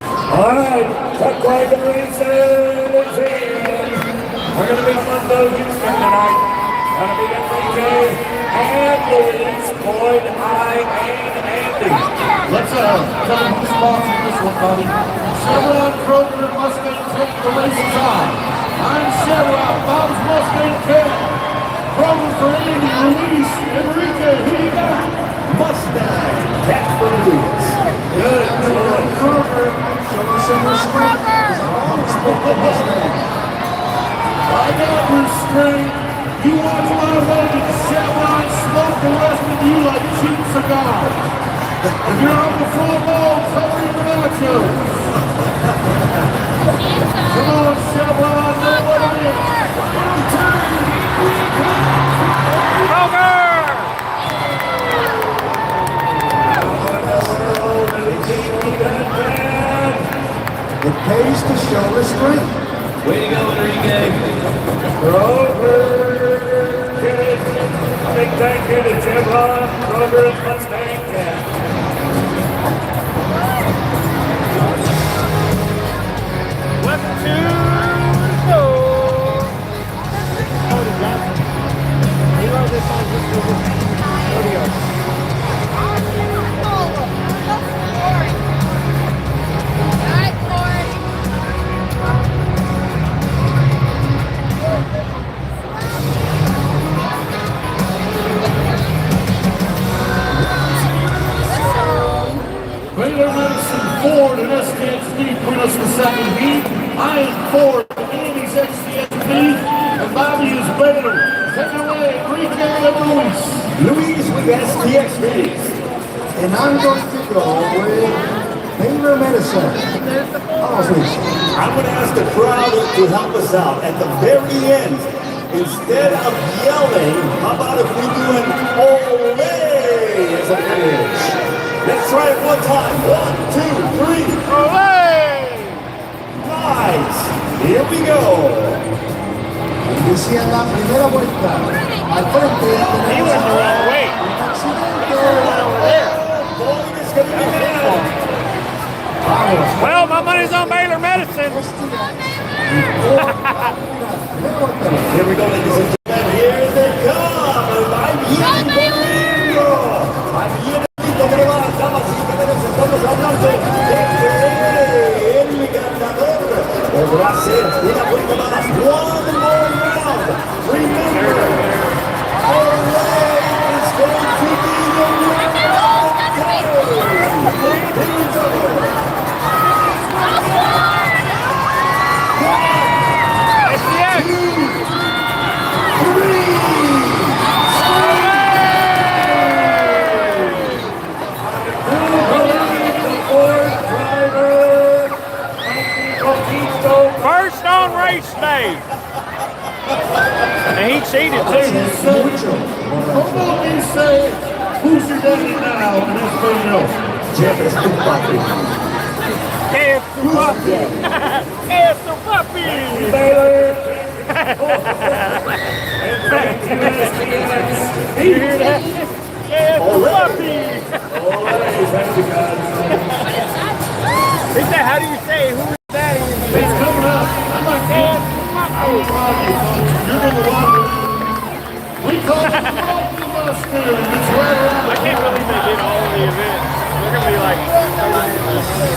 All right, Chuck Wagon Race is in. We're going to be Mundo Houston tonight. Going to be MJ and Louise, Boyd, I, and Andy. Let's tell them who's sponsoring this one, buddy. Chevron, Kroger, and Mustang take the races on. I'm Chevron, Bob's Mustang Cat. Kroger for Andy, Louise, Enrique, who you got? Mustang, Cat for Louise. Good. Kroger. Show me some respect. I got restraint. You watch my loaded Chevron smoke the rest of you like cheap cigars. If you're on the full ball, cover your nachos. Come on, Chevron, know what it is. It pays to show restraint. Way to go, Enrique. Kroger, big thank you to Chevron, Kroger, and Mustang Cat. Welcome to the show. He wrote this song just for this rodeo. Baylor Madison Ford and SKXD bring us the second heat. I am Ford, Andy's XCXD, and Bobby is Baylor. Take it away, Enrique and Luis. Louise with STXBs. And I'm going to go with Baylor Medicine. Oh, please. I'm going to ask the crowd to help us out. At the very end, instead of yelling, how about if we do an ole as a finish? Let's try it one time. 1, 2, 3. Olé! Nice. Here we go. Inicia la primera vuelta. Al frente He went the wrong way. un accidente. Boyd is going to be down. Well, my money's on Baylor Medicine. Here we go, ladies and gentlemen. Here they come. I'm here. I'm here. Damas y caballeros, estamos hablando de el ganador. Podrá ser una vuelta más. One more round. Remember, our way is going to be the winner. say. And he cheated too. How about we say, who's your daddy now in this video? Jeff is too puppy. Es tu papi. Es tu papi. You hear that? Es tu papi. He said, how do you say who is that? It's coming up. I'm like, Es tu papi. you're going to want it. We call it the Mustard. It's right around. I can't believe they did all of the events. They're going to be like 30 minutes.